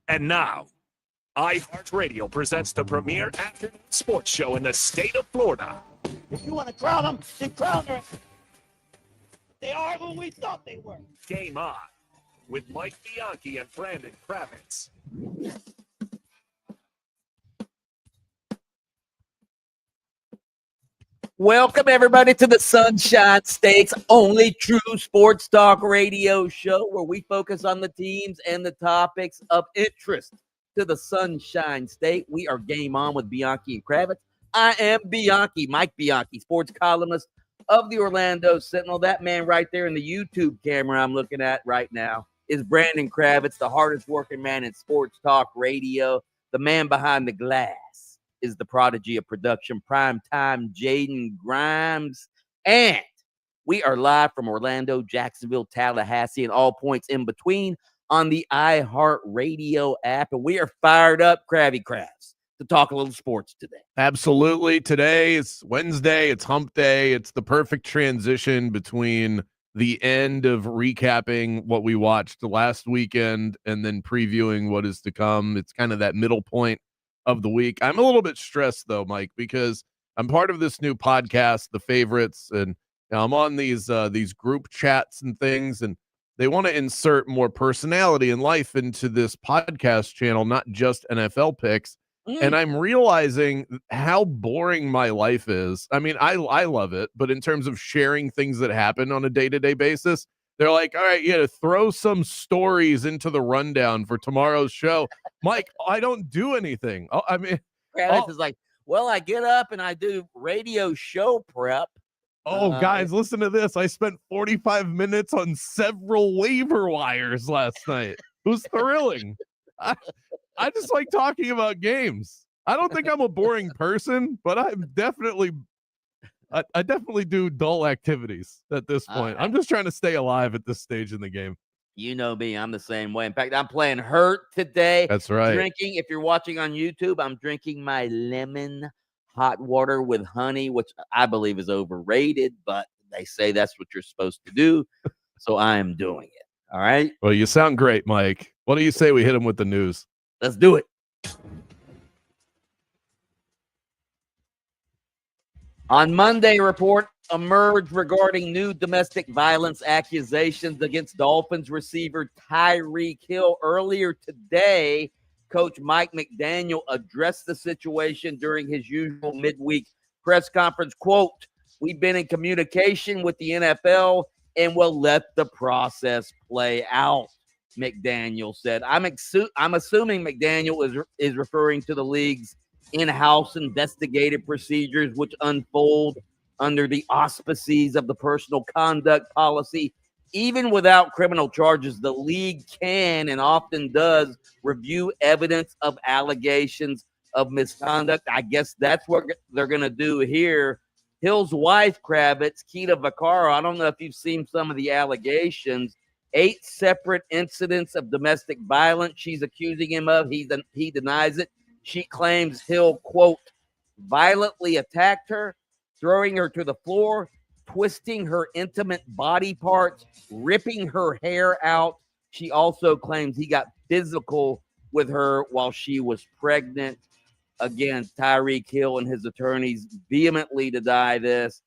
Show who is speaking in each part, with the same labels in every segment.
Speaker 1: And now, iHeartRadio presents the premier afternoon sports show in the state of Florida.
Speaker 2: If you want to crown them, then crown them. They are who we thought they were.
Speaker 1: Game On with Mike Bianchi and Brandon Kravitz.
Speaker 3: Welcome, everybody, to the Sunshine State's only true sports talk radio show where we focus on the teams and the topics of interest to the Sunshine State. We are Game On with Bianchi and Kravitz. I am Bianchi, Mike Bianchi, sports columnist of the Orlando Sentinel. That man right there in the YouTube camera I'm looking at right now is Brandon Kravitz, the hardest working man in sports talk radio. The man behind the glass is the prodigy of production, primetime Jaden Grimes. And we are live from Orlando, Jacksonville, Tallahassee, and all points in between on the iHeartRadio app. And we are fired up, Kravy Kravs, to talk a little sports today.
Speaker 4: Absolutely. Today is Wednesday. It's hump day. It's the perfect transition between the end of recapping what we watched last weekend and then previewing what is to come. It's kind of that middle point of the week. I'm a little bit stressed though, Mike, because I'm part of this new podcast, The Favorites, and I'm on these group chats and things, and they want to insert more personality and life into this podcast channel, not just NFL picks. And I'm realizing how boring my life is. I mean, I love it, but in terms of sharing things that happen on a day-to-day basis, they're like, all right, yeah, throw some stories into the rundown for tomorrow's show. Mike, I don't do anything. I mean,
Speaker 3: Kravitz is like, well, I get up and I do radio show prep.
Speaker 4: Guys, listen to this. I spent 45 minutes on several waiver wires last night. It was thrilling. I just like talking about games. I don't think I'm a boring person, but I'm definitely I definitely do dull activities at this point. I'm just trying to stay alive at this stage in the game.
Speaker 3: You know me, I'm the same way. In fact, I'm playing hurt today.
Speaker 4: That's right.
Speaker 3: Drinking, if you're watching on YouTube, I'm drinking my lemon hot water with honey, which I believe is overrated, but they say that's what you're supposed to do. So I am doing it. All right.
Speaker 4: Well, you sound great, Mike. What do you say we hit him with the news?
Speaker 3: Let's do it. On Monday, report emerged regarding new domestic violence accusations against Dolphins receiver Tyreek Hill. Earlier today, Coach Mike McDaniel addressed the situation during his usual midweek press conference. Quote, "We've been in communication with the NFL and will let the process play out," McDaniel said. I'm assuming McDaniel is referring to the league's in-house investigative procedures, which unfold under the auspices of the personal conduct policy. Even without criminal charges, the league can and often does review evidence of allegations of misconduct. I guess that's what they're going to do here. Hill's wife, Kravitz, Keita Vaccaro, I don't know if you've seen some of the allegations. 8 separate incidents of domestic violence she's accusing him of. He denies it. She claims Hill, quote, violently attacked her, throwing her to the floor, twisting her intimate body parts, ripping her hair out. She also claims he got physical with her while she was pregnant. Again, Tyreek Hill and his attorneys vehemently deny this.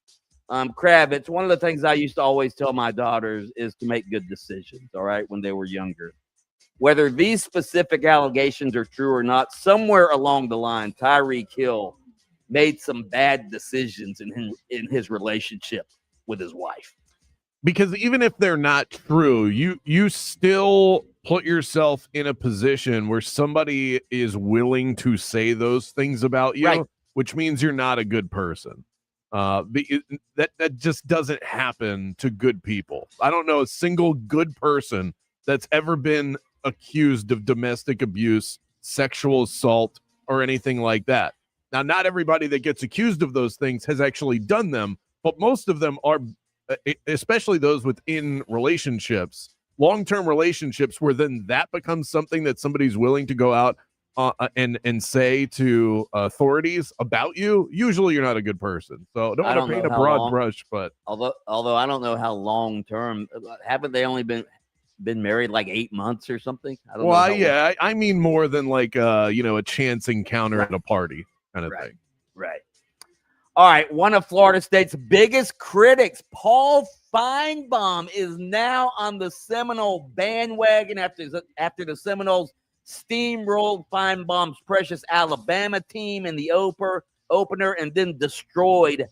Speaker 3: Kravitz, one of the things I used to always tell my daughters is to make good decisions, all right, when they were younger. Whether these specific allegations are true or not, somewhere along the line, Tyreek Hill made some bad decisions in his relationship with his wife.
Speaker 4: Because even if they're not true, you still put yourself in a position where somebody is willing to say those things about you, right, which means you're not a good person. That just doesn't happen to good people. I don't know a single good person that's ever been accused of domestic abuse, sexual assault, or anything like that. Now, not everybody that gets accused of those things has actually done them, but most of them are, especially those within relationships, long-term relationships, where then that becomes something that somebody's willing to go out and say to authorities about you. Usually you're not a good person. So don't want to paint a broad brush, but
Speaker 3: although I don't know how long-term, haven't they only been been married like 8 months or something. I don't know.
Speaker 4: Well, yeah, I mean more than like a chance encounter
Speaker 3: Right.
Speaker 4: at a party kind of
Speaker 3: Right.
Speaker 4: thing.
Speaker 3: Right. All right. One of Florida State's biggest critics, Paul Feinbaum, is now on the Seminole bandwagon after the Seminoles steamrolled Feinbaum's precious Alabama team in the opener and then destroyed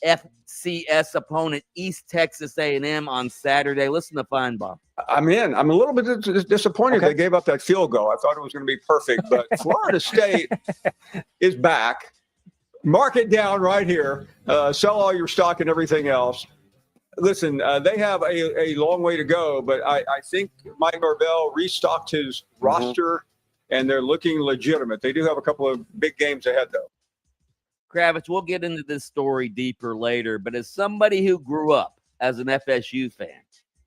Speaker 3: FCS opponent East Texas A&M on Saturday. Listen to Feinbaum.
Speaker 5: I'm in. I'm a little bit disappointed they gave up that field goal. I thought it was going to be perfect, but Florida State is back. Mark it down right here. Sell all your stock and everything else. Listen, they have a long way to go, but I think Mike Norvell restocked his roster, and they're looking legitimate. They do have a couple of big games ahead, though.
Speaker 3: Kravitz, we'll get into this story deeper later, but as somebody who grew up as an FSU fan,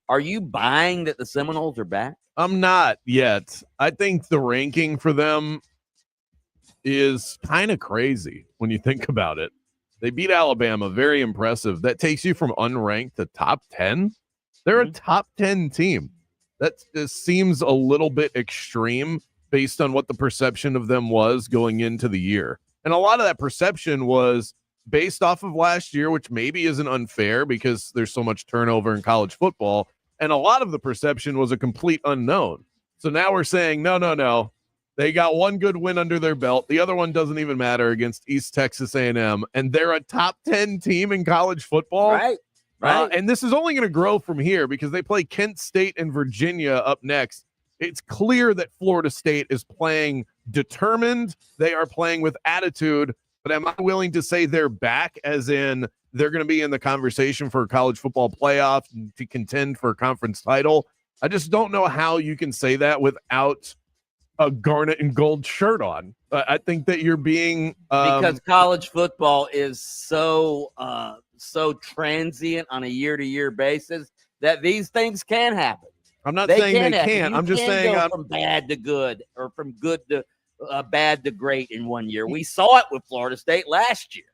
Speaker 3: are you buying that the Seminoles are back?
Speaker 4: I'm not yet. I think the ranking for them is kind of crazy when you think about it. They beat Alabama, very impressive. That takes you from unranked to top 10. They're a top 10 team. That just seems a little bit extreme based on what the perception of them was going into the year. And a lot of that perception was based off of last year, which maybe isn't unfair because there's so much turnover in college football. And a lot of the perception was a complete unknown. So now we're saying, no. They got one good win under their belt. The other one doesn't even matter against East Texas A&M. And they're a top 10 team in college football.
Speaker 3: Right.
Speaker 4: And this is only going to grow from here because they play Kent State and Virginia up next. It's clear that Florida State is playing determined. They are playing with attitude. But am I willing to say they're back, as in they're going to be in the conversation for a college football playoff to contend for a conference title? I just don't know how you can say that without a garnet and gold shirt on. I think that you're being
Speaker 3: because college football is so transient on a year-to-year basis that these things can happen.
Speaker 4: I'm not saying they
Speaker 3: happen.
Speaker 4: can't.
Speaker 3: You
Speaker 4: I'm just
Speaker 3: can
Speaker 4: saying
Speaker 3: go from bad to good or from good to bad to great in 1 year. We saw it with Florida State last year.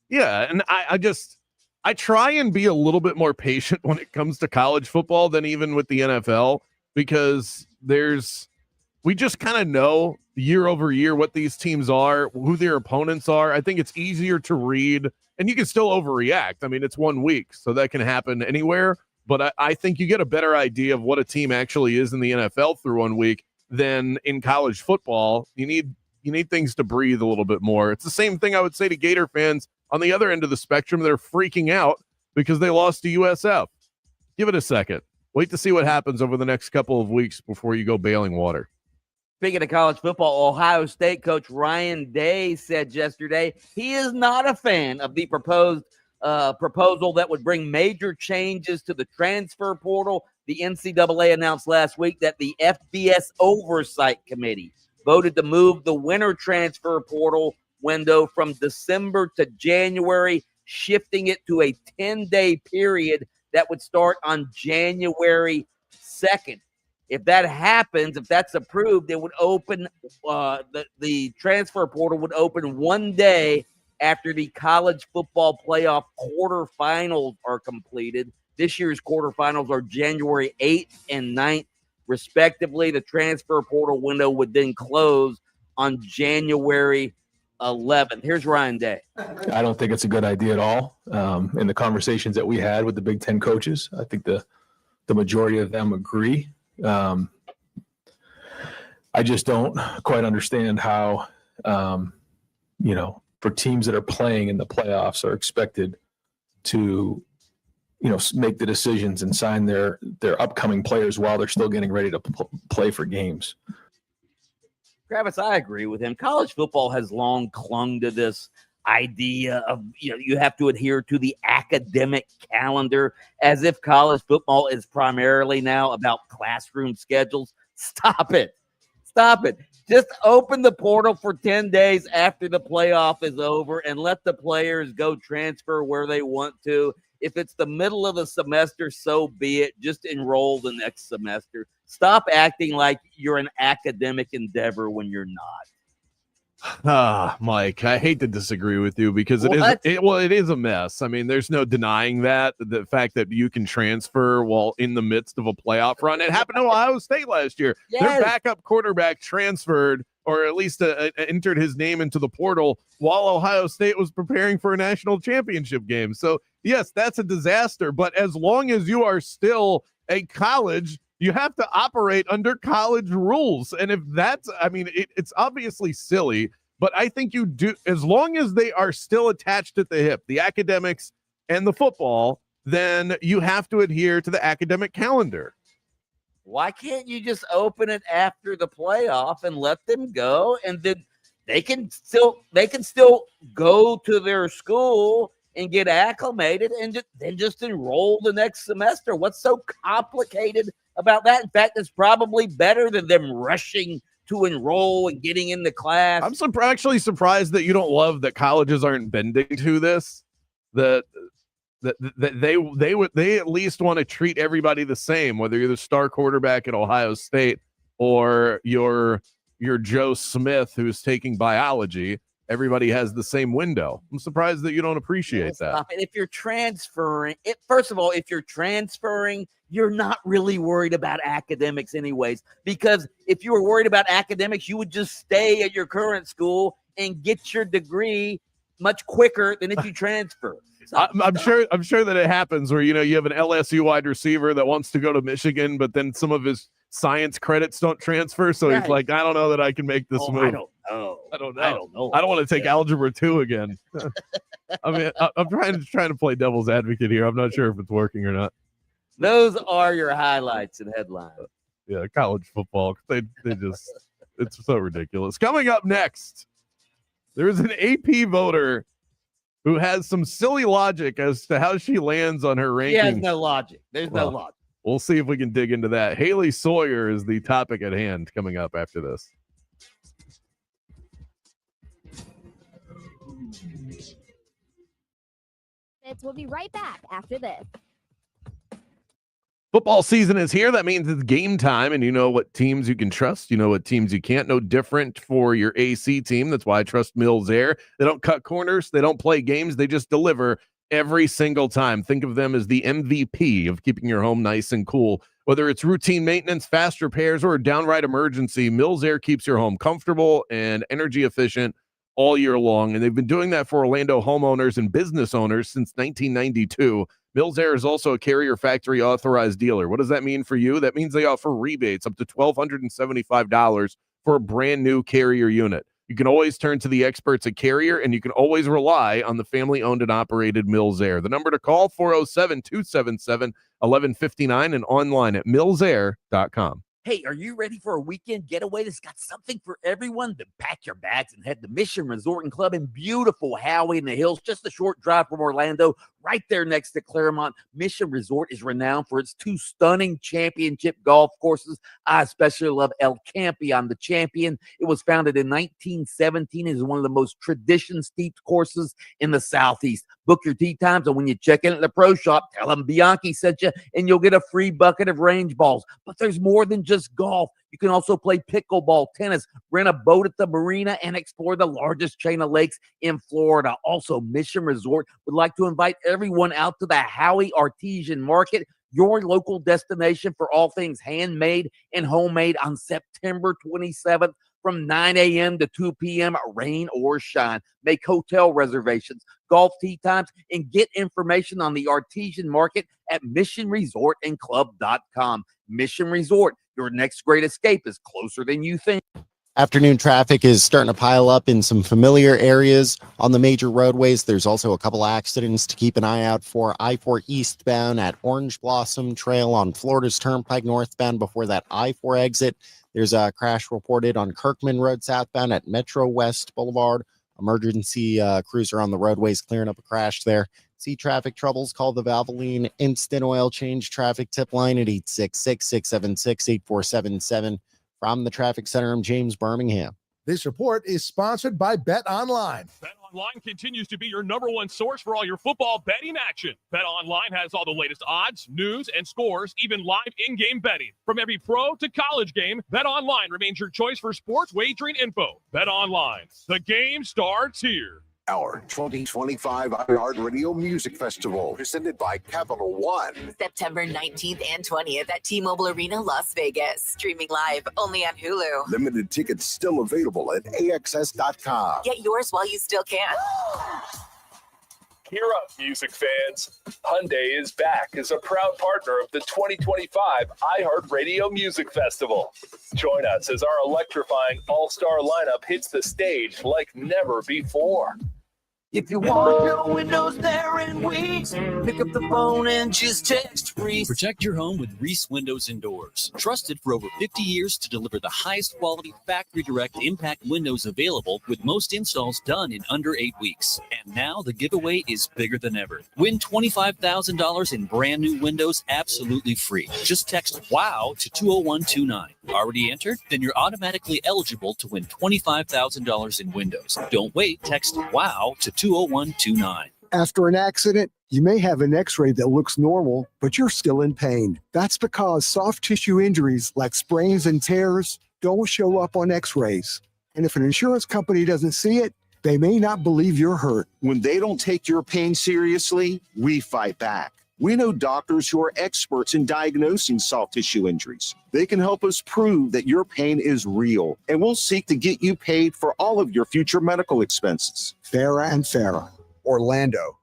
Speaker 4: Yeah, and I try and be a little bit more patient when it comes to college football than even with the NFL, because we just kind of know year over year what these teams are, who their opponents are. I think it's easier to read, and you can still overreact. I mean, it's 1 week, so that can happen anywhere. But I think you get a better idea of what a team actually is in the NFL through 1 week than in college football. You need things to breathe a little bit more. It's the same thing I would say to Gator fans on the other end of the spectrum. They're freaking out because they lost to USF. Give it a second. Wait to see what happens over the next couple of weeks before you go bailing water.
Speaker 3: Speaking of college football, Ohio State coach Ryan Day said yesterday he is not a fan of the proposal that would bring major changes to the transfer portal. The NCAA announced last week that the FBS Oversight Committee voted to move the winter transfer portal window from December to January, shifting it to a 10-day period that would start on January 2nd. If that happens, if that's approved, it would open the transfer portal would open 1 day after the college football playoff quarterfinals are completed. This year's quarterfinals are January 8th and 9th, respectively. The transfer portal window would then close on January 11th. Here's Ryan Day.
Speaker 6: I don't think it's a good idea at all. In the conversations that we had with the Big Ten coaches, I think the majority of them agree. I just don't quite understand how, for teams that are playing in the playoffs are expected to, make the decisions and sign their upcoming players while they're still getting ready to play for games.
Speaker 3: Kravitz, I agree with him. College football has long clung to this idea of, you have to adhere to the academic calendar as if college football is primarily now about classroom schedules. Stop it. Just open the portal for 10 days after the playoff is over and let the players go transfer where they want to. If it's the middle of the semester, so be it. Just enroll the next semester. Stop acting like you're an academic endeavor when you're not.
Speaker 4: Mike, I hate to disagree with you because it is a mess. I mean, there's no denying that the fact that you can transfer while in the midst of a playoff run. It happened to Ohio State last year.
Speaker 3: Yes.
Speaker 4: Their backup quarterback transferred, or at least entered his name into the portal while Ohio State was preparing for a national championship game. So yes, that's a disaster. But as long as you are still a college, you have to operate under college rules. And if that's, I mean, it's obviously silly, but I think you do, as long as they are still attached at the hip, the academics and the football, then you have to adhere to the academic calendar.
Speaker 3: Why can't you just open it after the playoff and let them go? And then they can still go to their school and get acclimated and then just enroll the next semester. What's so complicated about that? In fact, it's probably better than them rushing to enroll and getting into class.
Speaker 4: I'm actually surprised that you don't love that colleges aren't bending to this. That they at least want to treat everybody the same, whether you're the star quarterback at Ohio State or you're Joe Smith who's taking biology. Everybody has the same window. I'm surprised that you don't appreciate that.
Speaker 3: And if you're transferring, first of all, if you're transferring, you're not really worried about academics anyways, because if you were worried about academics, you would just stay at your current school and get your degree much quicker than if you transfer.
Speaker 4: I'm sure that it happens where, you have an LSU wide receiver that wants to go to Michigan, but then some of his science credits don't transfer. So He's like, I don't know that I can make this move. I don't know. I don't want to take Algebra 2 again. I mean, I'm trying to play devil's advocate here. I'm not sure if it's working or not.
Speaker 3: Those are your highlights and headlines.
Speaker 4: Yeah, college football. They just, it's so ridiculous. Coming up next, there is an AP voter who has some silly logic as to how she lands on her rankings.
Speaker 3: She has no logic. There's no logic.
Speaker 4: We'll see if we can dig into that. Haley Sawyer is the topic at hand coming up after this.
Speaker 7: We'll be right back after this.
Speaker 4: Football season is here. That means it's game time, and you know what teams you can trust. You know what teams you can't. No different for your AC team. That's why I trust Mills Air. They don't cut corners. They don't play games. They just deliver every single time. Think of them as the MVP of keeping your home nice and cool. Whether it's routine maintenance, fast repairs, or a downright emergency, Mills Air keeps your home comfortable and energy efficient all year long. And they've been doing that for Orlando homeowners and business owners since 1992. Mills Air is also a Carrier Factory authorized dealer. What does that mean for you? That means they offer rebates up to $1,275 for a brand new Carrier unit. You can always turn to the experts at Carrier, and you can always rely on the family-owned and operated Mills Air. The number to call, 407-277-1159, and online at millsair.com.
Speaker 3: Hey, are you ready for a weekend getaway that's got something for everyone? Then pack your bags and head to Mission Resort and Club in beautiful Howey in the Hills, just a short drive from Orlando, right there next to Claremont. Mission Resort is renowned for its 2 stunning championship golf courses. I especially love El Campeon, the Champion. It was founded in 1917 and is one of the most tradition-steeped courses in the Southeast. Book your tee times, and when you check in at the pro shop, tell them Bianchi sent you, and you'll get a free bucket of range balls. But there's more than just golf. You can also play pickleball, tennis, rent a boat at the marina, and explore the largest chain of lakes in Florida. Also, Mission Resort would like to invite everyone out to the Howey Artesian Market, your local destination for all things handmade and homemade, on September 27th from 9 a.m. to 2 p.m., rain or shine. Make hotel reservations, golf tee times, and get information on the Artesian Market at missionresortandclub.com. Mission Resort, your next great escape is closer than you think.
Speaker 8: Afternoon traffic is starting to pile up in some familiar areas on the major roadways. There's also a couple accidents to keep an eye out for. I-4 eastbound at Orange Blossom Trail on Florida's Turnpike northbound before that I-4 exit. There's a crash reported on Kirkman Road southbound at Metro West Boulevard. Emergency crews are on the roadways clearing up a crash there. See traffic troubles, call the Valvoline Instant Oil Change traffic tip line at 866-676-8477. From the traffic center, I'm James Birmingham.
Speaker 9: This report is sponsored by Bet Online.
Speaker 1: Bet
Speaker 9: BetOnline continues to be your number one source for all your football betting action. BetOnline has all the latest odds, news, and scores, even live in-game betting. From every pro to college game, BetOnline remains your choice for sports wagering info. BetOnline, the game starts here.
Speaker 10: Our 2025 iHeartRadio Music Festival, presented by Capital One.
Speaker 11: September 19th and 20th at T-Mobile Arena, Las Vegas. Streaming live only on Hulu.
Speaker 10: Limited tickets still available at AXS.com.
Speaker 11: Get yours while you still can.
Speaker 12: Gear up, music fans. Hyundai is back as a proud partner of the 2025 iHeartRadio Music Festival. Join us as our electrifying all-star lineup hits the stage like never before.
Speaker 2: If you want your windows there in weeks, pick up the phone and just text Reese.
Speaker 13: Protect your home with Reese Windows and Doors. Trusted for over 50 years to deliver the highest quality factory direct impact windows available, with most installs done in under 8 weeks. And now the giveaway is bigger than ever. Win $25,000 in brand new windows absolutely free. Just text WOW to 20129. Already entered? Then you're automatically eligible to win $25,000 in windows. Don't wait. Text WOW to 20129.
Speaker 14: After an accident, you may have an x-ray that looks normal, but you're still in pain. That's because soft tissue injuries like sprains and tears don't show up on x-rays. And if an insurance company doesn't see it, they may not believe you're hurt.
Speaker 15: When they don't take your pain seriously, we fight back. We know doctors who are experts in diagnosing soft tissue injuries. They can help us prove that your pain is real, and we'll seek to get you paid for all of your future medical expenses.
Speaker 14: Farah and Farah, Orlando.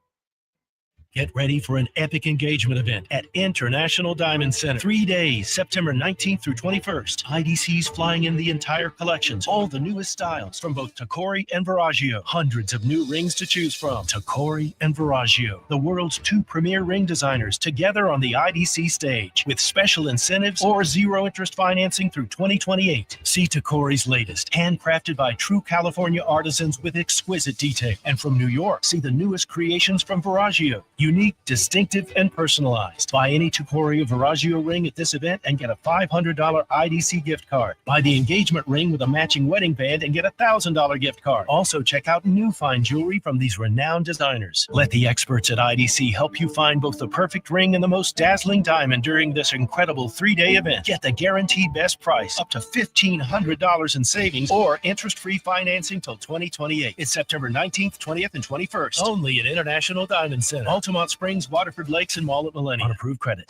Speaker 16: Get ready for an epic engagement event at International Diamond Center. 3 days, September 19th through 21st. IDC's flying in the entire collections, all the newest styles from both Tacori and Verragio. Hundreds of new rings to choose from. Tacori and Verragio, the world's 2 premier ring designers, together on the IDC stage with special incentives or zero interest financing through 2028. See Tacori's latest, handcrafted by true California artisans with exquisite detail. And from New York, see the newest creations from Verragio. Unique, distinctive, and personalized. Buy any Tacori or Verragio ring at this event and get a $500 IDC gift card. Buy the engagement ring with a matching wedding band and get a $1,000 gift card. Also, check out new fine jewelry from these renowned designers. Let the experts at IDC help you find both the perfect ring and the most dazzling diamond during this incredible 3-day event. Get the guaranteed best price, up to $1,500 in savings, or interest-free financing till 2028. It's September 19th, 20th, and 21st. Only at International Diamond Center. Altamont Springs, Waterford Lakes, and Mall at Millennium. On approved credit.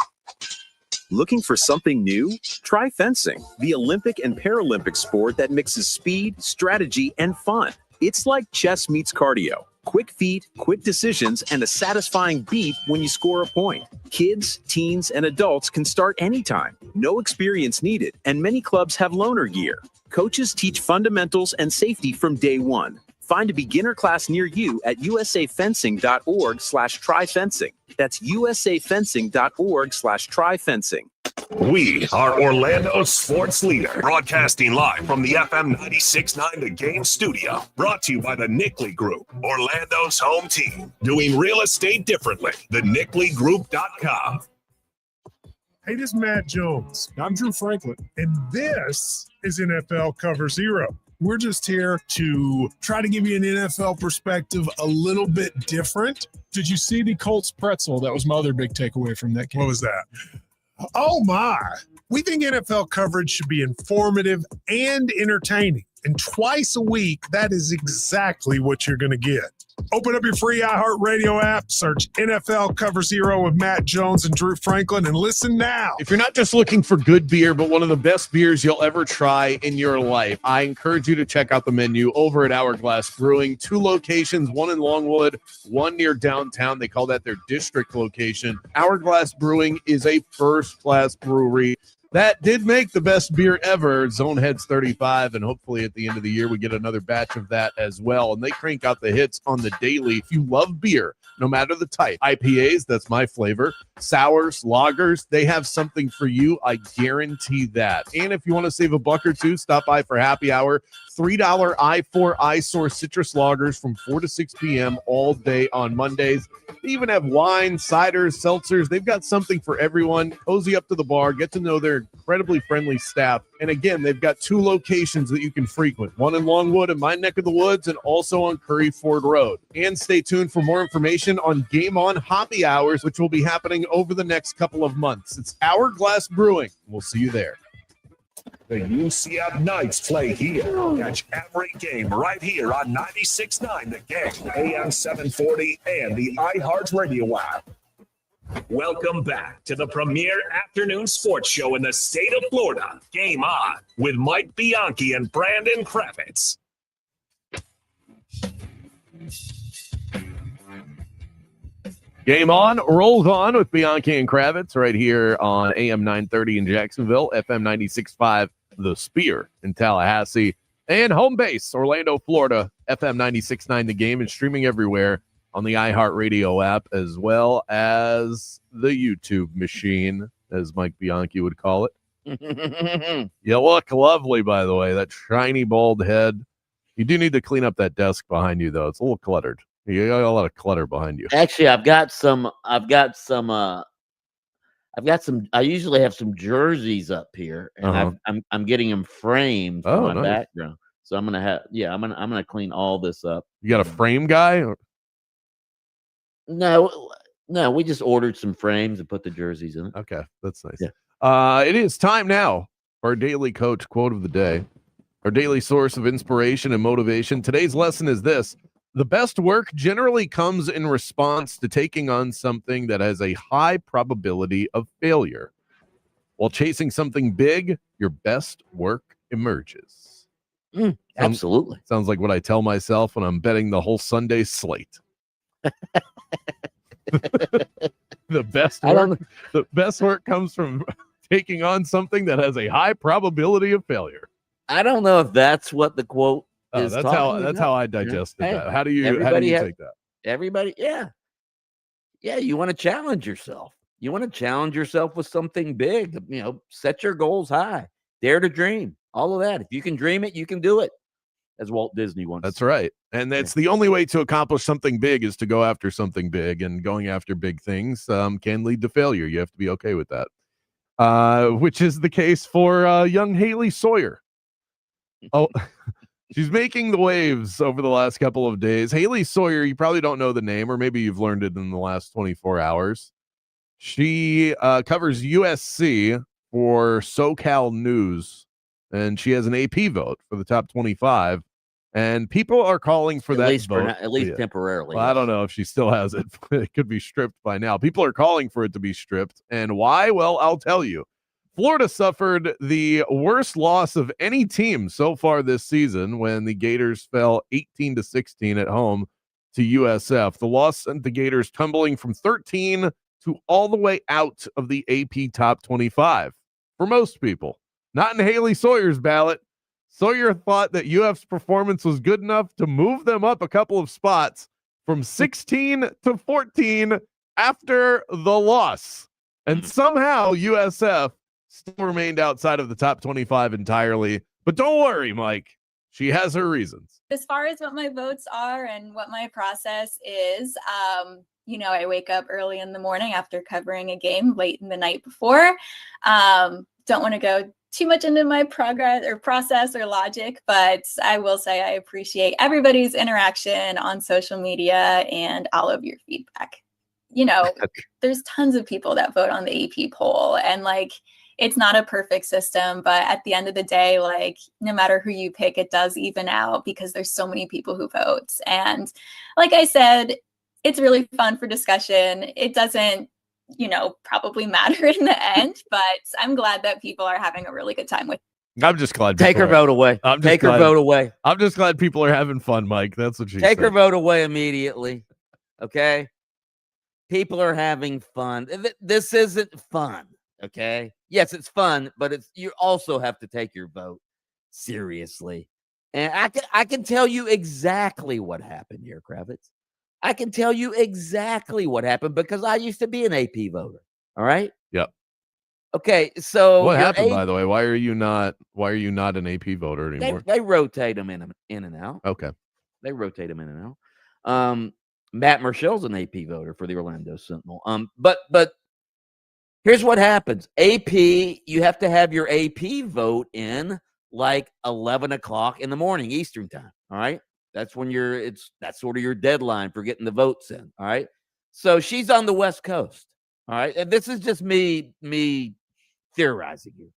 Speaker 17: Looking for something new? Try fencing, the Olympic and Paralympic sport that mixes speed, strategy, and fun. It's like chess meets cardio. Quick feet, quick decisions, and a satisfying beat when you score a point. Kids, teens, and adults can start anytime. No experience needed, and many clubs have loaner gear. Coaches teach fundamentals and safety from day one. Find a beginner class near you at usafencing.org/tryfencing. That's usafencing.org/tryfencing.
Speaker 1: We are Orlando's sports leader, broadcasting live from the FM 96.9 The Game studio. Brought to you by the Nickley Group, Orlando's home team. Doing real estate differently. TheNickleyGroup.com.
Speaker 18: Hey, this is Matt Jones. I'm Drew Franklin, and this is NFL Cover Zero. We're just here to try to give you an NFL perspective a little bit different. Did you see the Colts pretzel? That was my other big takeaway from that game. What was that? Oh, my. We think NFL coverage should be informative and entertaining. And twice a week, that is exactly what you're going to get. Open up your free iHeartRadio app, search NFL Cover Zero with Matt Jones and Drew Franklin, and listen now.
Speaker 4: If you're not just looking for good beer, but one of the best beers you'll ever try in your life, I encourage you to check out the menu over at Hourglass Brewing. 2 locations, one in Longwood, one near downtown. They call that their district location. Hourglass Brewing is a first-class brewery that did make the best beer ever, Zoneheads 35, and hopefully at the end of the year we get another batch of that as well. And they crank out the hits on the daily. If you love beer, no matter the type, IPAs, that's my flavor, sours, lagers, they have something for you. I guarantee that. And if you want to save $1 or $2, stop by for happy hour. $3 I4 iSource citrus lagers from 4 to 6 p.m. all day on Mondays. They even have wine, ciders, seltzers. They've got something for everyone. Cozy up to the bar. Get to know their their incredibly friendly staff. And again, they've got 2 locations that you can frequent, one in Longwood in my neck of the woods and also on Curry Ford Road. And stay tuned for more information on Game On Happy Hours, which will be happening over the next couple of months. It's Hourglass Brewing. We'll see you there.
Speaker 1: The UCF Knights play here. Catch every game right here on 96.9 The Game, AM 740, and the iHeartRadio app. Welcome back to the premier afternoon sports show in the state of Florida. Game On with Mike Bianchi and Brandon Kravitz.
Speaker 4: Game On rolls on with Bianchi and Kravitz right here on AM 930 in Jacksonville, FM 96.5 The Spear in Tallahassee, and home base Orlando, Florida, FM 96.9 The Game, and streaming everywhere on the iHeartRadio app, as well as the YouTube machine, as Mike Bianchi would call it. You look lovely, by the way, that shiny bald head. You do need to clean up that desk behind you, though. It's a little cluttered. You got a lot of clutter behind you.
Speaker 3: Actually, I usually have some jerseys up here, and I'm getting them framed for my background. So I'm gonna clean all this up.
Speaker 4: You got a frame guy?
Speaker 3: No, we just ordered some frames and put the jerseys in it.
Speaker 4: Okay, that's nice.
Speaker 3: Yeah.
Speaker 4: It is time now for our daily coach quote of the day, our daily source of inspiration and motivation. Today's lesson is this: the best work generally comes in response to taking on something that has a high probability of failure. While chasing something big, your best work emerges.
Speaker 3: Absolutely.
Speaker 4: Sounds like what I tell myself when I'm betting the whole Sunday slate. The best work comes from taking on something that has a high probability of failure.
Speaker 3: I don't know if that's what the quote is.
Speaker 4: That's how I digested that. How do you take that?
Speaker 3: Everybody, yeah. You want to challenge yourself. You want to challenge yourself with something big. Set your goals high. Dare to dream. All of that. If you can dream it, you can do it. As Walt Disney once.
Speaker 4: That's right. And that's the only way to accomplish something big is to go after something big, and going after big things can lead to failure. You have to be okay with that, which is the case for young Haley Sawyer. Oh, she's making the waves over the last couple of days. Haley Sawyer, you probably don't know the name, or maybe you've learned it in the last 24 hours. She covers USC for SoCal News, and she has an AP vote for the top 25. And people are calling for that vote.
Speaker 3: At least temporarily.
Speaker 4: Well, I don't know if she still has it. It could be stripped by now. People are calling for it to be stripped. And why? Well, I'll tell you. Florida suffered the worst loss of any team so far this season when the Gators fell 18-16 at home to USF. The loss sent the Gators tumbling from 13 to all the way out of the AP top 25. For most people. Not in Haley Sawyer's ballot. Sawyer thought that UF's performance was good enough to move them up a couple of spots from 16 to 14 after the loss. And somehow USF still remained outside of the top 25 entirely. But don't worry, Mike. She has her reasons.
Speaker 19: As far as what my votes are and what my process is, I wake up early in the morning after covering a game late in the night before. Don't want to go too much into my progress or process or logic, but I will say I appreciate everybody's interaction on social media and all of your feedback. There's tons of people that vote on the AP poll, and it's not a perfect system, but at the end of the day, no matter who you pick, it does even out because there's so many people who vote. And like I said, it's really fun for discussion. It doesn't probably matter in the end, but I'm glad that people are having a really good time with it.
Speaker 4: I'm just glad.
Speaker 3: Take her vote away. Take her vote away.
Speaker 4: I'm just glad people are having fun, Mike. That's what she said.
Speaker 3: Take her vote away immediately. Okay? People are having fun. This isn't fun. Okay? Yes, it's fun, but you also have to take your vote seriously. And I can tell you exactly what happened here, Kravitz. I can tell you exactly what happened because I used to be an AP voter. All right.
Speaker 4: Yep.
Speaker 3: Okay. So
Speaker 4: what happened, by the way? Why are you not an AP voter anymore?
Speaker 3: They rotate them in and out.
Speaker 4: Okay.
Speaker 3: They rotate them in and out. Matt Murschell's an AP voter for the Orlando Sentinel. But Here's what happens. AP, you have to have your AP vote in like 11 o'clock in the morning, Eastern time. All right. That's when that's sort of your deadline for getting the votes in. All right. So she's on the West Coast. All right. And this is just me theorizing here.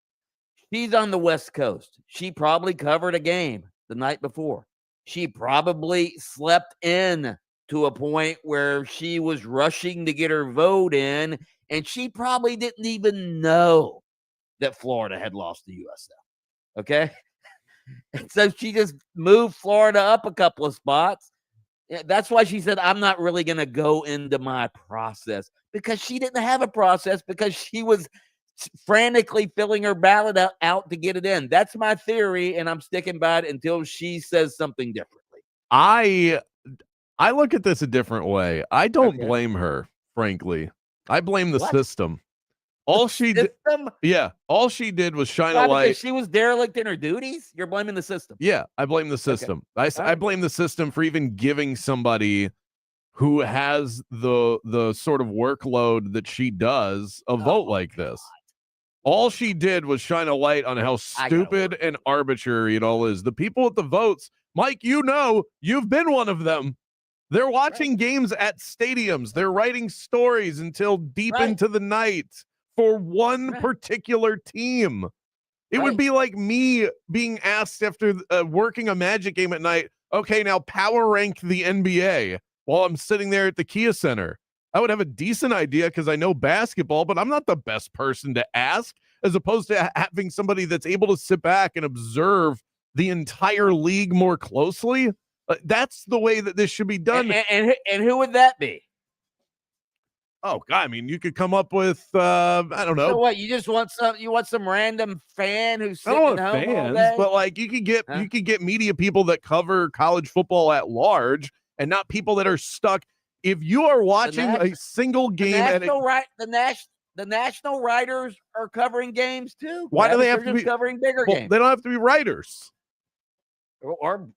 Speaker 3: She's on the West Coast. She probably covered a game the night before. She probably slept in to a point where she was rushing to get her vote in, and she probably didn't even know that Florida had lost the USL. Okay? And so she just moved Florida up a couple of spots. That's why she said, I'm not really going to go into my process, because she didn't have a process, because she was frantically filling her ballot out to get it in. That's my theory, and I'm sticking by it until she says something differently.
Speaker 4: I look at this a different way. I don't blame her, frankly. I blame the system. All she did was shine a light.
Speaker 3: Because she was derelict in her duties? You're blaming the system.
Speaker 4: Yeah, I blame the system. Okay. I blame the system for even giving somebody who has the sort of workload that she does a vote like this. All she did was shine a light on how stupid and arbitrary it all is. The people at the votes, Mike, you've been one of them. They're watching games at stadiums. They're writing stories until deep into the night for one particular team. It would be like me being asked after working a Magic game at night, okay, now power rank the NBA while I'm sitting there at the Kia Center. I would have a decent idea because I know basketball, but I'm not the best person to ask, as opposed to having somebody that's able to sit back and observe the entire league more closely. That's the way that this should be done.
Speaker 3: And who would that be?
Speaker 4: Oh God, I mean, you could come up with I don't know.
Speaker 3: So what? You just want some random fan who's sitting
Speaker 4: I don't
Speaker 3: at
Speaker 4: want
Speaker 3: home all
Speaker 4: fans,
Speaker 3: day?
Speaker 4: but like you could get media people that cover college football at large, and not people that are stuck. If you are watching a single game,
Speaker 3: the national writers are covering games too.
Speaker 4: Why do they have to be
Speaker 3: covering bigger games?
Speaker 4: They don't have to be writers
Speaker 3: or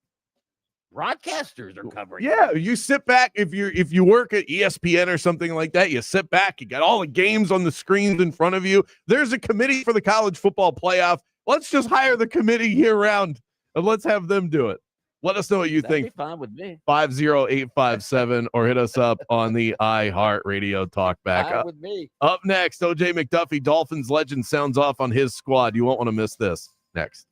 Speaker 3: broadcasters are covering.
Speaker 4: Yeah, you sit back if you work at ESPN or something like that. You sit back, you got all the games on the screens in front of you. There's a committee for the college football playoff. Let's just hire the committee year round and let's have them do it. Let us know what you think.
Speaker 3: Be fine with me.
Speaker 4: 50857 or hit us up on the iHeartRadio talkback.
Speaker 3: Fine with me.
Speaker 4: Up next, OJ McDuffie, Dolphins legend, sounds off on his squad. You won't want to miss this. Next.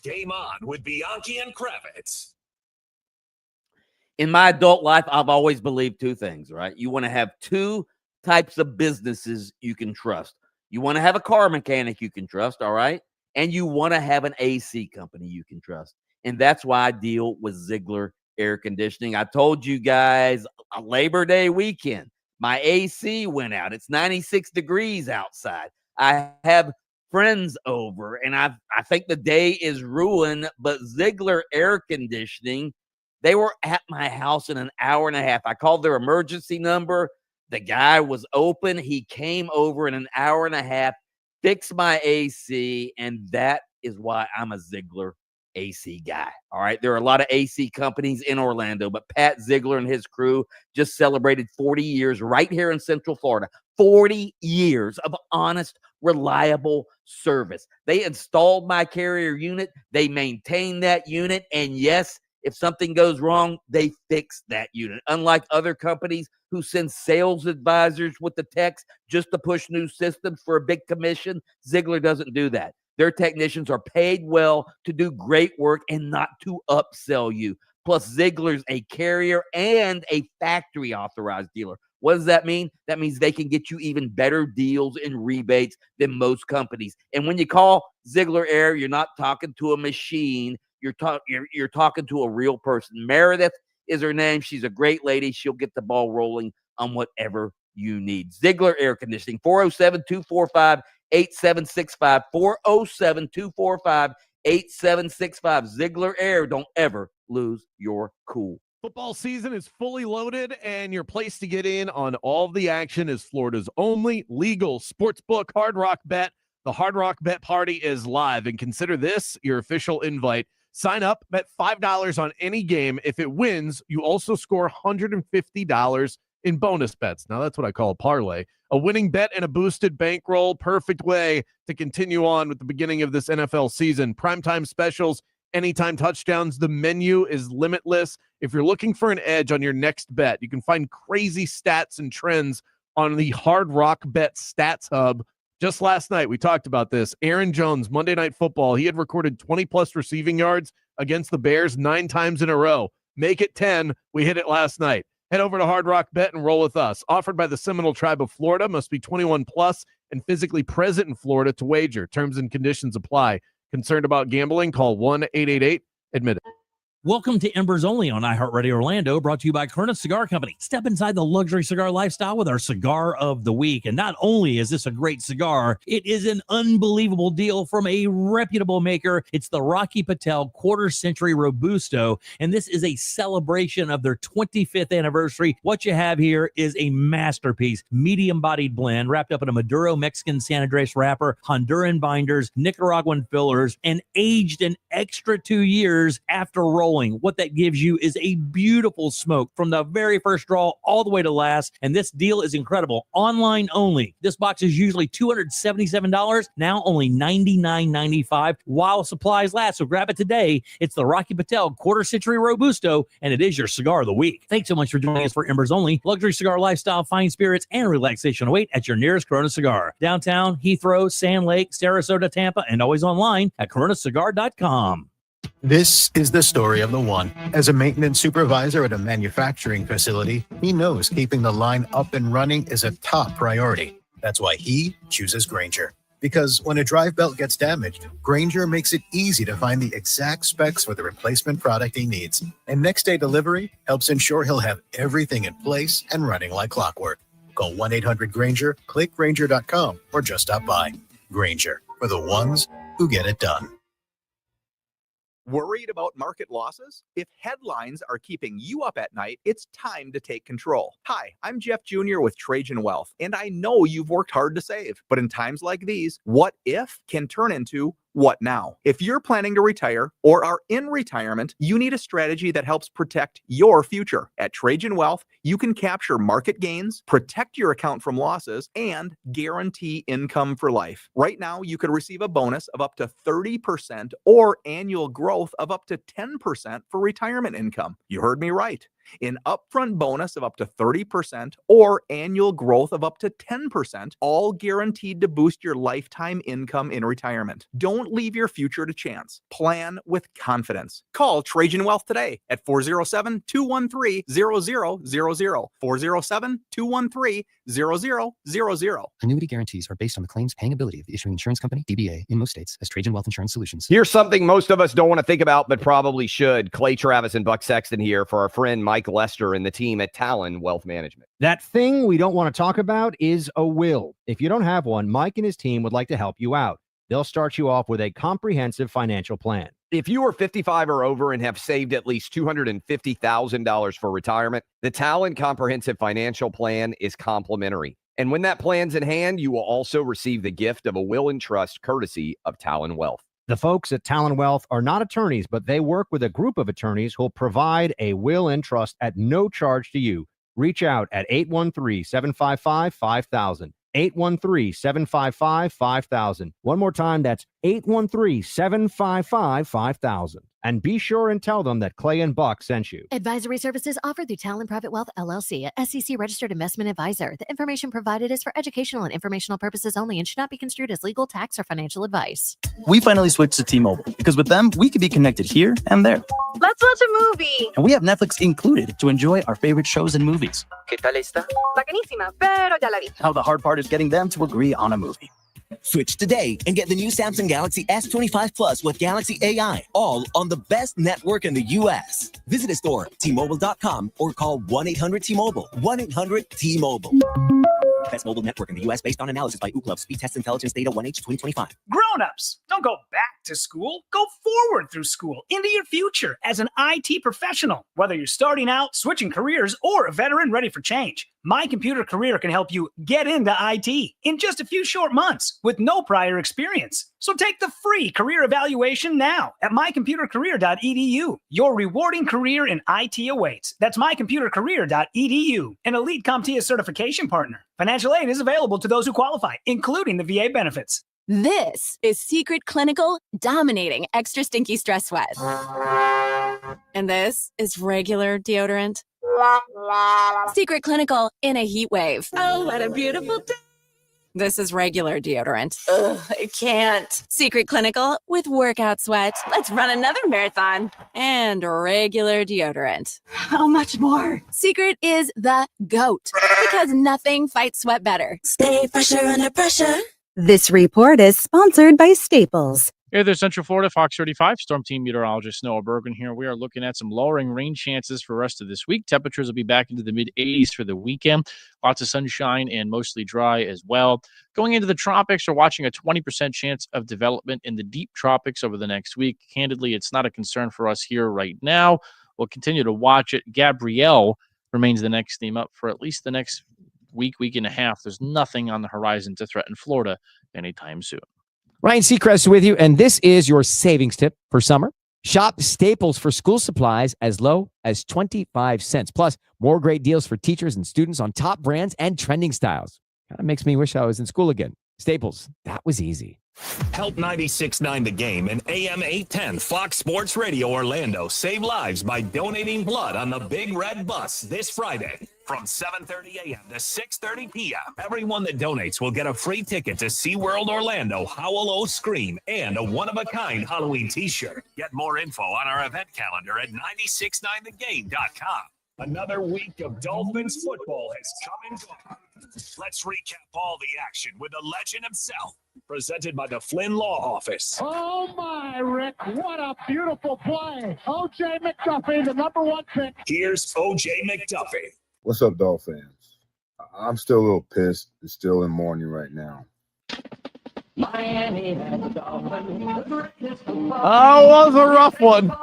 Speaker 1: Game on with Bianchi and Kravitz.
Speaker 3: In my adult life, I've always believed two things, right? You want to have two types of businesses you can trust. You want to have a car mechanic you can trust, all right? And you want to have an AC company you can trust. And that's why I deal with Ziegler Air Conditioning. I told you guys, a Labor Day weekend, my AC went out. It's 96 degrees outside. I have friends over, and I think the day is ruined, but Ziegler Air Conditioning, they were at my house in an hour and a half. I called their emergency number. The guy was open. He came over in an hour and a half, fixed my AC, and that is why I'm a Ziegler AC guy. All right. There are a lot of AC companies in Orlando, but Pat Ziegler and his crew just celebrated 40 years right here in Central Florida. 40 years of honest, reliable service. They installed my carrier unit. They maintained that unit. And yes, if something goes wrong, they fix that unit. Unlike other companies who send sales advisors with the techs just to push new systems for a big commission, Ziegler doesn't do that. Their technicians are paid well to do great work and not to upsell you. Plus, Ziegler's a carrier and a factory authorized dealer. What does that mean? That means they can get you even better deals and rebates than most companies. And when you call Ziegler Air, you're not talking to a machine. You're talking to a real person. Meredith is her name. She's a great lady. She'll get the ball rolling on whatever you need. Ziegler Air Conditioning, 407-245-8765, 407-245-8765. Ziegler Air, don't ever lose your cool.
Speaker 4: Football season is fully loaded, and your place to get in on all the action is Florida's only legal sportsbook, Hard Rock Bet. The Hard Rock Bet party is live, and consider this your official invite. Sign up, bet $5 on any game. If it wins, you also score $150 in bonus bets. Now, that's what I call a parlay. A winning bet and a boosted bankroll. Perfect way to continue on with the beginning of this NFL season. Primetime specials, anytime touchdowns. The menu is limitless. If you're looking for an edge on your next bet, you can find crazy stats and trends on the Hard Rock Bet Stats Hub. Just last night, we talked about this. Aaron Jones, Monday Night Football, he had recorded 20-plus receiving yards against the Bears 9 times in a row. Make it 10. We hit it last night. Head over to Hard Rock Bet and roll with us. Offered by the Seminole Tribe of Florida. Must be 21-plus and physically present in Florida to wager. Terms and conditions apply. Concerned about gambling? Call 1-888-ADMIT-IT.
Speaker 20: Welcome to Embers Only on iHeartRadio Orlando, brought to you by Corona Cigar Company. Step inside the luxury cigar lifestyle with our Cigar of the Week. And not only is this a great cigar, it is an unbelievable deal from a reputable maker. It's the Rocky Patel Quarter Century Robusto, and this is a celebration of their 25th anniversary. What you have here is a masterpiece, medium-bodied blend wrapped up in a Maduro Mexican San Andres wrapper, Honduran binders, Nicaraguan fillers, and aged an extra 2 years after rolling. What that gives you is a beautiful smoke from the very first draw all the way to last. And this deal is incredible. Online only. This box is usually $277, now only $99.95 while supplies last. So grab it today. It's the Rocky Patel Quarter Century Robusto, and it is your Cigar of the Week. Thanks so much for joining us for Embers Only. Luxury cigar lifestyle, fine spirits, and relaxation await at your nearest Corona Cigar. Downtown, Heathrow, Sand Lake, Sarasota, Tampa, and always online at coronacigar.com.
Speaker 21: This is the story of the one. As a maintenance supervisor at a manufacturing facility, he knows keeping the line up and running is a top priority. That's why he chooses Grainger. Because when a drive belt gets damaged, Grainger makes it easy to find the exact specs for the replacement product he needs. And next day delivery helps ensure he'll have everything in place and running like clockwork. Call 1-800-GRAINGER, click Grainger.com, or just stop by. Grainger, for the ones who get it done.
Speaker 22: Worried about market losses? If headlines are keeping you up at night, it's time to take control. Hi, I'm Jeff Jr. with Trajan Wealth, and I know you've worked hard to save. But in times like these, what if can turn into what now? If you're planning to retire or are in retirement, you need a strategy that helps protect your future. At Trajan Wealth, you can capture market gains, protect your account from losses, and guarantee income for life. Right now, you could receive a bonus of up to 30% or annual growth of up to 10% for retirement income. You heard me right. An upfront bonus of up to 30% or annual growth of up to 10%, all guaranteed to boost your lifetime income in retirement. Don't leave your future to chance. Plan with confidence. Call Trajan Wealth today at 407-213-0000. 407-213-0000.
Speaker 23: Annuity guarantees are based on the claims paying ability of the issuing insurance company, DBA, in most states as Trajan Wealth Insurance Solutions.
Speaker 24: Here's something most of us don't want to think about, but probably should. Clay Travis and Buck Sexton here for our friend Mike Lester and the team at Talon Wealth Management.
Speaker 25: That thing we don't want to talk about is a will. If you don't have one, Mike and his team would like to help you out. They'll start you off with a comprehensive financial plan.
Speaker 24: If you are 55 or over and have saved at least $250,000 for retirement, the Talon Comprehensive Financial Plan is complimentary. And when that plan's in hand, you will also receive the gift of a will and trust courtesy of Talon Wealth.
Speaker 25: The folks at Talon Wealth are not attorneys, but they work with a group of attorneys who'll provide a will and trust at no charge to you. Reach out at 813-755-5000. 813-755-5000. One more time, that's 813-755-5000. And be sure and tell them that Clay and Buck sent you.
Speaker 26: Advisory services offered through Talon Private Wealth, LLC, a SEC registered investment advisor. The information provided is for educational and informational purposes only and should not be construed as legal, tax, or financial advice.
Speaker 27: We finally switched to T-Mobile because with them, we can be connected here and there.
Speaker 28: Let's watch a movie.
Speaker 27: And we have Netflix included to enjoy our favorite shows and movies.
Speaker 28: ¿Qué tal está? Bacanísima, pero ya la vi.
Speaker 27: Now the hard part is getting them to agree on a movie.
Speaker 29: Switch today and get the new Samsung Galaxy S25 Plus with Galaxy AI, all on the best network in the U.S. Visit a store, T-Mobile.com, or call 1-800-T-Mobile. 1-800-T-Mobile. Best mobile network in the U.S. based on analysis by Ookla. Speed Test Intelligence Data 1H 2025.
Speaker 30: Grown-ups, don't go back to school. Go forward through school into your future as an IT professional. Whether you're starting out, switching careers, or a veteran ready for change, My Computer Career can help you get into IT in just a few short months with no prior experience. So take the free career evaluation now at mycomputercareer.edu. Your rewarding career in IT awaits. That's mycomputercareer.edu, an elite CompTIA certification partner. Financial aid is available to those who qualify, including the VA benefits.
Speaker 2: This is Secret Clinical dominating extra stinky stress sweat. And this is regular deodorant. Secret Clinical in a heat wave. Oh, what a beautiful day. This is regular deodorant. Ugh, I can't. Secret Clinical with workout sweat. Let's run another marathon. And regular deodorant. How much more? Secret is the GOAT because nothing fights sweat better. Stay fresher under pressure.
Speaker 5: This report is sponsored by Staples.
Speaker 6: Hey there, Central Florida, Fox 35, Storm Team Meteorologist Noah Bergen here. We are looking at some lowering rain chances for the rest of this week. Temperatures will be back into the mid-80s for the weekend. Lots of sunshine and mostly dry as well. Going into the tropics, we're watching a 20% chance of development in the deep tropics over the next week. Candidly, it's not a concern for us here right now. We'll continue to watch it. Gabrielle remains the next theme up for at least the next week and a half. There's nothing on the horizon to threaten Florida anytime soon.
Speaker 7: Ryan Seacrest with you, and this is your savings tip for summer. Shop Staples for school supplies as low as 25 cents. Plus, more great deals for teachers and students on top brands and trending styles. Kind of makes me wish I was in school again. Staples, that was easy.
Speaker 1: Help 96.9 The Game and AM 810 Fox Sports Radio Orlando save lives by donating blood on the Big Red Bus this Friday from 7:30 a.m. to 6:30 p.m. Everyone that donates will get a free ticket to SeaWorld Orlando, Howl O Scream, and a one-of-a-kind Halloween t-shirt. Get more info on our event calendar at 969thegame.com. Another week of Dolphins football has come and gone. Let's recap all the action with the legend himself. Presented by the Flynn Law Office.
Speaker 8: Oh my, Rick, what a beautiful play. O.J. McDuffie, the number one pick.
Speaker 1: Here's O.J. McDuffie.
Speaker 9: What's up, Dolphins? I'm still a little pissed. It's still in mourning right now.
Speaker 8: Miami
Speaker 4: was a rough one.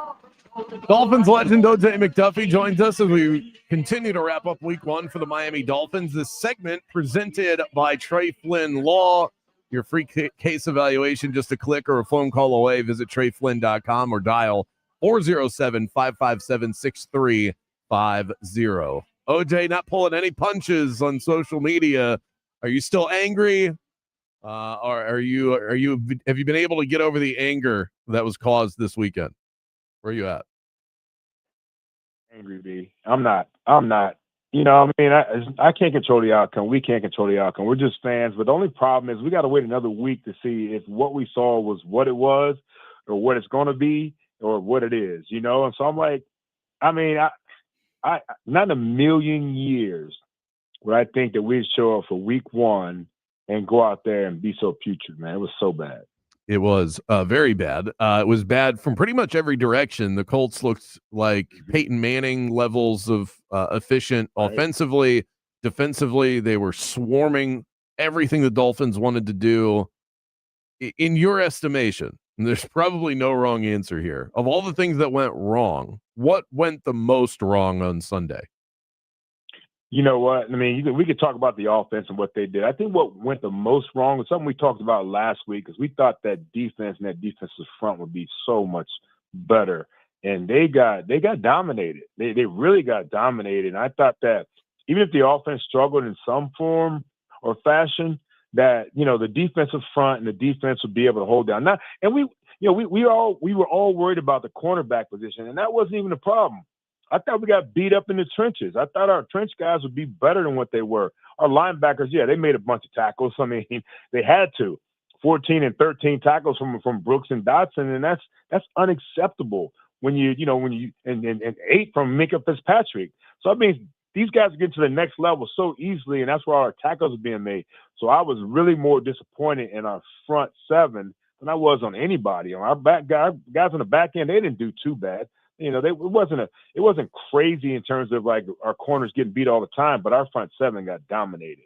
Speaker 4: Dolphins legend O.J. McDuffie joins us as we continue to wrap up week one for the Miami Dolphins. This segment presented by Trey Flynn Law. Your free case evaluation, just a click or a phone call away. Visit TreyFlynn.com or dial 407-557-6350. OJ not pulling any punches on social media. Are you still angry? Or have you been able to get over the anger that was caused this weekend? Where are you at?
Speaker 10: Angry, B. I'm not. You know, I mean, I can't control the outcome. We can't control the outcome. We're just fans. But the only problem is we got to wait another week to see if what we saw was what it was or what it's going to be or what it is, you know? And so I'm like, I mean, I not in a million years would I think that we'd show up for week one and go out there and be so putrid, man. It was so bad.
Speaker 4: It was very bad. It was bad from pretty much every direction. The Colts looked like Peyton Manning levels of efficient offensively. Defensively, they were swarming everything the Dolphins wanted to do. In your estimation, and there's probably no wrong answer here, of all the things that went wrong, what went the most wrong on Sunday?
Speaker 10: You know what? I mean, we could talk about the offense and what they did. I think what went the most wrong was something we talked about last week because we thought that defense and that defensive front would be so much better. And they got dominated. They really got dominated. And I thought that even if the offense struggled in some form or fashion, that, you know, the defensive front and the defense would be able to hold down. Now, and we were all worried about the cornerback position, and that wasn't even a problem. I thought we got beat up in the trenches. I thought our trench guys would be better than what they were. Our linebackers, yeah, they made a bunch of tackles. I mean, they had to. 14 and 13 tackles from Brooks and Dotson, and that's unacceptable when you 8 from Minka Fitzpatrick. So I mean, these guys get to the next level so easily, and that's why our tackles are being made. So I was really more disappointed in our front seven than I was on anybody. On our back guys on the back end, they didn't do too bad. You know, it wasn't crazy in terms of like our corners getting beat all the time, but our front seven got dominated.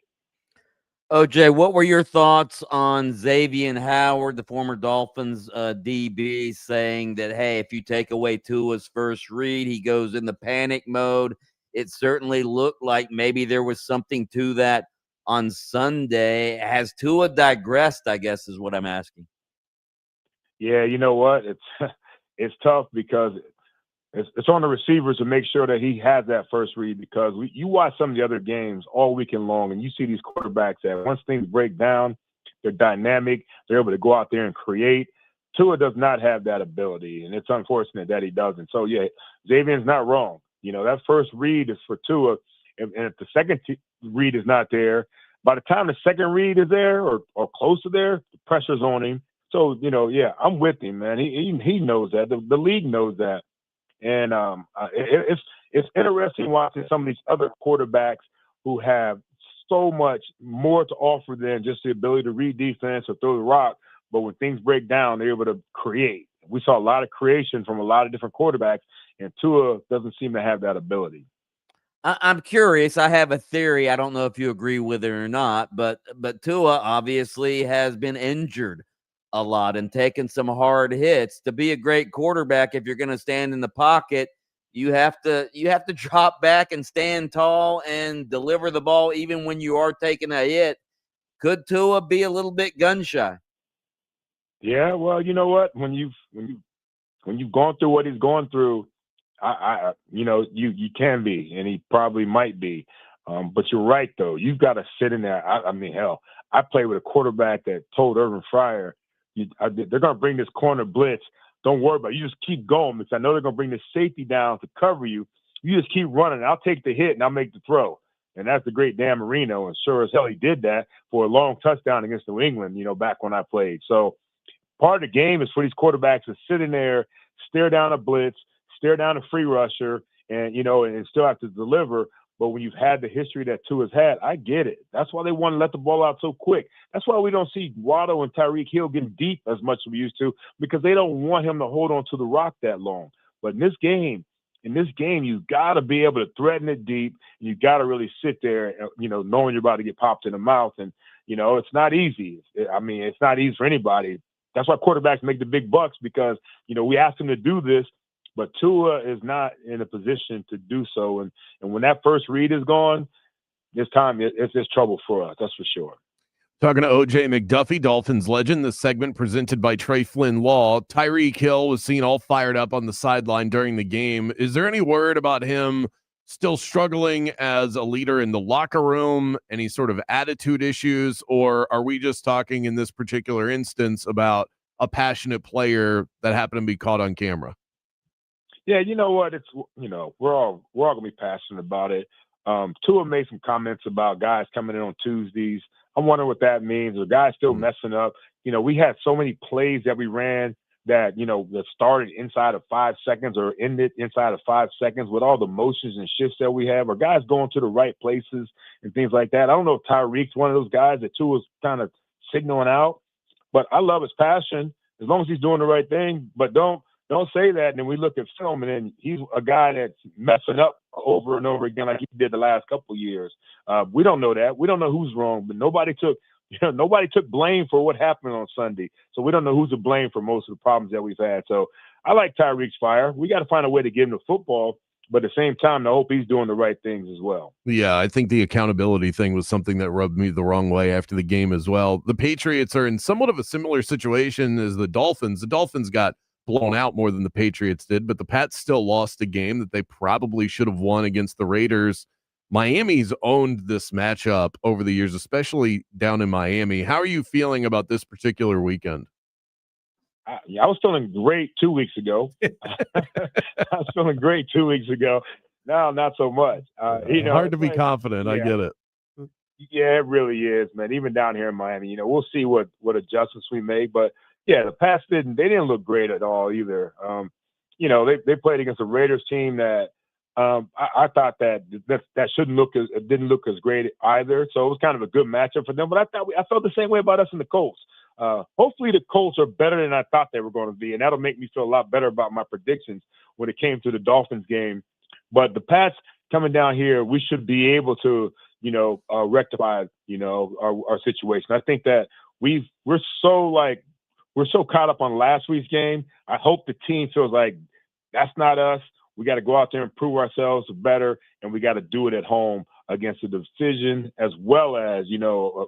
Speaker 3: OJ, what were your thoughts on Xavier Howard, the former Dolphins DB, saying that, hey, if you take away Tua's first read, he goes into panic mode. it certainly looked like maybe there was something to that on Sunday. Has Tua digressed, I guess, is what I'm asking.
Speaker 10: Yeah, you know what? It's tough because it's on the receivers to make sure that he has that first read, because you watch some of the other games all weekend long, and you see these quarterbacks that once things break down, they're dynamic. They're able to go out there and create. Tua does not have that ability, and it's unfortunate that he doesn't. So, yeah, Xavier's not wrong. That first read is for Tua, and if the second read is not there, by the time the second read is there or close to there, the pressure's on him. So, yeah, I'm with him, man. He knows that. The league knows that. And it's interesting watching some of these other quarterbacks who have so much more to offer than just the ability to read defense or throw the rock. But when things break down, they're able to create. We saw a lot of creation from a lot of different quarterbacks, and Tua doesn't seem to have that ability.
Speaker 3: I'm curious. I have a theory. I don't know if you agree with it or not, but Tua obviously has been injured a lot and taken some hard hits. To be a great quarterback, if you're going to stand in the pocket, you have to drop back and stand tall and deliver the ball even when you are taking a hit. Could Tua be a little bit gun shy?
Speaker 10: Yeah, well, you know what? When you've gone through what he's gone through, you can be, and he probably might be. But you're right, though. You've got to sit in there. I mean, hell, I played with a quarterback that told Urban Fryer, they're going to bring this corner blitz. Don't worry about it. You just keep going, because I know they're going to bring this safety down to cover you. You just keep running. I'll take the hit, and I'll make the throw. And that's the great Dan Marino. And sure as hell, he did that for a long touchdown against New England, back when I played. So part of the game is for these quarterbacks to sit in there, stare down a blitz, stare down a free rusher, and still have to deliver. But when you've had the history that Tua's had, I get it. That's why they want to let the ball out so quick. That's why we don't see Waddle and Tyreek Hill getting deep as much as we used to, because they don't want him to hold on to the rock that long. But in this game, you've got to be able to threaten it deep. And you got to really sit there, knowing you're about to get popped in the mouth. And, it's not easy. It's not easy for anybody. That's why quarterbacks make the big bucks, because, we ask them to do this, but Tua is not in a position to do so. And when that first read is gone, it's trouble for us. That's for sure.
Speaker 4: Talking to O.J. McDuffie, Dolphins legend. This segment presented by Trey Flynn Law. Tyreek Hill was seen all fired up on the sideline during the game. Is there any word about him still struggling as a leader in the locker room? Any sort of attitude issues? Or are we just talking in this particular instance about a passionate player that happened to be caught on camera?
Speaker 10: Yeah, you know what? It's we're all gonna be passionate about it. Tua made some comments about guys coming in on Tuesdays. I'm wondering what that means. Are guys still messing up? We had so many plays that we ran that that started inside of 5 seconds or ended inside of 5 seconds with all the motions and shifts that we have. Are guys going to the right places and things like that? I don't know if Tyreek's one of those guys that Tua's kind of signaling out, but I love his passion as long as he's doing the right thing. But don't say that, and then we look at film, and then he's a guy that's messing up over and over again like he did the last couple of years. We don't know that. We don't know who's wrong, but nobody took blame for what happened on Sunday. So we don't know who's to blame for most of the problems that we've had. So I like Tyreek's fire. We got to find a way to get him the football, but at the same time, I hope he's doing the right things as well.
Speaker 4: Yeah, I think the accountability thing was something that rubbed me the wrong way after the game as well. The Patriots are in somewhat of a similar situation as the Dolphins. The Dolphins got blown out more than the Patriots did, but the Pats still lost a game that they probably should have won against the Raiders. Miami's owned this matchup over the years, especially down in Miami. How are you feeling about this particular weekend?
Speaker 10: I was feeling great 2 weeks ago. I was feeling great 2 weeks ago. Now, not so much.
Speaker 4: Hard to be confident. Yeah. I get it.
Speaker 10: Yeah, it really is, man. Even down here in Miami, we'll see what adjustments we make, but yeah, the Pats didn't look great at all either. They played against a Raiders team that I thought that didn't look as great either. So it was kind of a good matchup for them. But I felt the same way about us and the Colts. Hopefully the Colts are better than I thought they were going to be, and that'll make me feel a lot better about my predictions when it came to the Dolphins game. But the Pats coming down here, we should be able to rectify our situation. I think that we're so caught up on last week's game. I hope the team feels like that's not us. We got to go out there and prove ourselves better, and we got to do it at home against a division as well as, a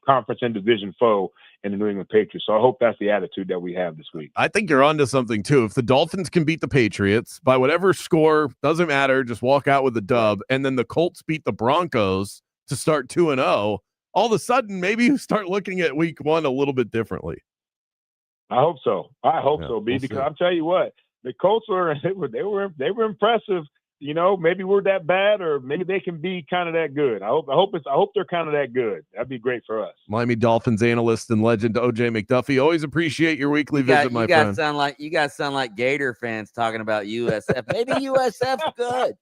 Speaker 10: conference and division foe in the New England Patriots. So I hope that's the attitude that we have this week.
Speaker 4: I think you're onto something, too. If the Dolphins can beat the Patriots by whatever score, doesn't matter, just walk out with a dub, and then the Colts beat the Broncos to start 2-0, all of a sudden, maybe you start looking at week 1 a little bit differently.
Speaker 10: I hope so. B, because I'll tell you what, the Colts they were impressive. Maybe we're that bad, or maybe they can be kind of that good. I hope they're kind of that good. That'd be great for us.
Speaker 4: Miami Dolphins analyst and legend OJ McDuffie. Always appreciate your weekly visit, my friend.
Speaker 3: You guys sound like Gator fans talking about USF. Maybe USF's good.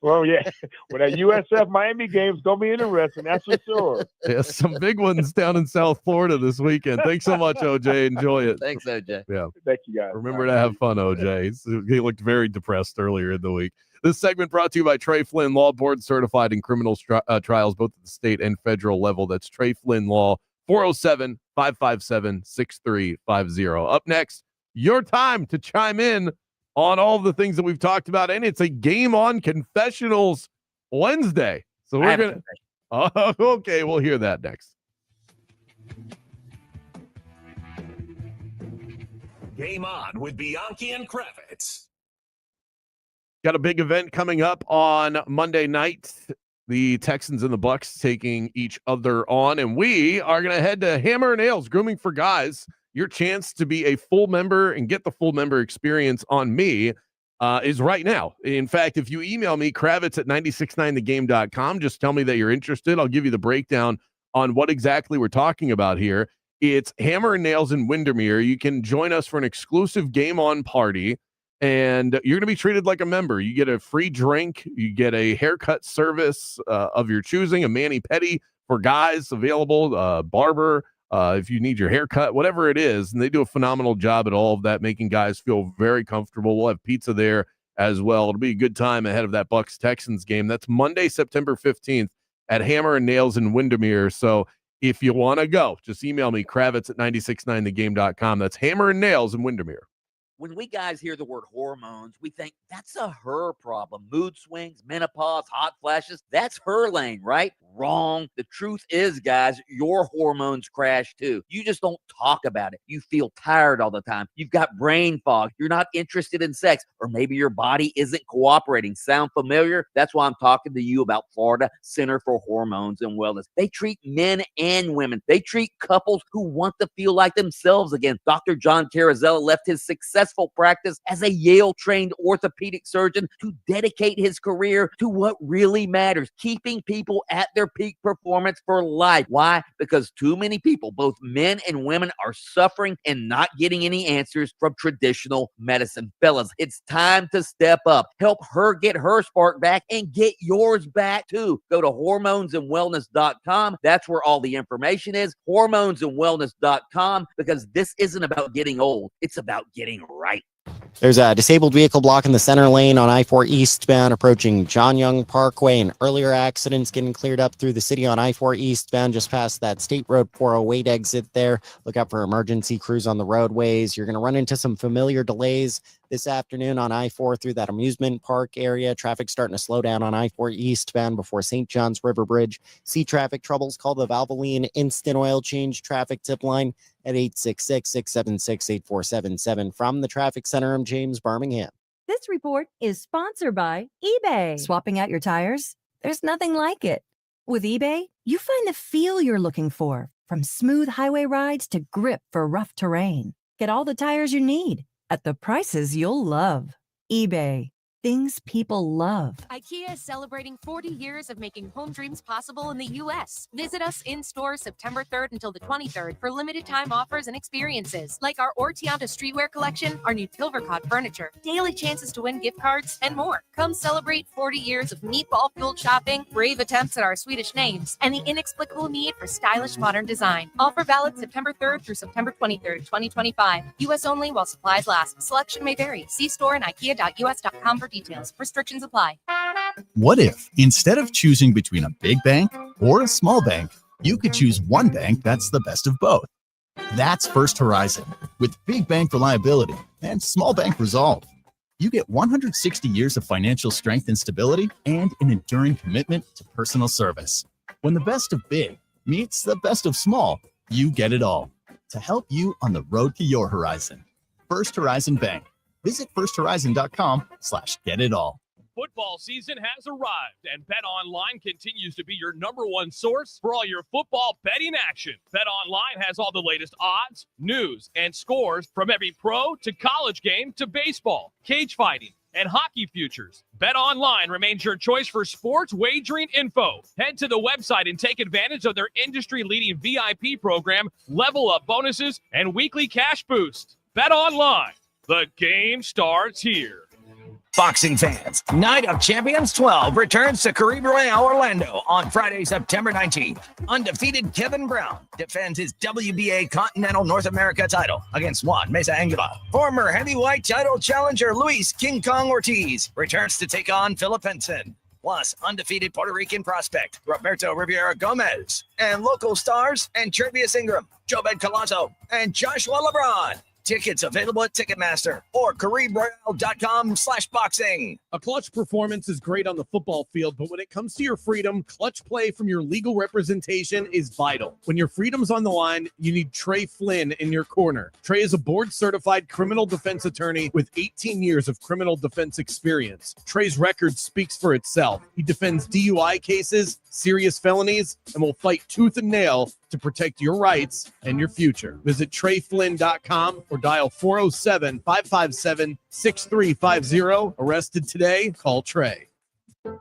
Speaker 10: Well, yeah. Well, that USF Miami game's gonna be interesting. That's for sure.
Speaker 4: Yeah, some big ones down in South Florida this weekend. Thanks so much, OJ. Enjoy it.
Speaker 3: Thanks, OJ.
Speaker 4: Yeah.
Speaker 10: Thank you, guys.
Speaker 4: Remember to have fun, OJ. He looked very depressed earlier in the week. This segment brought to you by Trey Flynn Law, board certified in criminal trials, both at the state and federal level. That's Trey Flynn Law, 407-557-6350. Up next, your time to chime in on all the things that we've talked about, and it's a Game On Confessionals Wednesday. So we're going to... Okay, we'll hear that next.
Speaker 1: Game On with Bianchi and Kravitz.
Speaker 4: Got a big event coming up on Monday night. The Texans and the Bucks taking each other on, and we are going to head to Hammer and Nails Grooming for Guys. Your chance to be a full member and get the full member experience on me is right now. In fact, if you email me, Kravitz@969thegame.com, just tell me that you're interested. I'll give you the breakdown on what exactly we're talking about here. It's Hammer and Nails in Windermere. You can join us for an exclusive Game On party, and you're going to be treated like a member. You get a free drink. You get a haircut service of your choosing, a mani-pedi for guys available, barber, if you need your haircut, whatever it is. And they do a phenomenal job at all of that, making guys feel very comfortable. We'll have pizza there as well. It'll be a good time ahead of that Bucks-Texans game. That's Monday, September 15th at Hammer and Nails in Windermere. So if you want to go, just email me, Kravitz@969thegame.com. That's Hammer and Nails in Windermere.
Speaker 3: When we guys hear the word hormones, we think that's a her problem. Mood swings, menopause, hot flashes, that's her lane, right? Wrong. The truth is, guys, your hormones crash too. You just don't talk about it. You feel tired all the time. You've got brain fog. You're not interested in sex, or maybe your body isn't cooperating. Sound familiar? That's why I'm talking to you about Florida Center for Hormones and Wellness. They treat men and women. They treat couples who want to feel like themselves again. Dr. John Carrizella left his successful practice as a Yale-trained orthopedic surgeon to dedicate his career to what really matters, keeping people at their peak performance for life. Why? Because too many people, both men and women, are suffering and not getting any answers from traditional medicine. Fellas, it's time to step up. Help her get her spark back and get yours back too. Go to hormonesandwellness.com. That's where all the information is. Hormonesandwellness.com, because this isn't about getting old. It's about getting right.
Speaker 11: There's a disabled vehicle blocking the center lane on I-4 eastbound approaching John Young Parkway, and earlier accidents getting cleared up through the city on I-4 eastbound just past that State Road 408 exit there. Look out for emergency crews on the roadways. You're going to run into some familiar delays this afternoon on I-4 through that amusement park area. Traffic starting to slow down on I-4 eastbound before St. John's River Bridge. See traffic troubles, call the Valvoline Instant Oil Change traffic tip line at 866-676-8477. From the traffic center, I'm James Birmingham.
Speaker 12: This report is sponsored by eBay. Swapping out your tires? There's nothing like it. With eBay, you find the feel you're looking for, from smooth highway rides to grip for rough terrain. Get all the tires you need at the prices you'll love. eBay. Things people love.
Speaker 13: IKEA is celebrating 40 years of making home dreams possible in the U.S. Visit us in store September 3rd until the 23rd for limited time offers and experiences like our Ortianta streetwear collection, our new Tilvercott furniture, daily chances to win gift cards, and more. Come celebrate 40 years of meatball-fueled shopping, brave attempts at our Swedish names, and the inexplicable need for stylish modern design. Offer valid September 3rd through September 23rd, 2025. U.S. only while supplies last. Selection may vary. See store and ikea.us.com for details. Restrictions apply.
Speaker 27: What if, instead of choosing between a big bank or a small bank, you could choose one bank that's the best of both? That's First Horizon, with big bank reliability and small bank resolve. you get 160 years of financial strength and stability and an enduring commitment to personal service. When the best of big meets the best of small, you get it all to help you on the road to your horizon. First Horizon Bank. Visit firsthorizon.com/getitall.
Speaker 14: Football season has arrived, and BetOnline continues to be your number one source for all your football betting action. BetOnline has all the latest odds, news, and scores from every pro to college game to baseball, cage fighting, and hockey futures. BetOnline remains your choice for sports wagering info. Head to the website and take advantage of their industry-leading VIP program, level up bonuses, and weekly cash boost. BetOnline, the game starts here.
Speaker 15: Boxing fans, Night of Champions 12 returns to Caribe Royale, Orlando on Friday, September 19th. Undefeated Kevin Brown defends his WBA Continental North America title against Juan Mesa Anguila. Former heavyweight title challenger Luis King Kong Ortiz returns to take on Philip Henson. Plus, undefeated Puerto Rican prospect Roberto Rivera Gomez and local stars Antrevious Ingram, Jobed Colazo, and Joshua LeBron. Tickets available at Ticketmaster or CaribeRoyale.com/boxing.
Speaker 4: A clutch performance is great on the football field, but when it comes to your freedom, clutch play from your legal representation is vital. When your freedom's on the line, you need Trey Flynn in your corner. Trey is a board-certified criminal defense attorney with 18 years of criminal defense experience. Trey's record speaks for itself. He defends DUI cases, serious felonies, and will fight tooth and nail to protect your rights and your future. Visit TreyFlynn.com or dial 407-557-6350. Arrested today? Call Trey.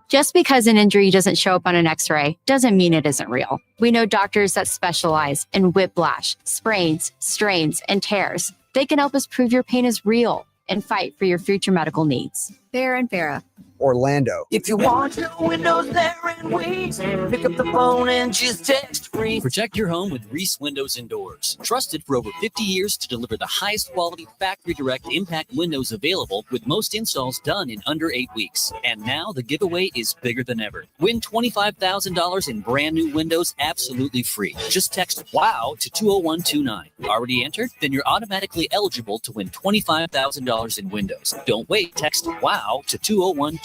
Speaker 16: Just because an injury doesn't show up on an x-ray doesn't mean it isn't real. We know doctors that specialize in whiplash, sprains, strains, and tears. They can help us prove your pain is real and fight for your future medical needs. Farah and Farah.
Speaker 17: Orlando.
Speaker 18: If you want your windows there and wait, pick up the phone and just text free.
Speaker 19: Protect your home with Reese Windows and Doors. Trusted for over 50 years to deliver the highest quality factory direct impact windows available, with most installs done in under 8 weeks. And now the giveaway is bigger than ever. Win $25,000 in brand new windows absolutely free. Just text WOW to 20129. Already entered? Then you're automatically eligible to win $25,000 in windows. Don't wait. Text WOW to 20129.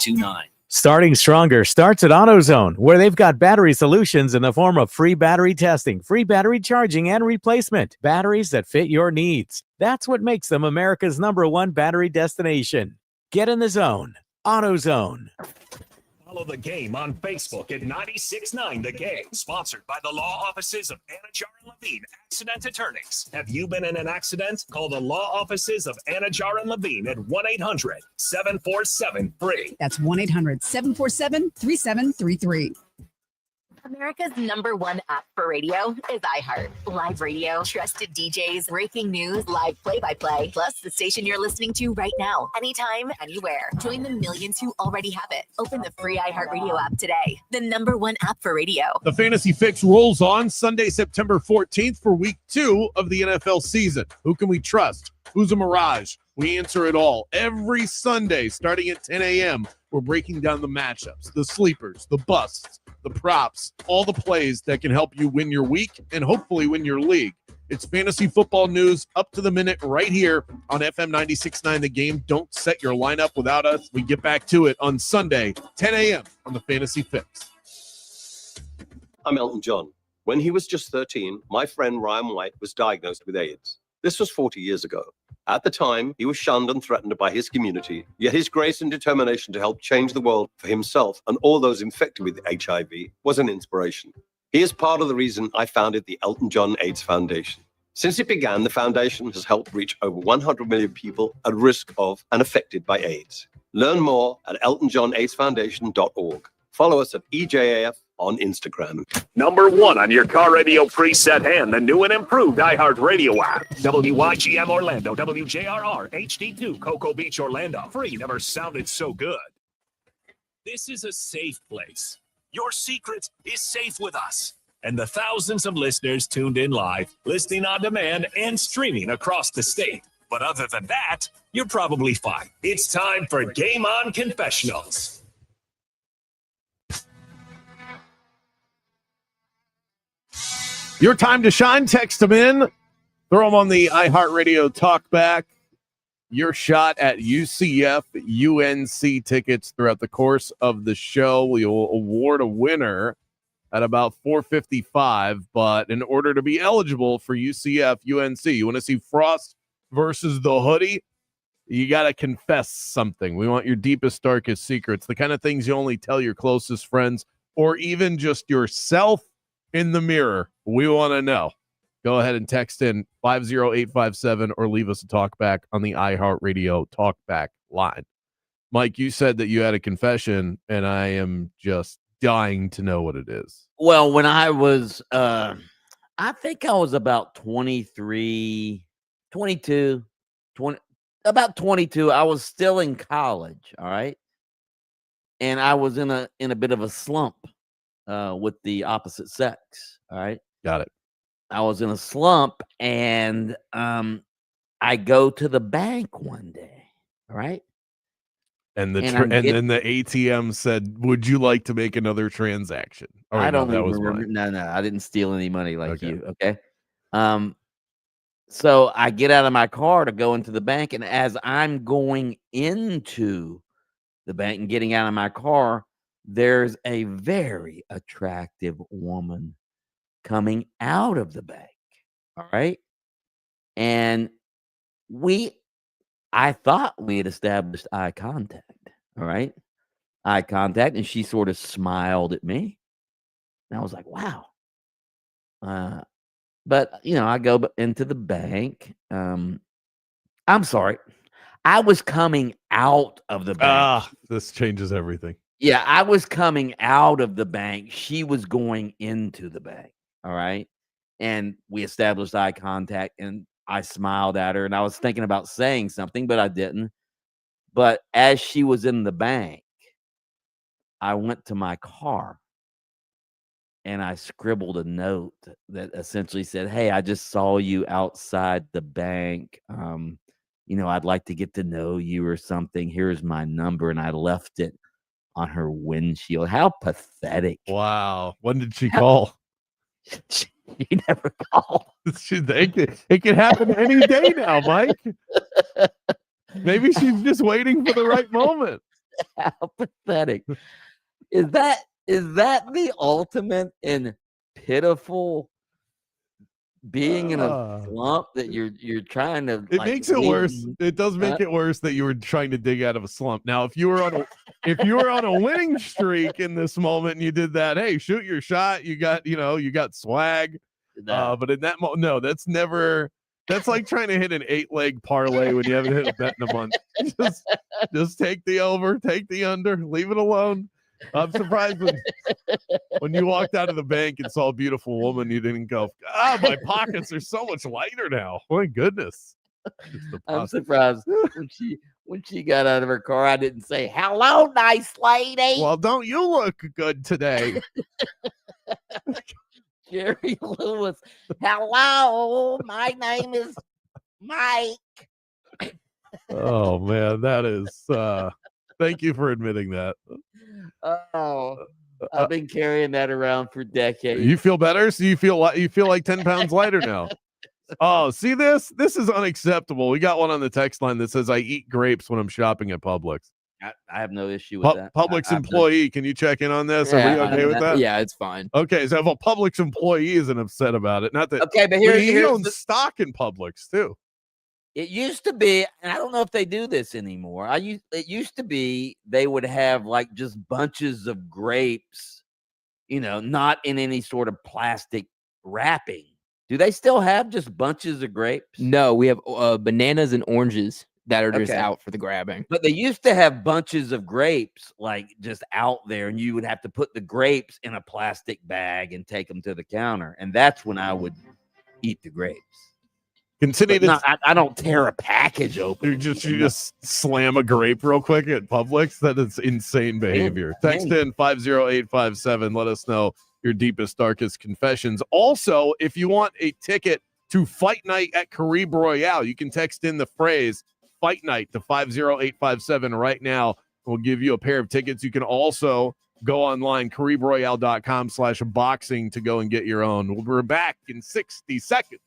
Speaker 20: Starting stronger starts at AutoZone, where they've got battery solutions in the form of free battery testing, free battery charging, and replacement. Batteries that fit your needs. That's what makes them America's #1 battery destination. Get in the zone. AutoZone.
Speaker 1: Follow the game on Facebook at 96.9 The Game, sponsored by the law offices of Anajar and Levine Accident Attorneys. Have you been in an accident? Call the law offices of Anajar and Levine at 1-800-747-FREE.
Speaker 21: That's 1-800-747-3733.
Speaker 22: America's #1 app for radio is iHeart. Live radio, trusted DJs, breaking news, live play-by-play, plus the station you're listening to right now, anytime, anywhere. Join the millions who already have it. Open the free iHeart Radio app today. The #1 app for radio.
Speaker 4: The Fantasy Fix rolls on Sunday, September 14th for week 2 of the NFL season. Who can we trust? Who's a mirage? We answer it all every Sunday starting at 10 a.m. We're breaking down the matchups, the sleepers, the busts, the props, all the plays that can help you win your week and hopefully win your league. It's fantasy football news up to the minute right here on FM 96.9 The Game. Don't set your lineup without us. We get back to it on Sunday, 10 a.m. on the Fantasy Fix.
Speaker 23: I'm Elton John. When he was just 13, my friend Ryan White was diagnosed with AIDS. This was 40 years ago. At the time, he was shunned and threatened by his community, yet his grace and determination to help change the world for himself and all those infected with HIV was an inspiration. He is part of the reason I founded the Elton John AIDS Foundation. Since it began, the foundation has helped reach over 100 million people at risk of and affected by AIDS. Learn more at eltonjohnaidesfoundation.org. Follow us at EJAF on Instagram.
Speaker 1: #1 on your car radio preset and the new and improved iHeart Radio app. WYGM Orlando, WJRR, HD2, Cocoa Beach, Orlando. Free never sounded so good. This is a safe place. Your secret is safe with us. And the thousands of listeners tuned in live, listening on demand, and streaming across the state. But other than that, you're probably fine. It's time for Game On Confessionals.
Speaker 4: Your time to shine. Text them in. Throw them on the iHeartRadio talkback. your shot at UCF UNC tickets throughout the course of the show. We will award a winner at about 4:55, but in order to be eligible for UCF UNC, you want to see Frost versus the Hoodie, you got to confess something. We want your deepest, darkest secrets, the kind of things you only tell your closest friends or even just yourself in the mirror. We want to know. Go ahead and text in 50857 or leave us a talkback on the iHeartRadio talkback line. Mike, you said that you had a confession, and I am just dying to know what it is.
Speaker 3: Well, when I was, I think I was about 23, 22, 20, about 22. I was still in college. All right. And I was in a bit of a slump with the opposite sex. All right.
Speaker 4: Got it.
Speaker 3: I was in a slump, and I go to the bank one day. All right.
Speaker 4: And then the ATM said, "Would you like to make another transaction?" Oh,
Speaker 3: I don't
Speaker 4: that
Speaker 3: even
Speaker 4: was
Speaker 3: remember.
Speaker 4: mine.
Speaker 3: No, I didn't steal any money like
Speaker 4: Okay.
Speaker 3: you. Okay. So I get out of my car to go into the bank, and as I'm going into the bank and getting out of my car, there's a very attractive woman coming out of the bank. All right. And I thought we had established eye contact. All right. Eye contact. And she sort of smiled at me. And I was like, wow. But, I go into the bank. I'm sorry. I was coming out of the bank.
Speaker 4: This changes everything.
Speaker 3: Yeah, I was coming out of the bank. She was going into the bank. All right. And we established eye contact, and I smiled at her, and I was thinking about saying something, but I didn't. But as she was in the bank, I went to my car and I scribbled a note that essentially said, "Hey, I just saw you outside the bank. I'd like to get to know you or something. Here's my number." And I left it on her windshield. How pathetic.
Speaker 4: Wow. When did she call?
Speaker 3: She never called.
Speaker 4: It can happen any day now, Mike. Maybe she's just waiting for the right moment.
Speaker 3: How pathetic. Is that the ultimate in pitiful being in a slump that you're trying to
Speaker 4: It makes it worse. It does make it worse that you were trying to dig out of a slump. Now, if you were on a winning streak in this moment and you did that, hey, shoot your shot. You got swag. But in that moment, no, that's like trying to hit an 8-leg parlay when you haven't hit a bet in a month. Just take the over, take the under, leave it alone. I'm surprised when you walked out of the bank and saw a beautiful woman, you didn't go, my pockets are so much lighter now. My goodness.
Speaker 3: I'm surprised when she got out of her car, I didn't say, "Hello, nice lady."
Speaker 4: Well, don't you look good today?
Speaker 3: Jerry Lewis. "Hello, my name is Mike."
Speaker 4: Oh man, that is thank you for admitting that.
Speaker 3: Oh, I've been carrying that around for decades.
Speaker 4: You feel better? So you feel like 10 pounds lighter now. Oh, see this? This is unacceptable. We got one on the text line that says, "I eat grapes when I'm shopping at Publix."
Speaker 3: I have no issue with that.
Speaker 4: Publix employee, can you check in on this? Are we okay with that?
Speaker 2: Yeah, it's fine.
Speaker 4: Okay, so if a Publix employee isn't upset about it, not that.
Speaker 3: Okay, but
Speaker 4: he owns stock in Publix too.
Speaker 3: It used to be, and I don't know if they do this anymore. It used to be they would have like just bunches of grapes, not in any sort of plastic wrapping. Do they still have just bunches of grapes?
Speaker 2: No, we have bananas and oranges that are just
Speaker 3: Okay.
Speaker 2: out for the grabbing.
Speaker 3: But they used to have bunches of grapes like just out there, and you would have to put the grapes in a plastic bag and take them to the counter. And that's when I would eat the grapes.
Speaker 4: Continue to.
Speaker 3: I don't tear a package open.
Speaker 4: You just slam a grape real quick at Publix. That is insane behavior. Text in 50857. Let us know your deepest, darkest confessions. Also, if you want a ticket to Fight Night at Caribe Royale, you can text in the phrase Fight Night to 50857 right now. We'll give you a pair of tickets. You can also go online, CaribeRoyale.com/boxing to go and get your own. We're back in 60 seconds.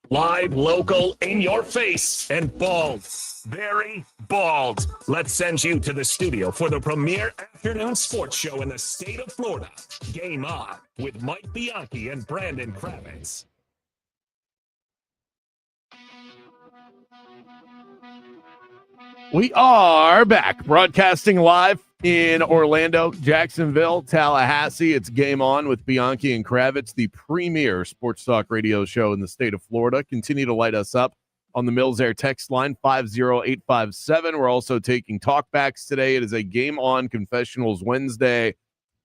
Speaker 1: Live, local, in your face, and bald. Very bald. Let's send you to the studio for the premier afternoon sports show in the state of Florida. Game On with Mike Bianchi and Brandon Kravitz.
Speaker 4: We are back, broadcasting live in Orlando, Jacksonville, Tallahassee. It's Game On with Bianchi and Kravitz, the premier sports talk radio show in the state of Florida. Continue to light us up on the Mills Air text line, 50857. We're also taking talkbacks today. It is a Game On Confessionals Wednesday.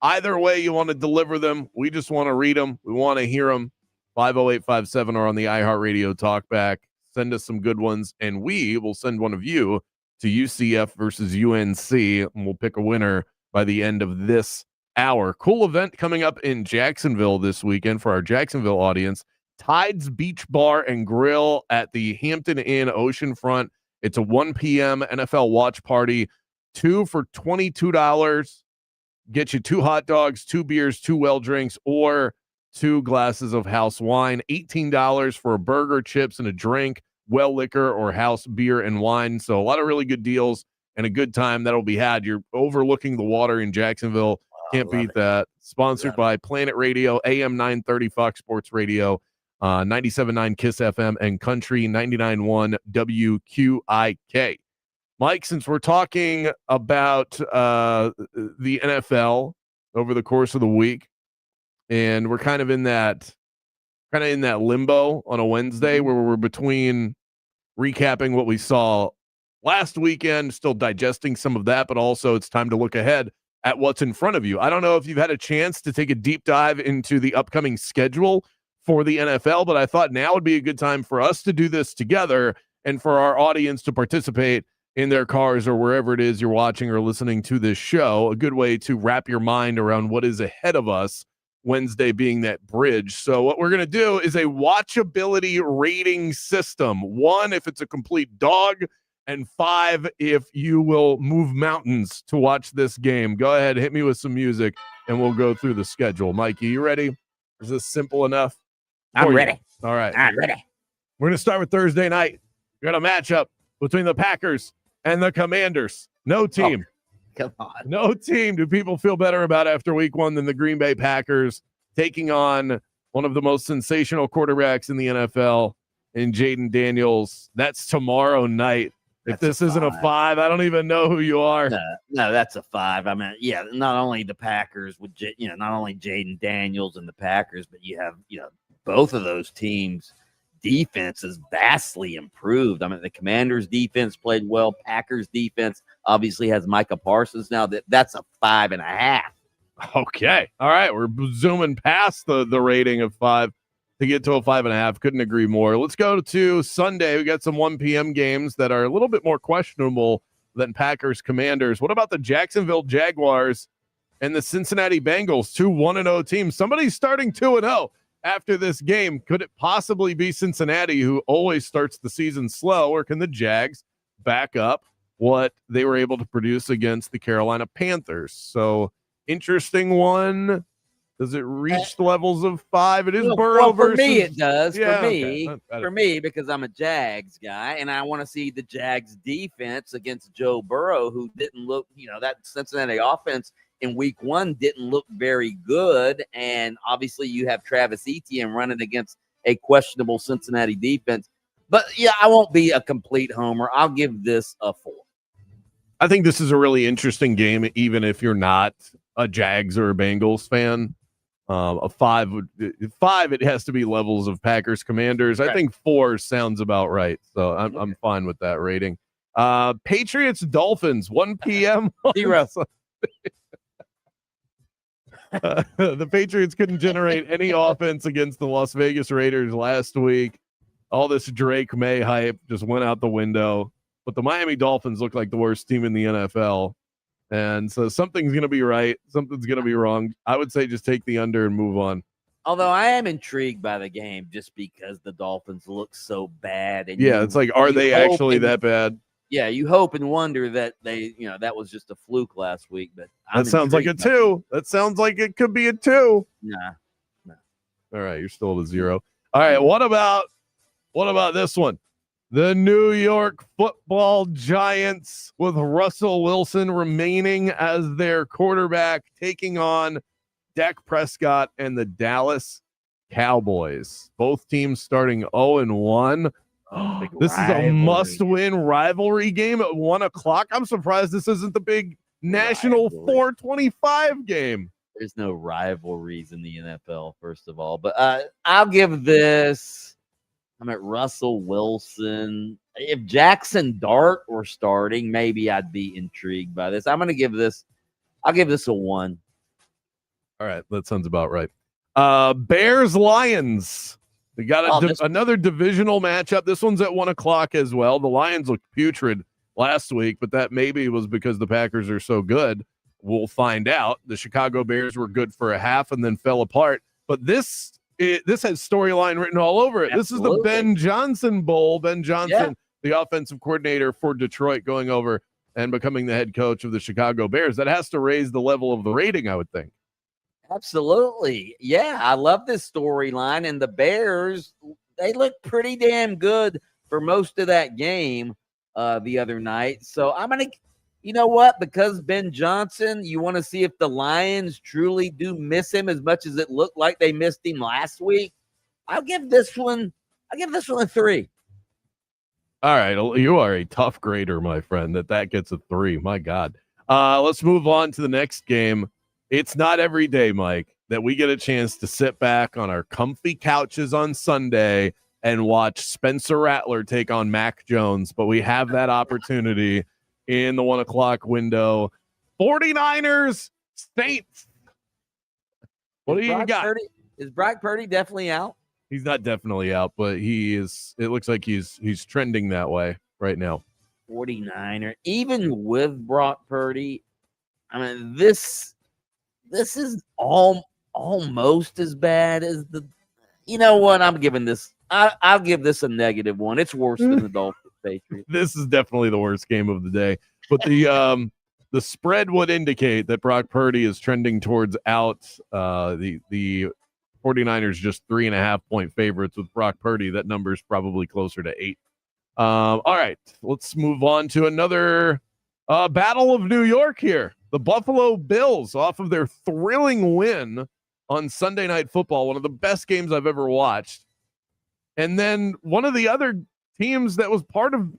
Speaker 4: Either way you want to deliver them, we just want to read them. We want to hear them. 50857 or on the iHeartRadio talkback. Send us some good ones, and we will send one of you to UCF versus UNC, and we'll pick a winner by the end of this hour. Cool event coming up in Jacksonville this weekend for our Jacksonville audience. Tides Beach Bar and Grill at the Hampton Inn Oceanfront. It's a 1 p.m. NFL watch party. 2 for $22. Get you 2 hot dogs, 2 beers, 2 well drinks, or 2 glasses of house wine. $18 for a burger, chips, and a drink. Well liquor or house beer and wine. So a lot of really good deals and a good time that'll be had. You're overlooking the water in Jacksonville. Can't beat that. Sponsored by Planet Radio, AM 930 Fox Sports Radio, 97.9 KISS FM, and Country 99.1 WQIK. Mike, since we're talking about the NFL over the course of the week, and we're kind of in that limbo on a Wednesday where we're between recapping what we saw last weekend, still digesting some of that, but also it's time to look ahead at what's in front of you. I don't know if you've had a chance to take a deep dive into the upcoming schedule for the NFL, but I thought now would be a good time for us to do this together and for our audience to participate in their cars or wherever it is you're watching or listening to this show. A good way to wrap your mind around what is ahead of us, Wednesday being that bridge. So what we're going to do is a watchability rating system. 1 if it's a complete dog, and 5 if you will move mountains to watch this game. Go ahead, hit me with some music, and we'll go through the schedule. Mikey, you ready? Is this simple enough?
Speaker 3: I'm ready.
Speaker 4: All right.
Speaker 3: I'm ready.
Speaker 4: We're going to start with Thursday night. We got a matchup between the Packers and the Commanders. No team.
Speaker 3: Come on.
Speaker 4: No team do people feel better about after week 1 than the Green Bay Packers taking on one of the most sensational quarterbacks in the NFL in Jaden Daniels. That's tomorrow night. If this isn't a 5, I don't even know who you are.
Speaker 3: No, that's a 5. I mean, yeah, not only the Packers with, not only Jaden Daniels and the Packers, but you have, both of those teams' defense is vastly improved. I mean, the Commanders' defense played well. Packers' defense obviously has Micah Parsons now. That's a 5.5.
Speaker 4: Okay. All right. We're zooming past the rating of 5 to get to a 5.5. Couldn't agree more. Let's go to Sunday. We got some 1 p.m. games that are a little bit more questionable than Packers Commanders. What about the Jacksonville Jaguars and the Cincinnati Bengals? 2 1-0 teams. Somebody's starting 2-0 after this game. Could it possibly be Cincinnati, who always starts the season slow, or can the Jags back up what they were able to produce against the Carolina Panthers? So interesting one. Does it reach the levels of 5? It is Burrow
Speaker 3: for
Speaker 4: versus...
Speaker 3: me, it does.
Speaker 4: Yeah,
Speaker 3: for me, because I'm a Jags guy, and I want to see the Jags defense against Joe Burrow, who didn't look, that Cincinnati offense in week 1 didn't look very good. And obviously you have Travis Etienne running against a questionable Cincinnati defense. But yeah, I won't be a complete homer. I'll give this a 4.
Speaker 4: I think this is a really interesting game, even if you're not a Jags or a Bengals fan. A 5, it has to be levels of Packers Commanders. I think 4 sounds about right. So I'm fine with that rating. Patriots Dolphins, 1 p.m.
Speaker 3: 0.
Speaker 4: The Patriots couldn't generate any offense against the Las Vegas Raiders last week. All this Drake May hype just went out the window. But the Miami Dolphins look like the worst team in the NFL. And so something's going to be right. Something's going to be wrong. I would say just take the under and move on.
Speaker 3: Although I am intrigued by the game just because the Dolphins look so bad. And
Speaker 4: it's like, are they actually that bad?
Speaker 3: Yeah, you hope and wonder that that was just a fluke last week. But
Speaker 4: that sounds like a 2. That sounds like it could be a 2.
Speaker 3: Nah.
Speaker 4: All right, you're still at a 0. All right, what about What about this one? The New York Football Giants, with Russell Wilson remaining as their quarterback, taking on Dak Prescott and the Dallas Cowboys. Both teams starting 0-1. This is a must-win rivalry game at 1 o'clock. I'm surprised this isn't the big national 425 game.
Speaker 3: There's no rivalries in the NFL, first of all. But I'll give this. I'm at Russell Wilson. If Jackson Dart were starting, maybe I'd be intrigued by this. I'm going to give this. I'll give this a 1.
Speaker 4: All right, that sounds about right. Bears Lions. We got another divisional matchup. This one's at 1 o'clock as well. The Lions looked putrid last week, but that maybe was because the Packers are so good. We'll find out. The Chicago Bears were good for a half and then fell apart. But this has storyline written all over it. Absolutely. This is the Ben Johnson Bowl. Ben Johnson, the offensive coordinator for Detroit, going over and becoming the head coach of the Chicago Bears. That has to raise the level of the rating, I would think.
Speaker 3: Absolutely. Yeah, I love this storyline. And the Bears, they look pretty damn good for most of that game the other night. So I'm going to, you know what? Because Ben Johnson, you want to see if the Lions truly do miss him as much as it looked like they missed him last week. I'll give this one a 3.
Speaker 4: All right. You are a tough grader, my friend, that gets a 3. My God. Let's move on to the next game. It's not every day, Mike, that we get a chance to sit back on our comfy couches on Sunday and watch Spencer Rattler take on Mac Jones, but we have that opportunity in the 1 o'clock window. 49ers, Saints. What do you got?
Speaker 3: Is Brock Purdy definitely out?
Speaker 4: He's not definitely out, but he is. It looks like he's trending that way right now.
Speaker 3: 49er, even with Brock Purdy, I mean, this is almost as bad as the. You know what? I'm giving this. I'll give this a -1. It's worse than the Dolphins Patriots.
Speaker 4: This is definitely the worst game of the day. But the spread would indicate that Brock Purdy is trending towards out. The 49ers just 3.5-point favorites with Brock Purdy. That number is probably closer to 8. All right, let's move on to another Battle of New York here. The Buffalo Bills, off of their thrilling win on Sunday Night Football, one of the best games I've ever watched. And then one of the other teams that was part of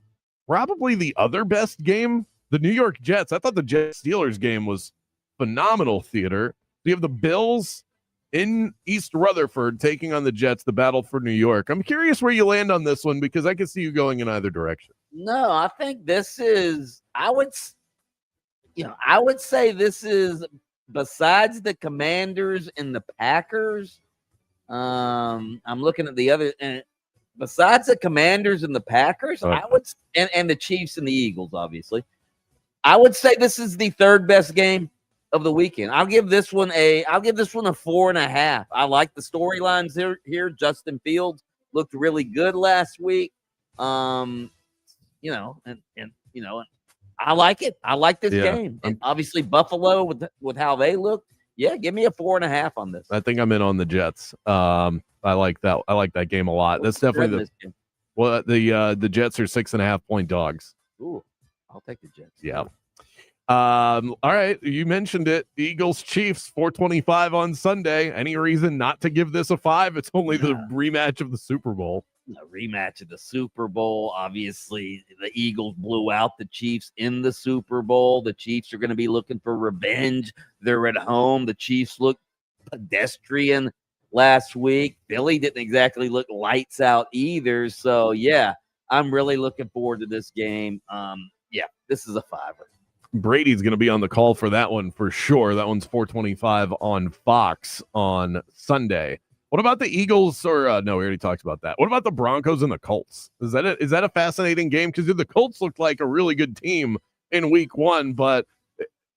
Speaker 4: probably the other best game, the New York Jets. I thought the Jets-Steelers game was phenomenal theater. You have the Bills in East Rutherford taking on the Jets, the battle for New York. I'm curious where you land on this one because I can see you going in either direction.
Speaker 3: No, I think this is, I would say this is, besides the Commanders and the Packers, I'm looking at the other, and besides the Commanders and the Packers, I would, and the Chiefs and the Eagles, obviously, I would say this is the third best game of the weekend. I'll give this one a 4.5. I like the storylines here. Justin Fields looked really good last week. And I like it. I like this game. And obviously Buffalo with how they look. Yeah, give me a 4.5 on this.
Speaker 4: I think I'm in on the Jets. I like that. I like that game a lot. That's definitely the Jets are 6.5-point dogs.
Speaker 3: Ooh, I'll take the Jets.
Speaker 4: Yeah. All right. You mentioned it. Eagles Chiefs 425 on Sunday. Any reason not to give this a 5? It's only the rematch of the Super Bowl.
Speaker 3: A rematch of the Super Bowl. Obviously, the Eagles blew out the Chiefs in the Super Bowl. The Chiefs are going to be looking for revenge. They're at home. The Chiefs looked pedestrian last week. Philly didn't exactly look lights out either. So, yeah, I'm really looking forward to this game. This is a 5.
Speaker 4: Brady's going to be on the call for that one for sure. That one's 425 on Fox on Sunday. What about the Eagles? No, we already talked about that. What about the Broncos and the Colts? Is that a fascinating game? Because the Colts looked like a really good team in week 1, but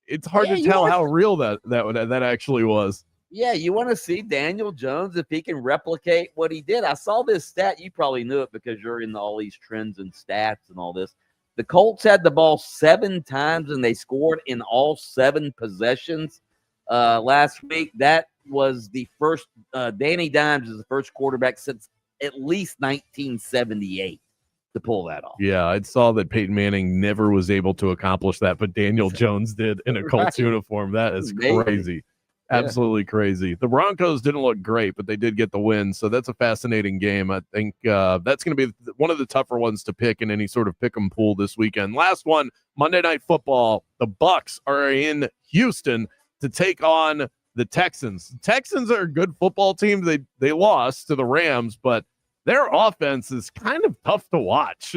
Speaker 4: it's hard to tell how real that actually was.
Speaker 3: Yeah, you want to see Daniel Jones if he can replicate what he did. I saw this stat. You probably knew it because you're in all these trends and stats and all this. The Colts had the ball 7 times, and they scored in all 7 possessions last week. That was the first Danny Dimes is the first quarterback since at least 1978 to pull that off.
Speaker 4: Yeah, I saw that Peyton Manning never was able to accomplish that, but Daniel Jones did in a Colts uniform. That is
Speaker 3: Amazing.
Speaker 4: crazy.
Speaker 3: Yeah.
Speaker 4: Absolutely crazy. The Broncos didn't look great, but they did get the win. So that's a fascinating game. I think that's going to be one of the tougher ones to pick in any sort of pick 'em pool this weekend. Last one, Monday Night Football. The Bucs are in Houston to take on the Texans. The Texans are a good football team. They lost to the Rams, but their offense is kind of tough to watch.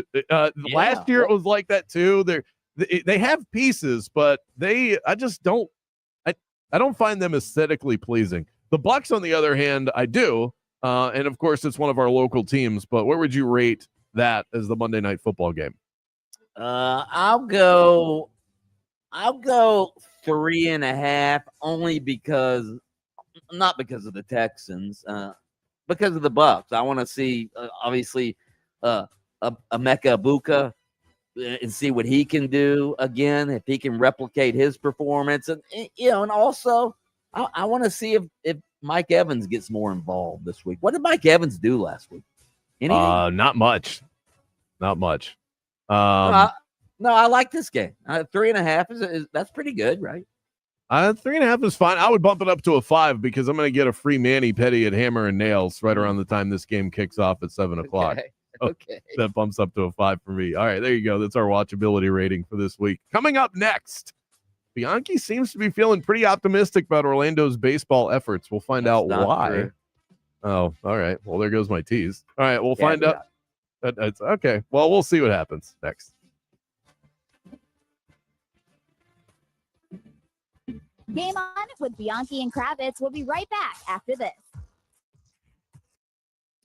Speaker 4: Last year it was like that too. They have pieces, but I don't find them aesthetically pleasing. The Bucs, on the other hand, I do. And of course, it's one of our local teams. But where would you rate that as the Monday Night Football game?
Speaker 3: I'll go 3.5, only because, not because of the Texans, because of the Bucs. I want to see obviously Emeka Ibuka and see what he can do again, if he can replicate his performance, and and also I want to see if Mike Evans gets more involved this week. What did Mike Evans do last week? Anything?
Speaker 4: Not much.
Speaker 3: No, I like this game. 3.5 is that's pretty good, right?
Speaker 4: 3.5 is fine. I would bump it up to a 5 because I'm going to get a free Manny Petty at Hammer and Nails right around the time this game kicks off at 7 o'clock.
Speaker 3: Okay.
Speaker 4: That bumps up to a 5 for me. All right, there you go. That's our watchability rating for this week. Coming up next, Bianchi seems to be feeling pretty optimistic about Orlando's baseball efforts. We'll find out why.
Speaker 3: True.
Speaker 4: Oh, all right. Well, there goes my tease. All right, we'll find out. That's okay. Well, we'll see what happens next.
Speaker 5: Game On with Bianchi and Kravitz. We'll be right back after this.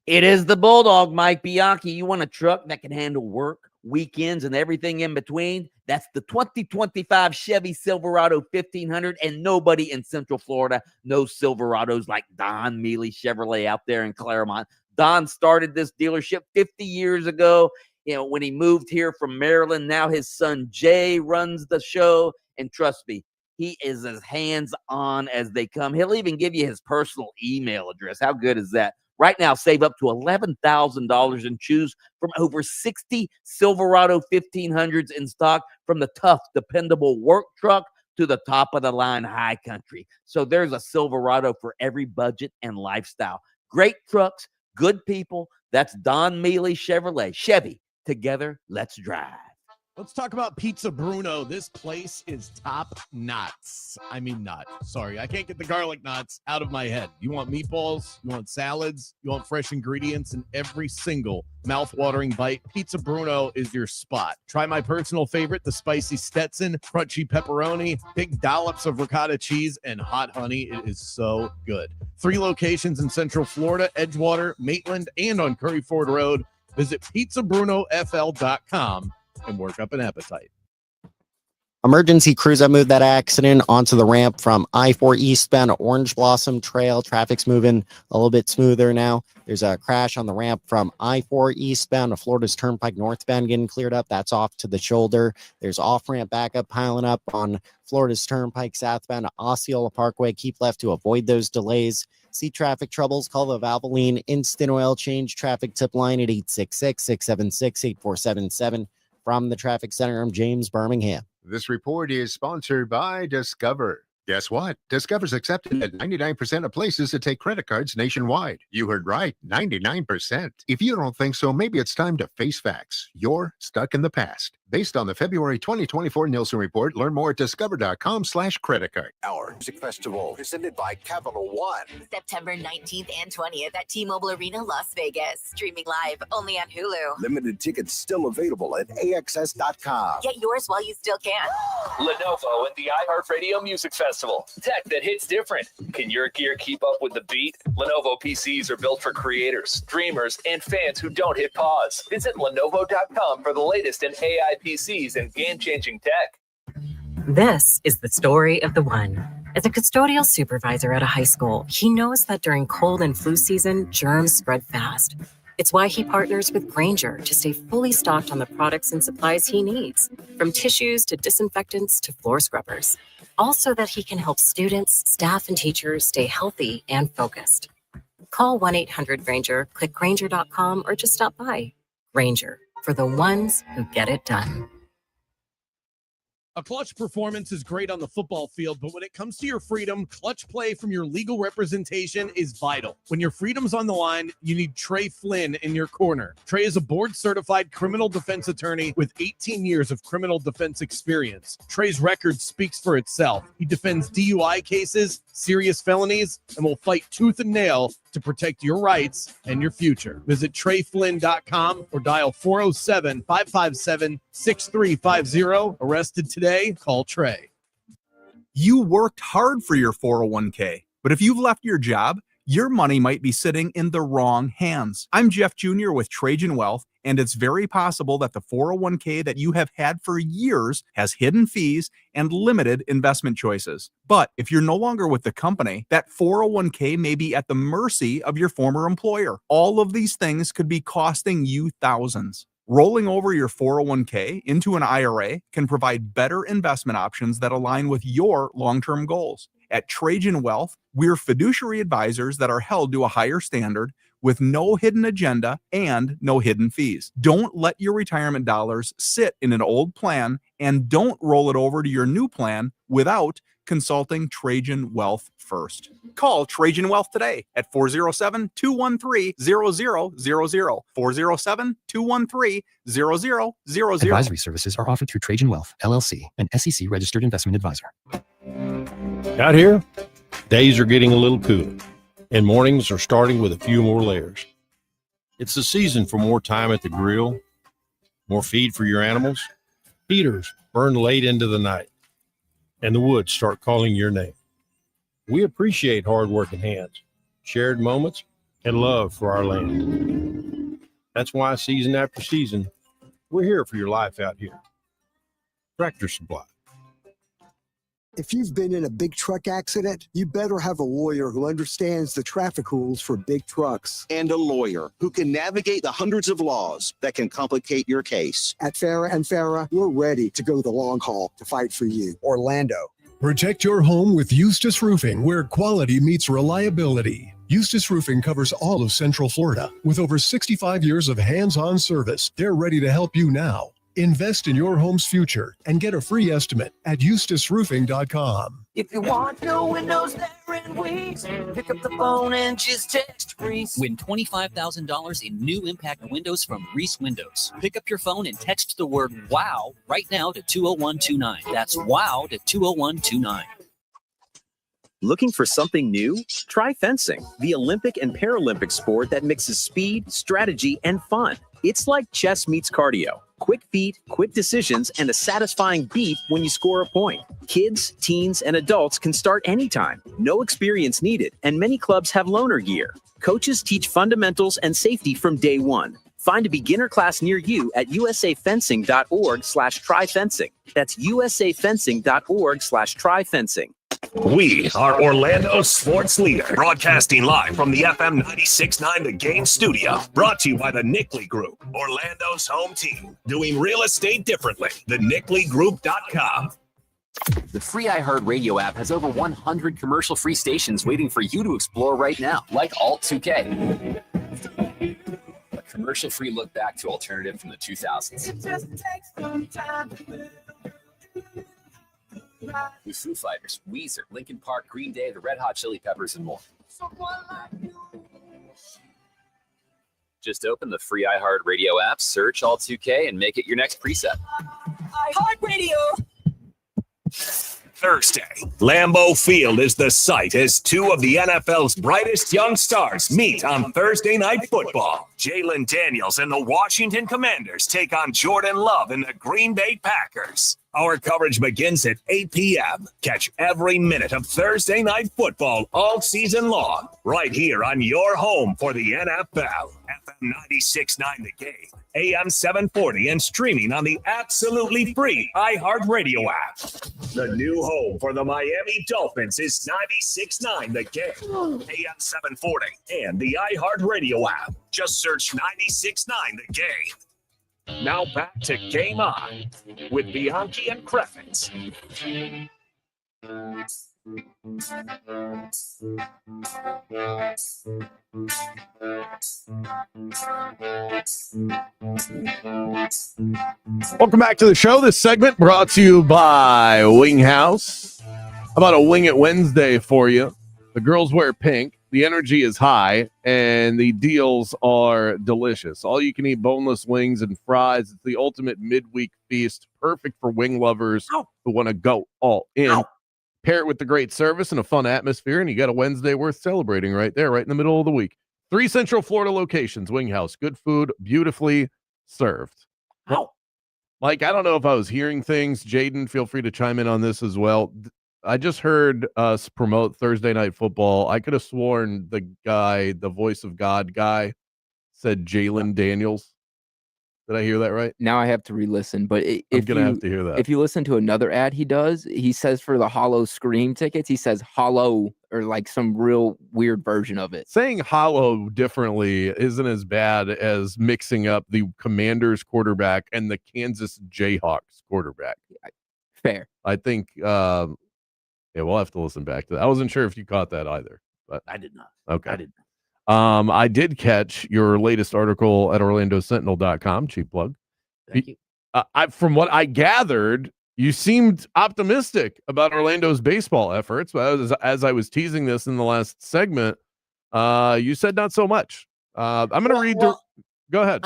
Speaker 3: It is the Bulldog, Mike Bianchi. You want a truck that can handle work, weekends, and everything in between? That's the 2025 Chevy Silverado 1500, and nobody in Central Florida knows Silverados like Don Mealy Chevrolet out there in Claremont. Don started this dealership 50 years ago, when he moved here from Maryland. Now his son Jay runs the show, and trust me, he is as hands-on as they come. He'll even give you his personal email address. How good is that? Right now, save up to $11,000 and choose from over 60 Silverado 1500s in stock, from the tough, dependable work truck to the top-of-the-line high country. So there's a Silverado for every budget and lifestyle. Great trucks, good people. That's Don Mealy Chevrolet. Chevy, together, let's drive.
Speaker 4: Let's talk about Pizza Bruno. This place is top notch. I can't get the garlic knots out of my head. You want meatballs, you want salads, you want fresh ingredients in every single mouth-watering bite. Pizza Bruno is your spot. Try my personal favorite, the spicy Stetson, crunchy pepperoni, big dollops of ricotta cheese, and hot honey. It is so good. 3 locations in Central Florida, Edgewater, Maitland, and on Curry Ford Road. Visit pizzabruno.fl.com and work up an appetite.
Speaker 11: Emergency crews have moved that accident onto the ramp from I-4 eastbound to Orange Blossom Trail. Traffic's moving a little bit smoother now. There's a crash on the ramp from I-4 eastbound to Florida's Turnpike northbound getting cleared up. That's off to the shoulder. There's off-ramp backup piling up on Florida's Turnpike southbound to Osceola Parkway. Keep left to avoid those delays. See traffic troubles? Call the Valvoline Instant Oil Change traffic tip line at 866-676-8477. From the Traffic Center, I'm James Birmingham.
Speaker 6: This report is sponsored by Discover. Guess what? Discover's accepted at 99% of places that take credit cards nationwide. You heard right, 99%. If you don't think so, maybe it's time to face facts. You're stuck in the past. Based on the February 2024 Nielsen report, learn more at discover.com/credit card.
Speaker 17: Our music festival presented by Capital One.
Speaker 22: September 19th and 20th at T-Mobile Arena, Las Vegas. Streaming live only on Hulu.
Speaker 17: Limited tickets still available at AXS.com.
Speaker 22: Get yours while you still can.
Speaker 14: Lenovo and the iHeartRadio Music Festival. Tech that hits different. Can your gear keep up with the beat? Lenovo PCs are built for creators, dreamers, and fans who don't hit pause. Visit Lenovo.com for the latest in AI PCs and game-changing tech.
Speaker 21: This is the story of the one. As a custodial supervisor at a high school, he knows that during cold and flu season, germs spread fast. It's why he partners with Grainger to stay fully stocked on the products and supplies he needs, from tissues to disinfectants to floor scrubbers. Also that he can help students, staff, and teachers stay healthy and focused. Call 1-800-GRANGER, click Granger.com, or just stop by. Granger, for the ones who get it done.
Speaker 4: A clutch performance is great on the football field, but when it comes to your freedom, clutch play from your legal representation is vital. When your freedom's on the line, you need Trey Flynn in your corner. Trey is a board-certified criminal defense attorney with 18 years of criminal defense experience. Trey's record speaks for itself. He defends DUI cases, serious felonies, and will fight tooth and nail to protect your rights and your future. Visit TreyFlynn.com or dial 407-557-6350. Arrested today? Call Trey.
Speaker 7: You worked hard for your 401k, but if you've left your job, your money might be sitting in the wrong hands. I'm Jeff Jr. with Trajan Wealth, and it's very possible that the 401k that you have had for years has hidden fees and limited investment choices. But if you're no longer with the company, that 401k may be at the mercy of your former employer. All of these things could be costing you thousands. Rolling over your 401k into an IRA can provide better investment options that align with your long-term goals. At Trajan Wealth, we're fiduciary advisors that are held to a higher standard with no hidden agenda and no hidden fees. Don't let your retirement dollars sit in an old plan, and don't roll it over to your new plan without consulting Trajan Wealth first. Call Trajan Wealth today at 407-213-0000, 407-213-0000.
Speaker 8: Advisory services are offered through Trajan Wealth, LLC, an SEC registered investment advisor.
Speaker 9: Out here, days are getting a little cooler, and mornings are starting with a few more layers. It's the season for more time at the grill, more feed for your animals. Heaters burn late into the night, and the woods start calling your name. We appreciate hard-working hands, shared moments, and love for our land. That's why season after season, we're here for your life out here. Tractor Supply.
Speaker 10: If you've been in a big truck accident, you better have a lawyer who understands the traffic rules for big trucks.
Speaker 24: And a lawyer who can navigate the hundreds of laws that can complicate your case.
Speaker 10: At Farah and Farah, we're ready to go the long haul to fight for you. Orlando.
Speaker 25: Protect your home with Eustace Roofing, where quality meets reliability. Eustace Roofing covers all of Central Florida. With over 65 years of hands-on service, they're ready to help you now. Invest in your home's future and get a free estimate at eustaceroofing.com.
Speaker 18: If you want your windows there in weeks, pick up the phone and just text Reese.
Speaker 19: Win $25,000 in new impact windows from Reese Windows. Pick up your phone and text the word WOW right now to 20129. That's WOW to 20129.
Speaker 26: Looking for something new? Try fencing, the Olympic and Paralympic sport that mixes speed, strategy, and fun. It's like chess meets cardio. Quick feet, quick decisions, and a satisfying beat when you score a point. Kids, teens, and adults can start anytime. No experience needed, and many clubs have loaner gear. Coaches teach fundamentals and safety from day one. Find a beginner class near you at usafencing.org/tryfencing. That's usafencing.org/tryfencing.
Speaker 1: We are Orlando's sports leader, broadcasting live from the FM 96.9 The Game studio. Brought to you by the Nickley Group, Orlando's home team. Doing real estate differently. TheNickleyGroup.com.
Speaker 28: The free iHeartRadio app has over 100 commercial-free stations waiting for you to explore right now, like Alt 2K. A commercial-free look back to alternative from the 2000s.
Speaker 18: It just takes some time.
Speaker 28: With Foo Fighters, Weezer, Linkin Park, Green Day, the Red Hot Chili Peppers, and more. Just open the free iHeartRadio app, search Alt 2K, and make it your next preset.
Speaker 18: iHeartRadio.
Speaker 1: Thursday, Lambeau Field is the site as two of the NFL's brightest young stars meet on Thursday Night Football. Jalen Daniels and the Washington Commanders take on Jordan Love and the Green Bay Packers. Our coverage begins at 8 p.m. Catch every minute of Thursday Night Football all season long, right here on your home for the NFL. FM 96.9 The Game, AM 740, and streaming on the absolutely free iHeartRadio app. The new home for the Miami Dolphins is 96.9 The Game, AM 740, and the iHeartRadio app. Just search 96.9 The Game. Now back to Game On with Bianchi and Kravitz.
Speaker 4: Welcome back to the show. This segment brought to you by Wing House. How about a Wing It Wednesday for you? The girls wear pink, the energy is high, and the deals are delicious. All you can eat boneless wings and fries. It's the ultimate midweek feast, perfect for wing lovers who want to go all in. Pair it with the great service and a fun atmosphere, and you got a Wednesday worth celebrating right there, right in the middle of the week. 3 Central Florida locations, Wing House. Good food, beautifully served. Mike, I don't know if I was hearing things. Jaden, feel free to chime in on this as well. I just heard us promote Thursday Night Football. I could have sworn the guy, the voice of God guy, said Jalen Daniels. Did I hear that right?
Speaker 2: Now I have to re-listen, but
Speaker 4: I'm going to have to hear that.
Speaker 2: If you listen to another ad he does, he says for the Hollow Scream tickets, he says Hollow or like some real weird version of it.
Speaker 4: Saying Hollow differently isn't as bad as mixing up the Commanders quarterback and the Kansas Jayhawks quarterback.
Speaker 2: Fair.
Speaker 4: I think, yeah, we'll have to listen back to that. I wasn't sure if you caught that either, but
Speaker 3: I did not.
Speaker 4: Okay.
Speaker 3: I did not.
Speaker 4: I did catch your latest article at OrlandoSentinel.com. Cheap plug.
Speaker 3: Thank you.
Speaker 4: From what I gathered, you seemed optimistic about Orlando's baseball efforts. But as I was teasing this in the last segment, you said not so much. I'm going to read. Go ahead.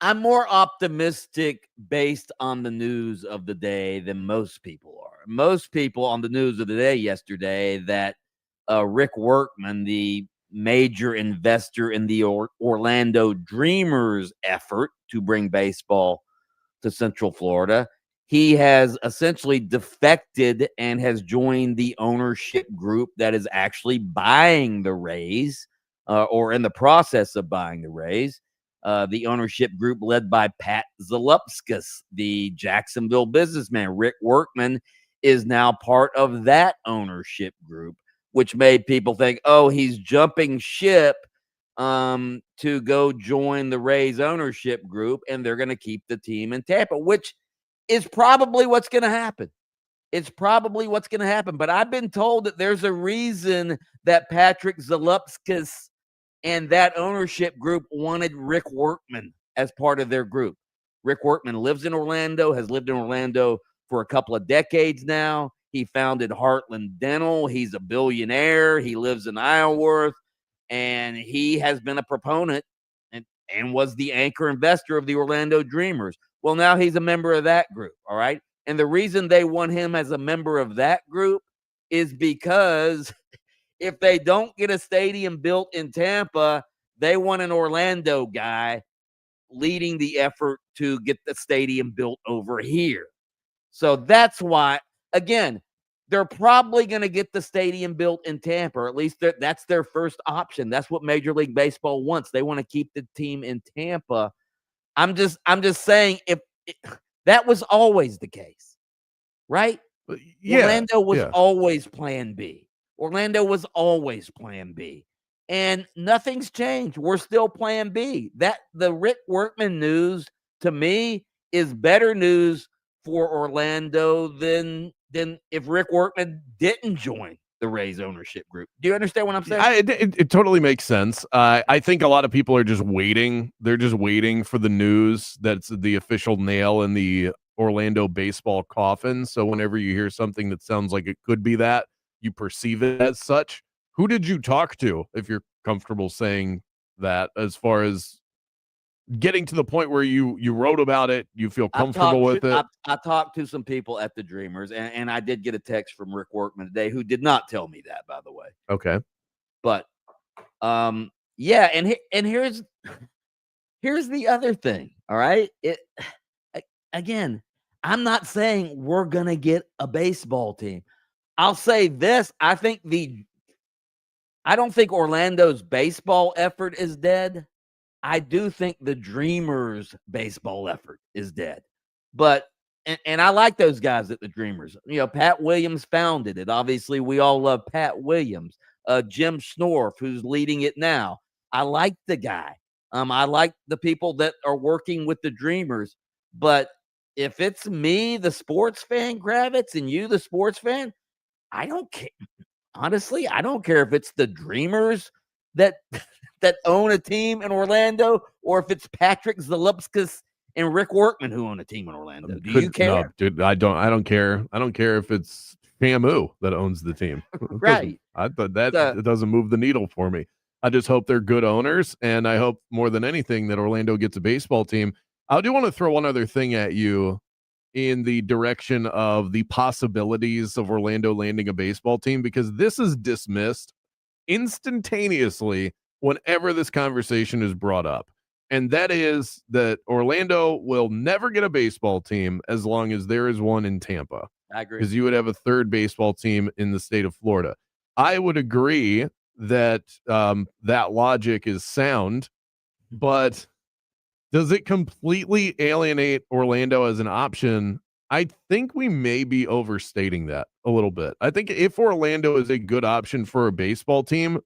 Speaker 3: I'm more optimistic based on the news of the day than most people are. Most people on the news of the day yesterday that Rick Workman, the major investor in the Orlando Dreamers effort to bring baseball to Central Florida, he has essentially defected and has joined the ownership group that is actually buying the Rays or in the process of buying the Rays. The ownership group led by Pat Zalupskis, the Jacksonville businessman. Rick Workman is now part of that ownership group, which made people think, oh, he's jumping ship to go join the Rays ownership group, and they're going to keep the team in Tampa, which is probably what's going to happen. It's probably what's going to happen. But I've been told that there's a reason that Patrick Zalupskis and that ownership group wanted Rick Workman as part of their group. Rick Workman lives in Orlando, has lived in Orlando for a couple of decades now. He founded Heartland Dental. He's a billionaire. He lives in Isleworth, and he has been a proponent and was the anchor investor of the Orlando Dreamers. Well, now he's a member of that group, all right? And the reason they want him as a member of that group is because if they don't get a stadium built in Tampa, they want an Orlando guy leading the effort to get the stadium built over here. So that's why, again, they're probably going to get the stadium built in Tampa, or at least that's their first option. That's what Major League Baseball wants. They want to keep the team in Tampa. I'm just saying that was always the case, right? Orlando was always plan B. Orlando was always plan B. And nothing's changed. We're still plan B. That the Rick Workman news to me is better news for Orlando than if Rick Workman didn't join the Rays ownership group. Do you understand what I'm saying?
Speaker 4: It totally makes sense. I think a lot of people are just waiting. They're just waiting for the news that's the official nail in the Orlando baseball coffin. So whenever you hear something that sounds like it could be that, you perceive it as such. Who did you talk to, if you're comfortable saying that, as far as getting to the point where you wrote about it, you feel comfortable with it?
Speaker 3: I talked to some people at the Dreamers, and I did get a text from Rick Workman today, who did not tell me that, by the way.
Speaker 4: Okay.
Speaker 3: But yeah, and here's the other thing. All right. Again, I'm not saying we're gonna get a baseball team. I'll say this. I don't think Orlando's baseball effort is dead. I do think the Dreamers baseball effort is dead. But and I like those guys at the Dreamers. You know, Pat Williams founded it. Obviously, we all love Pat Williams. Jim Schnorf, who's leading it now. I like the guy. I like the people that are working with the Dreamers. But if it's me, the sports fan, Kravitz, and you, the sports fan, I don't care. Honestly, I don't care if it's the Dreamers that own a team in Orlando, or if it's Patrick Zalupskis and Rick Workman who own a team in Orlando. Do you care?
Speaker 4: No, dude, I don't care. I don't care if it's Shamu that owns the team.
Speaker 3: Right.
Speaker 4: I thought that it doesn't move the needle for me. I just hope they're good owners, and I hope more than anything that Orlando gets a baseball team. I do want to throw one other thing at you in the direction of the possibilities of Orlando landing a baseball team, because this is dismissed instantaneously whenever this conversation is brought up. And that is that Orlando will never get a baseball team as long as there is one in Tampa.
Speaker 3: I agree.
Speaker 4: Because you would have a third baseball team in the state of Florida. I would agree that that logic is sound, but does it completely alienate Orlando as an option? I think we may be overstating that a little bit. I think if Orlando is a good option for a baseball team,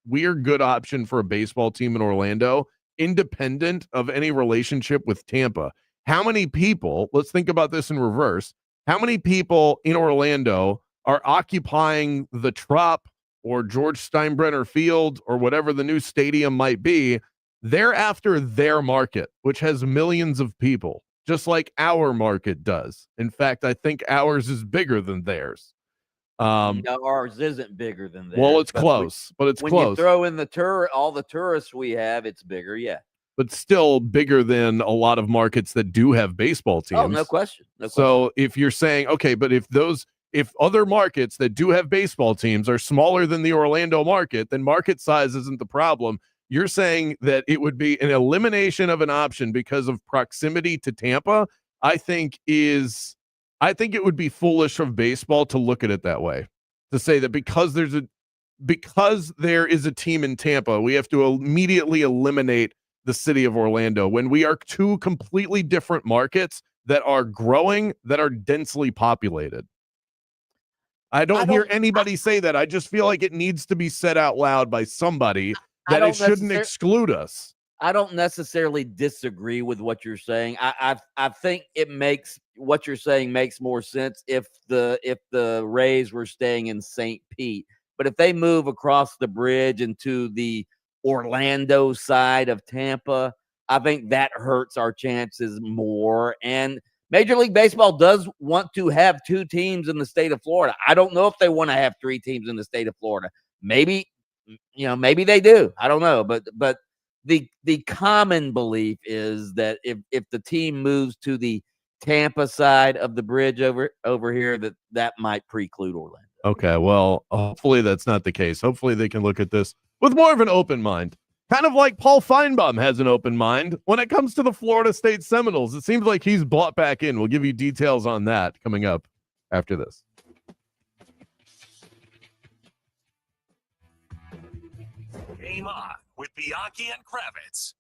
Speaker 4: we are a good option for a baseball team in Orlando, independent of any relationship with Tampa. How many people, let's think about this in reverse, how many people in Orlando are occupying the Trop or George Steinbrenner Field or whatever the new stadium might be? They're after their market, which has millions of people, just like our market does. In fact, I think ours is bigger than theirs.
Speaker 3: No, ours isn't bigger than theirs.
Speaker 4: Well, it's close, but it's
Speaker 3: when
Speaker 4: close.
Speaker 3: you throw in all the tourists we have, it's bigger, yeah.
Speaker 4: But still bigger than a lot of markets that do have baseball teams.
Speaker 3: Oh, no question.
Speaker 4: So if you're saying, okay, but if other markets that do have baseball teams are smaller than the Orlando market, then market size isn't the problem. You're saying that it would be an elimination of an option because of proximity to Tampa. I think it would be foolish of baseball to look at it that way, to say that because there is a team in Tampa, we have to immediately eliminate the city of Orlando, when we are two completely different markets that are growing, that are densely populated. I don't hear anybody say that. I just feel like it needs to be said out loud by somebody that it shouldn't exclude us.
Speaker 3: I don't necessarily disagree with what you're saying. I think what you're saying makes more sense if the Rays were staying in St. Pete. But if they move across the bridge into the Orlando side of Tampa, I think that hurts our chances more. And Major League Baseball does want to have two teams in the state of Florida. I don't know if they want to have three teams in the state of Florida. Maybe they do. I don't know. But the common belief is that if the team moves to the Tampa side of the bridge over here, that might preclude Orlando.
Speaker 4: Okay, well, hopefully that's not the case. Hopefully they can look at this with more of an open mind. Kind of like Paul Feinbaum has an open mind when it comes to the Florida State Seminoles. It seems like he's bought back in. We'll give you details on that coming up after this.
Speaker 1: Game on with Bianchi and Kravitz.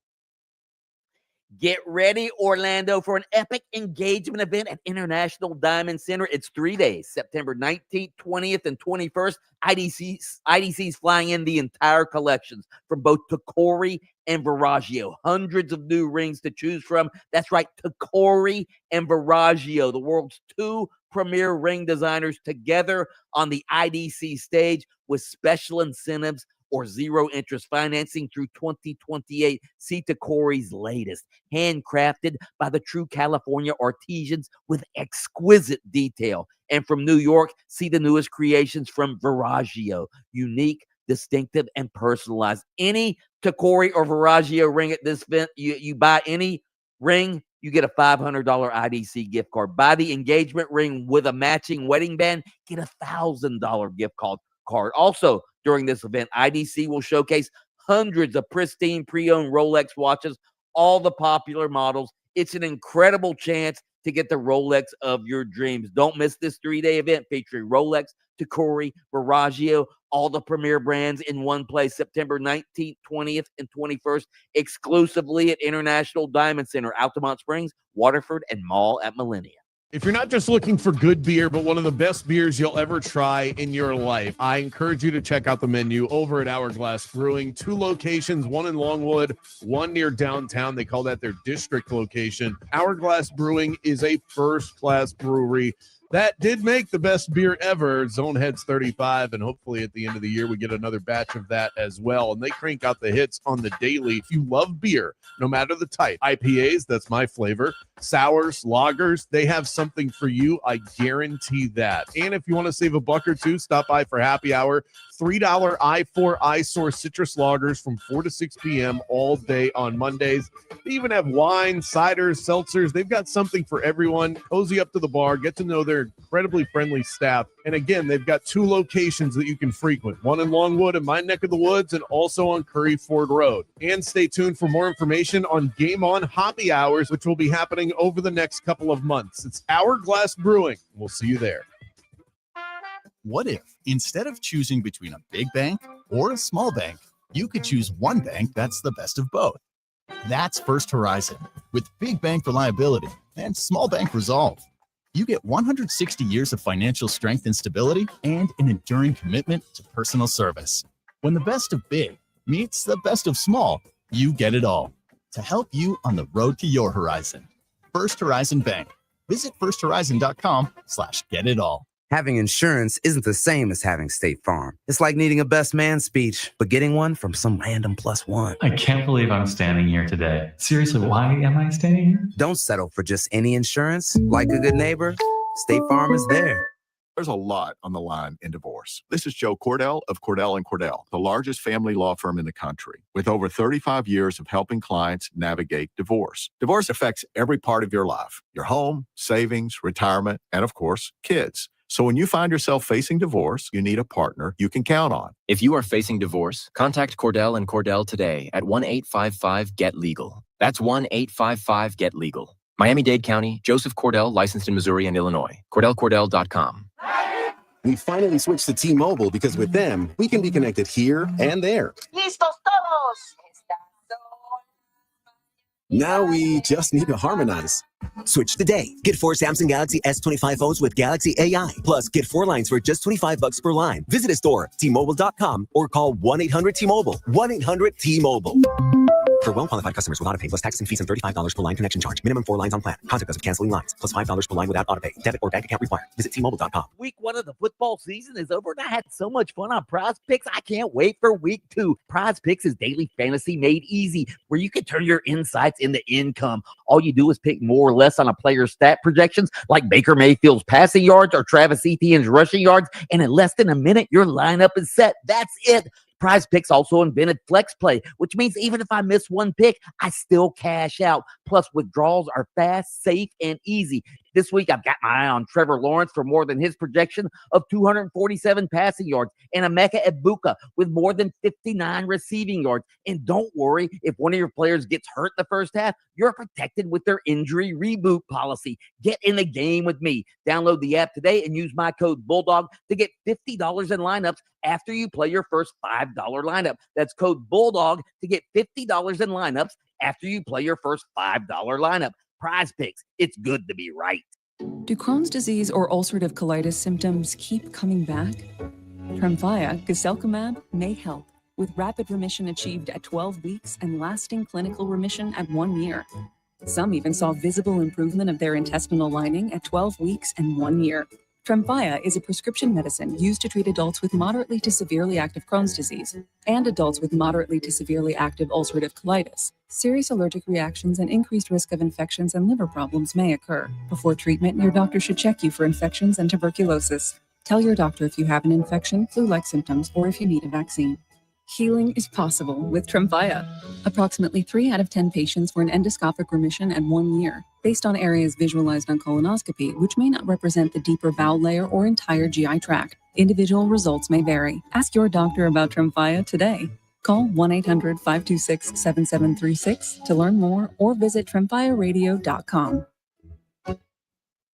Speaker 3: Get ready, Orlando, for an epic engagement event at International Diamond Center. It's 3 days, September 19th, 20th, and 21st. IDC's flying in the entire collections from both Tacori and Verragio. Hundreds of new rings to choose from. That's right, Tacori and Verragio, the world's two premier ring designers, together on the IDC stage with special incentives or zero interest financing through 2028. See Tacori's latest, handcrafted by the true California artisans with exquisite detail. And from New York, see the newest creations from Verragio, unique, distinctive, and personalized. Any Tacori or Verragio ring at this event, you buy any ring, you get a $500 IDC gift card. Buy the engagement ring with a matching wedding band, get a $1,000 gift card. Also, during this event, IDC will showcase hundreds of pristine pre-owned Rolex watches, all the popular models. It's an incredible chance to get the Rolex of your dreams. Don't miss this 3-day event featuring Rolex, Tacori, Verragio, all the premier brands in one place, September 19th, 20th, and 21st, exclusively at International Diamond Center, Altamont Springs, Waterford, and Mall at Millennia.
Speaker 4: If you're not just looking for good beer, but one of the best beers you'll ever try in your life, I encourage you to check out the menu over at Hourglass Brewing. 2 locations, one in Longwood, one near downtown. They call that their district location. Hourglass Brewing is a first-class brewery that did make the best beer ever, Zone Heads 35, and hopefully at the end of the year we get another batch of that as well. And they crank out the hits on the daily. If you love beer, no matter the type, IPAs, that's my flavor, sours, lagers, they have something for you. I guarantee that. And if you want to save a buck or two, stop by for happy hour. $3 I4 iSource citrus lagers from 4 to 6 p.m. all day on Mondays. They even have wine, ciders, seltzers. They've got something for everyone. Cozy up to the bar, get to know their incredibly friendly staff. And again, they've got 2 locations that you can frequent, one in Longwood in my neck of the woods and also on Curry Ford Road. And stay tuned for more information on Game On Hobby Hours, which will be happening over the next couple of months. It's Hourglass Brewing. We'll see you there.
Speaker 5: What if, instead of choosing between a big bank or a small bank, you could choose one bank that's the best of both? That's First Horizon, with big bank reliability and small bank resolve. You get 160 years of financial strength and stability and an enduring commitment to personal service. When the best of big meets the best of small, you get it all. To help you on the road to your horizon. First Horizon Bank. Visit firsthorizon.com/getitall.
Speaker 12: Having insurance isn't the same as having State Farm. It's like needing a best man speech, but getting one from some random +1.
Speaker 13: I can't believe I'm standing here today. Seriously, why am I standing here?
Speaker 12: Don't settle for just any insurance. Like a good neighbor, State Farm is there.
Speaker 15: There's a lot on the line in divorce. This is Joe Cordell of Cordell & Cordell, the largest family law firm in the country, with over 35 years of helping clients navigate divorce. Divorce affects every part of your life, your home, savings, retirement, and of course, kids. So when you find yourself facing divorce, you need a partner you can count on.
Speaker 28: If you are facing divorce, contact Cordell & Cordell today at 1-855-GET-LEGAL. That's 1-855-GET-LEGAL. Miami-Dade County, Joseph Cordell, licensed in Missouri and Illinois. CordellCordell.com.
Speaker 24: We finally switched to T-Mobile because with them, we can be connected here and there.
Speaker 18: ¡Listos todos!
Speaker 24: Now we just need to harmonize.
Speaker 16: Switch today. Get 4 Samsung Galaxy S25 phones with Galaxy AI. Plus, get 4 lines for just $25 per line. Visit a store, T-Mobile.com, or call 1-800-T-Mobile. 1-800-T-Mobile. For well-qualified customers with autopay plus tax and fees and $35 per line connection charge. Minimum 4 lines on plan. Contact us with canceling lines. Plus $5 per line without autopay. Debit or bank account required. Visit T-Mobile.com.
Speaker 3: Week 1 of the football season is over, and I had so much fun on Prize Picks. I can't wait for week 2. Prize Picks is daily fantasy made easy, where you can turn your insights into income. All you do is pick more or less on a player's stat projections, like Baker Mayfield's passing yards or Travis Etienne's rushing yards, and in less than a minute, your lineup is set. That's it. Prize Picks also invented Flex Play, which means even if I miss one pick, I still cash out. Plus, withdrawals are fast, safe, and easy. This week, I've got my eye on Trevor Lawrence for more than his projection of 247 passing yards, and Emeka Egbuka with more than 59 receiving yards. And don't worry, if one of your players gets hurt the first half, you're protected with their injury reboot policy. Get in the game with me. Download the app today and use my code BULLDOG to get $50 in lineups after you play your first $5 lineup. That's code BULLDOG to get $50 in lineups after you play your first $5 lineup. Prize Picks. It's good to be right.
Speaker 20: Do Crohn's disease or ulcerative colitis symptoms keep coming back? Tremfya, guselkumab, may help, with rapid remission achieved at 12 weeks and lasting clinical remission at 1 year. Some even saw visible improvement of their intestinal lining at 12 weeks and 1 year. Tremfya is a prescription medicine used to treat adults with moderately to severely active Crohn's disease and adults with moderately to severely active ulcerative colitis. Serious allergic reactions and increased risk of infections and liver problems may occur. Before treatment, your doctor should check you for infections and tuberculosis. Tell your doctor if you have an infection, flu-like symptoms, or if you need a vaccine. Healing is possible with Tremfya. Approximately 3 out of 10 patients were in endoscopic remission at 1 year, based on areas visualized on colonoscopy, which may not represent the deeper bowel layer or entire GI tract. Individual results may vary. Ask your doctor about Tremfya today. Call 1-800-526-7736 to learn more or visit tremfyaradio.com.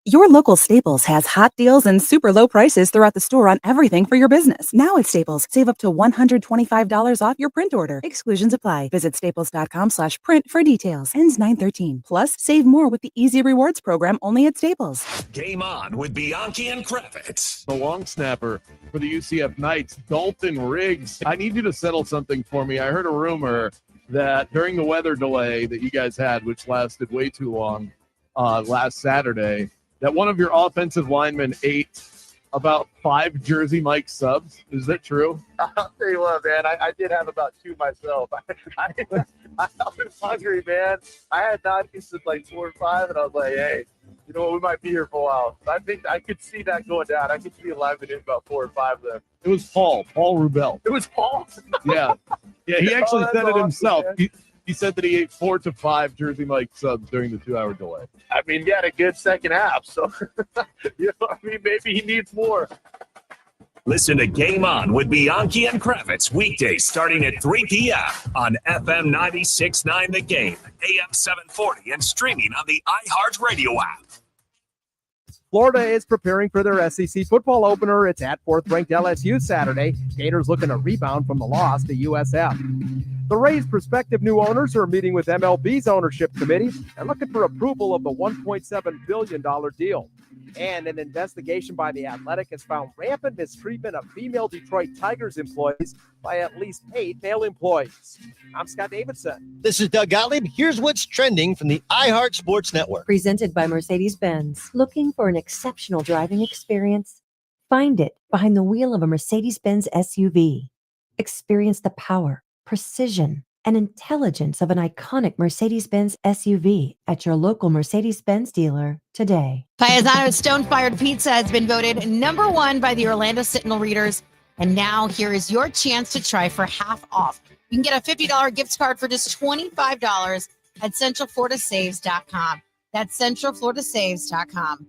Speaker 23: Your local Staples has hot deals and super low prices throughout the store on everything for your business. Now at Staples, save up to $125 off your print order. Exclusions apply. Visit staples.com/print for details. Ends 9/13. Plus, save more with the Easy Rewards program only at Staples.
Speaker 1: Game on with Bianchi and Kravitz.
Speaker 4: The long snapper for the UCF Knights, Dalton Riggs. I need you to settle something for me. I heard a rumor that during the weather delay that you guys had, which lasted way too long, last Saturday, that one of your offensive linemen ate about 5 Jersey Mike subs. Is that true?
Speaker 6: I'll tell you what, man. I did have about 2 myself. I was hungry, man. I had not eaten since like 4 or 5, and I was like, hey, you know what? We might be here for a while. I think I could see that going down. I could see linemen in about 4 or 5 there.
Speaker 4: It was Paul Rubel.
Speaker 6: It was Paul?
Speaker 4: Yeah. Yeah, he actually said it
Speaker 6: awesome,
Speaker 4: himself.
Speaker 6: Man.
Speaker 4: He said that he ate 4 to 5 Jersey Mike subs during the 2-hour delay.
Speaker 6: I mean, he had a good second half, so maybe he needs more.
Speaker 1: Listen to Game On with Bianchi and Kravitz weekdays starting at 3 p.m. on FM 96.9 The Game, AM 740, and streaming on the iHeartRadio app.
Speaker 7: Florida is preparing for their SEC football opener. It's at 4th-ranked LSU Saturday. Gators looking to rebound from the loss to USF. The Rays' prospective new owners are meeting with MLB's ownership committee and looking for approval of the $1.7 billion deal. And an investigation by The Athletic has found rampant mistreatment of female Detroit Tigers employees by at least 8 male employees. I'm Scott Davidson.
Speaker 11: This is Doug Gottlieb. Here's what's trending from the iHeart Sports Network.
Speaker 14: Presented by Mercedes-Benz. Looking for an exceptional driving experience? Find it behind the wheel of a Mercedes-Benz SUV. Experience the power, precision, and intelligence of an iconic Mercedes-Benz SUV at your local Mercedes-Benz dealer today.
Speaker 17: Paisano's Stone-Fired Pizza has been voted #1 by the Orlando Sentinel readers. And now here is your chance to try for half off. You can get a $50 gift card for just $25 at CentralFloridaSaves.com. That's CentralFloridaSaves.com.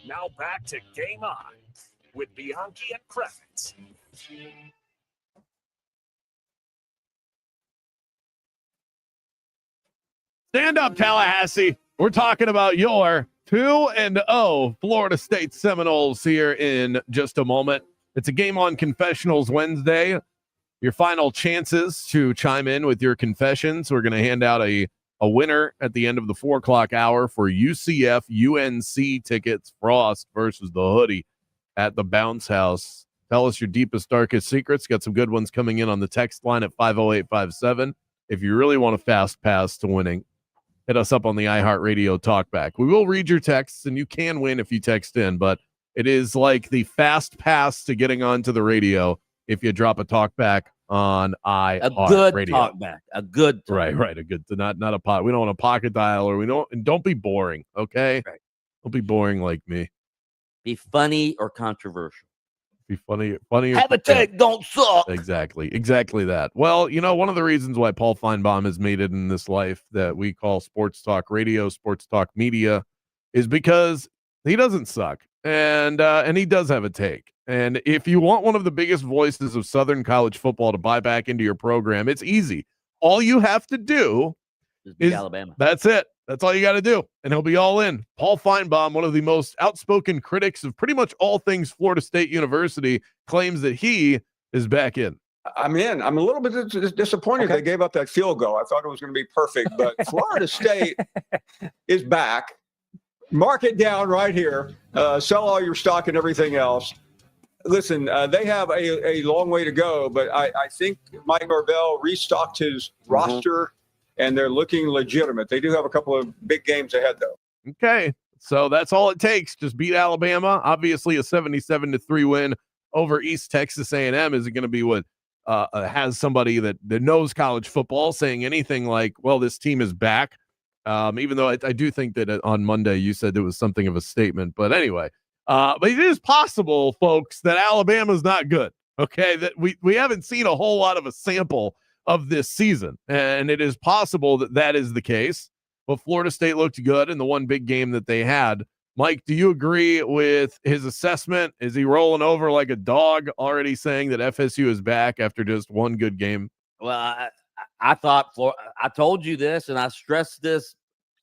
Speaker 1: Now back to Game On with Bianchi and Kravitz.
Speaker 4: Stand up, Tallahassee. We're talking about your 2-0 Florida State Seminoles here in just a moment. It's a Game On Confessionals Wednesday. Your final chances to chime in with your confessions. We're going to hand out a winner at the end of the 4 o'clock hour for UCF UNC tickets, Frost versus the Hoodie at the Bounce House. Tell us your deepest, darkest secrets. Got some good ones coming in on the text line at 50857. If you really want a fast pass to winning, hit us up on the iHeartRadio talkback. We will read your texts, and you can win if you text in, but it is like the fast pass to getting onto the radio if you drop a talkback on iHeartRadio.
Speaker 3: A good talkback. A good talkback.
Speaker 4: Right. A good, not a pot. We don't want a pocket dialer. And don't be boring, okay?
Speaker 3: Right.
Speaker 4: Don't be boring like me.
Speaker 3: Be funny or controversial.
Speaker 4: Be funny.
Speaker 3: Have a take, don't suck.
Speaker 4: Exactly that. Well, one of the reasons why Paul Feinbaum has made it in this life that we call sports talk radio, sports talk media, is because he doesn't suck, and he does have a take. And if you want one of the biggest voices of Southern college football to buy back into your program, it's easy. All you have to do is
Speaker 3: Alabama.
Speaker 4: That's it. That's all you got to do, and he'll be all in. Paul Feinbaum, one of the most outspoken critics of pretty much all things Florida State University, claims that he is back in.
Speaker 21: I'm in. I'm a little bit disappointed they gave up that field goal. I thought it was going to be perfect, but Florida State is back. Mark it down right here. Sell all your stock and everything else. Listen, they have a long way to go, but I think Mike Norvell restocked his roster, and they're looking legitimate. They do have a couple of big games ahead, though.
Speaker 4: Okay, so that's all it takes. Just beat Alabama. Obviously, a 77-3 win over East Texas A&M isn't going to be what has somebody that knows college football saying anything like, well, this team is back. Even though I do think that on Monday you said it was something of a statement. But anyway, but it is possible, folks, that Alabama's not good. Okay, that we haven't seen a whole lot of a sample of this season, and it is possible that is the case. But Florida State looked good in the one big game that they had. Mike, do you agree with his assessment? Is he rolling over like a dog, already saying that FSU is back after just one good game?
Speaker 3: Well, I thought I told you this, and I stressed this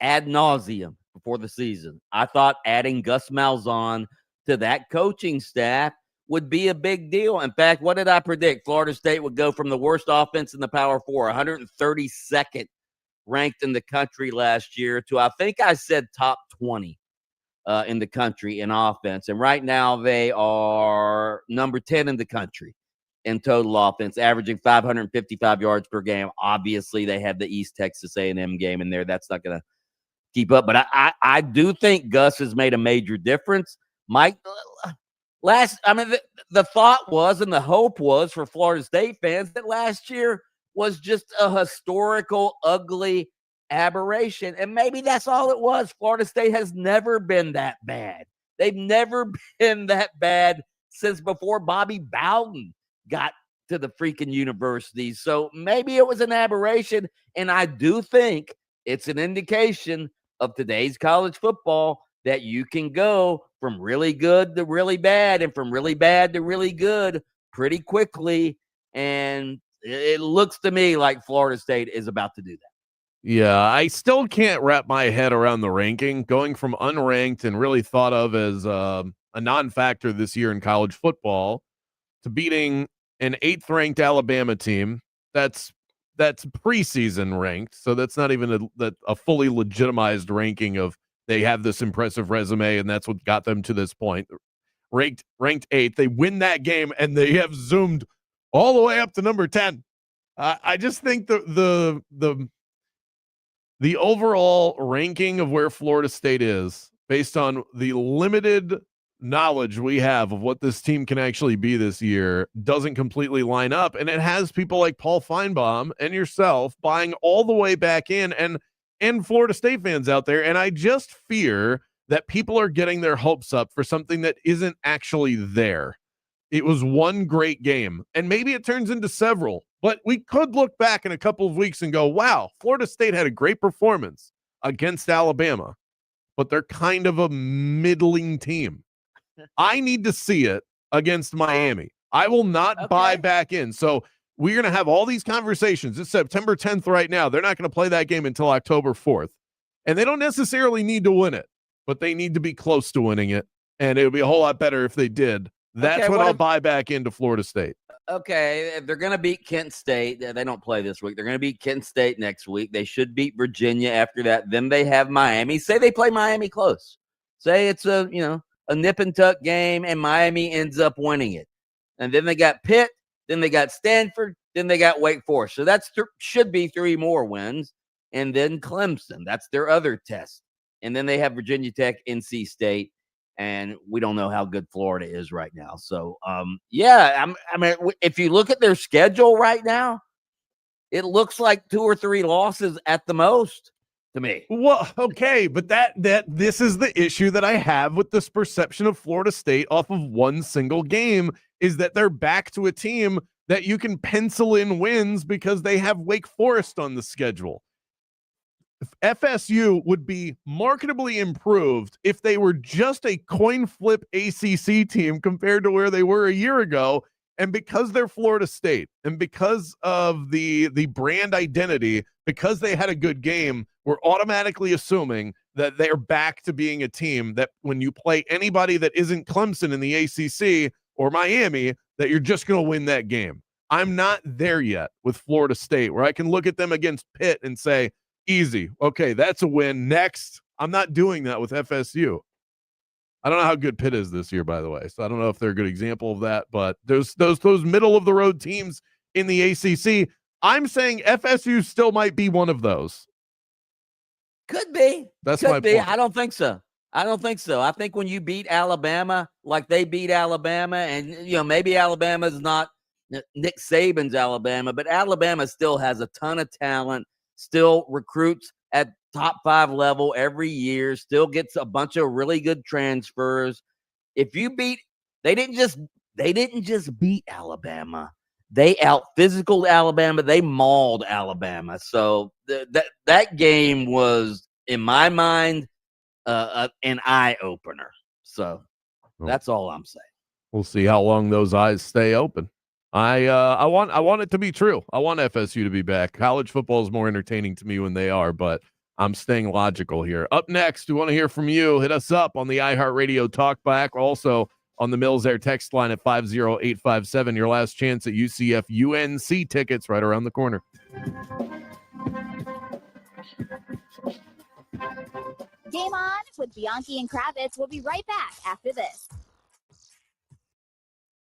Speaker 3: ad nauseum before the season. I thought adding Gus Malzahn to that coaching staff would be a big deal. In fact, what did I predict? Florida State would go from the worst offense in the Power Four, 132nd ranked in the country last year, to I think I said top 20 in the country in offense. And right now they are number 10 in the country in total offense, averaging 555 yards per game. Obviously, they have the East Texas A&M game in there. That's not going to keep up. But I do think Gus has made a major difference. Mike, the thought was and the hope was for Florida State fans that last year was just a historical, ugly aberration. And maybe that's all it was. Florida State has never been that bad. They've never been that bad since before Bobby Bowden got to the freaking university. So maybe it was an aberration. And I do think it's an indication of today's college football that you can go from really good to really bad and from really bad to really good pretty quickly. And it looks to me like Florida State is about to do that.
Speaker 4: Yeah, I still can't wrap my head around the ranking, going from unranked and really thought of as a non-factor this year in college football to beating an 8th-ranked Alabama team that's preseason ranked, so that's not even a fully legitimized ranking of they have this impressive resume and that's what got them to this point. Ranked 8th, they win that game and they have zoomed all the way up to number 10. I just think the overall ranking of where Florida State is based on the limited knowledge we have of what this team can actually be this year doesn't completely line up. And it has people like Paul Feinbaum and yourself buying all the way back in and Florida State fans out there. And I just fear that people are getting their hopes up for something that isn't actually there. It was one great game, and maybe it turns into several, but we could look back in a couple of weeks and go, wow, Florida State had a great performance against Alabama, but they're kind of a middling team. I need to see it against Miami. I will not buy back in. So we're going to have all these conversations. It's September 10th right now. They're not going to play that game until October 4th, and they don't necessarily need to win it, but they need to be close to winning it, and it would be a whole lot better if they did. That's when I'll buy back into Florida State.
Speaker 3: Okay, if they're going to beat Kent State, they don't play this week. They're going to beat Kent State next week. They should beat Virginia after that. Then they have Miami. Say they play Miami close. Say it's a nip and tuck game, and Miami ends up winning it. And then they got Pitt. Then they got Stanford. Then they got Wake Forest. So that's should be 3 more wins. And then Clemson. That's their other test. And then they have Virginia Tech, NC State. And we don't know how good Florida is right now. So, if you look at their schedule right now, it looks like 2 or 3 losses at the most to me.
Speaker 4: Well, okay, but this is the issue that I have with this perception of Florida State off of one single game is that they're back to a team that you can pencil in wins because they have Wake Forest on the schedule. FSU would be marketably improved if they were just a coin flip ACC team compared to where they were a year ago. And because they're Florida State and because of the brand identity, because they had a good game, we're automatically assuming that they're back to being a team that when you play anybody that isn't Clemson in the ACC or Miami, that you're just going to win that game. I'm not there yet with Florida State where I can look at them against Pitt and say, easy. Okay, that's a win. Next. I'm not doing that with FSU. I don't know how good Pitt is this year, by the way. So I don't know if they're a good example of that, but there's those middle of the road teams in the ACC. I'm saying FSU still might be one of those.
Speaker 3: Could be.
Speaker 4: That's my point.
Speaker 3: I don't think so. I think when you beat Alabama like they beat Alabama, and maybe Alabama's not Nick Saban's Alabama, but Alabama still has a ton of talent. Still recruits at top 5 level every year, still gets a bunch of really good transfers. If you they didn't just beat Alabama. They out-physicaled Alabama. They mauled Alabama. So that game was, in my mind, an eye-opener. So that's all I'm saying.
Speaker 4: We'll see how long those eyes stay open. I want it to be true. I want FSU to be back. College football is more entertaining to me when they are, but I'm staying logical here. Up next, we want to hear from you. Hit us up on the iHeartRadio Talkback. Also on the Mills Air text line at 50857. Your last chance at UCF UNC tickets right around the corner.
Speaker 8: Game on with Bianchi and Kravitz. We'll be right back after this.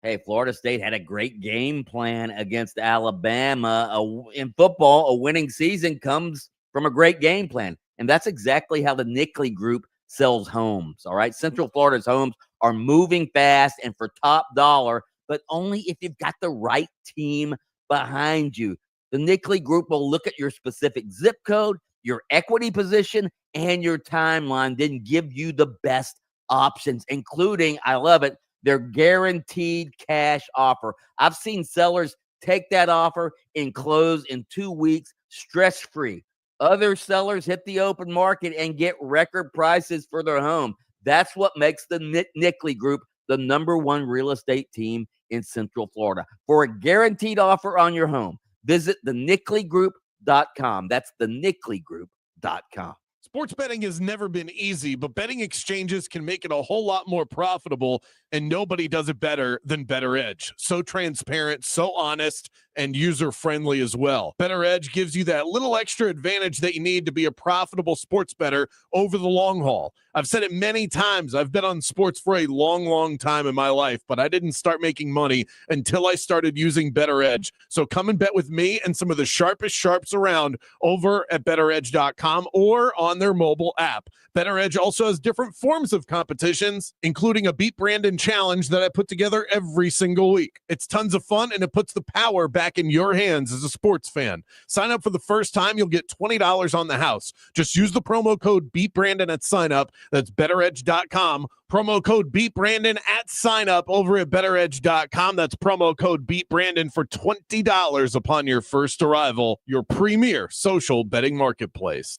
Speaker 3: Hey, Florida State had a great game plan against Alabama. In football, a winning season comes from a great game plan. And that's exactly how the Nickley Group sells homes. All right. Central Florida's homes are moving fast and for top dollar, but only if you've got the right team behind you. The Nickley Group will look at your specific zip code, your equity position, and your timeline, then give you the best options, including, I love it, their guaranteed cash offer. I've seen sellers take that offer and close in 2 weeks, stress-free. Other sellers hit the open market and get record prices for their home. That's what makes the Nickley Group the #1 real estate team in Central Florida. For a guaranteed offer on your home, visit thenickley.com. That's thenickley.com.
Speaker 4: Sports betting has never been easy, but betting exchanges can make it a whole lot more profitable, and nobody does it better than Better Edge. So transparent, so honest, and user-friendly as well. Better Edge gives you that little extra advantage that you need to be a profitable sports bettor over the long haul. I've said it many times. I've bet on sports for a long, long time in my life, but I didn't start making money until I started using Better Edge. So come and bet with me and some of the sharpest sharps around over at betteredge.com or on their mobile app. Better Edge also has different forms of competitions, including a Beat Brandon challenge that I put together every single week. It's tons of fun, and it puts the power back in your hands as a sports fan. Sign up for the first time. You'll get $20 on the house. Just use the promo code BeatBrandon at sign up. That's betteredge.com. Promo code BeatBrandon at sign up over at betteredge.com. That's promo code BeatBrandon for $20 upon your first arrival. Your premier social betting marketplace.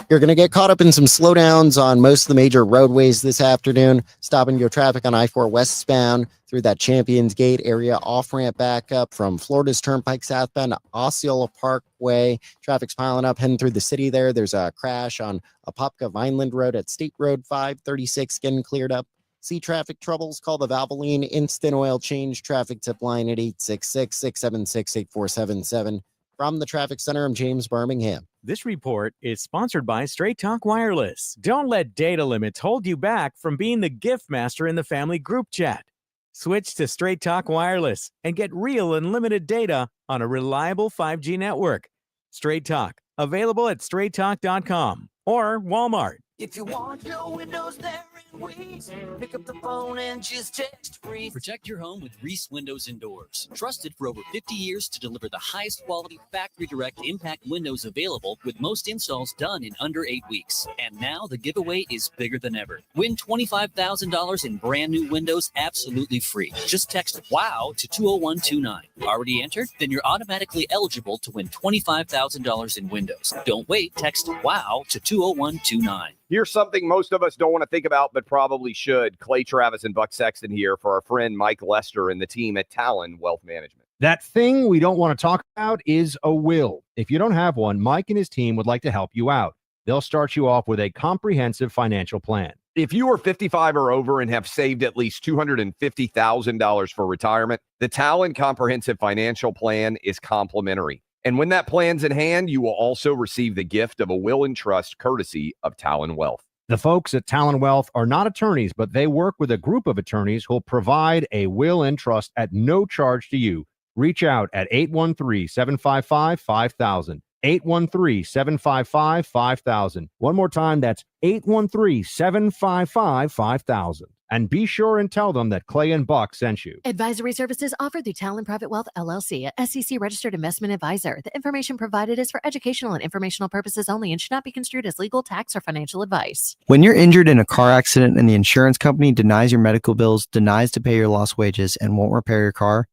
Speaker 2: You're going to get caught up in some slowdowns on most of the major roadways this afternoon. Stop and go traffic on I-4 westbound through that Champions Gate area, off-ramp back up from Florida's Turnpike southbound to Osceola Parkway. Traffic's piling up heading through the city there. There's a crash on Apopka Vineland Road at State Road 536 getting cleared up. See traffic troubles? Call the Valvoline Instant Oil Change traffic tip line at 866-676-8477. From the Traffic Center, I'm James Birmingham.
Speaker 9: This report is sponsored by Straight Talk Wireless. Don't let data limits hold you back from being the gift master in the family group chat. Switch to Straight Talk Wireless and get real unlimited data on a reliable 5G network. Straight Talk, available at straighttalk.com or Walmart.
Speaker 18: If you want your windows there in Reese, pick up the phone and just text Reese.
Speaker 10: Protect your home with Reese Windows and Doors. Trusted for over 50 years to deliver the highest quality factory direct impact windows available, with most installs done in under 8 weeks. And now the giveaway is bigger than ever. Win $25,000 in brand new windows absolutely free. Just text WOW to 20129. Already entered? Then you're automatically eligible to win $25,000 in windows. Don't wait. Text WOW to 20129.
Speaker 19: Here's something most of us don't want to think about, but probably should. Clay Travis and Buck Sexton here for our friend Mike Lester and the team at Talon Wealth Management.
Speaker 22: That thing we don't want to talk about is a will. If you don't have one, Mike and his team would like to help you out. They'll start you off with a comprehensive financial plan.
Speaker 19: If you are 55 or over and have saved at least $250,000 for retirement, the Talon Comprehensive Financial Plan is complimentary. And when that plan's in hand, you will also receive the gift of a will and trust courtesy of Talon Wealth.
Speaker 22: The folks at Talon Wealth are not attorneys, but they work with a group of attorneys who'll provide a will and trust at no charge to you. Reach out at 813-755-5000. 813-755-5000. One more time, that's 813-755-5000. And be sure and tell them that Clay and Buck sent you.
Speaker 25: Advisory services offered through Talon Private Wealth, LLC, a SEC registered investment advisor. The information provided is for educational and informational purposes only and should not be construed as legal, tax, or financial advice.
Speaker 26: When you're injured in a car accident and the insurance company denies your medical bills, denies to pay your lost wages, and won't repair your car,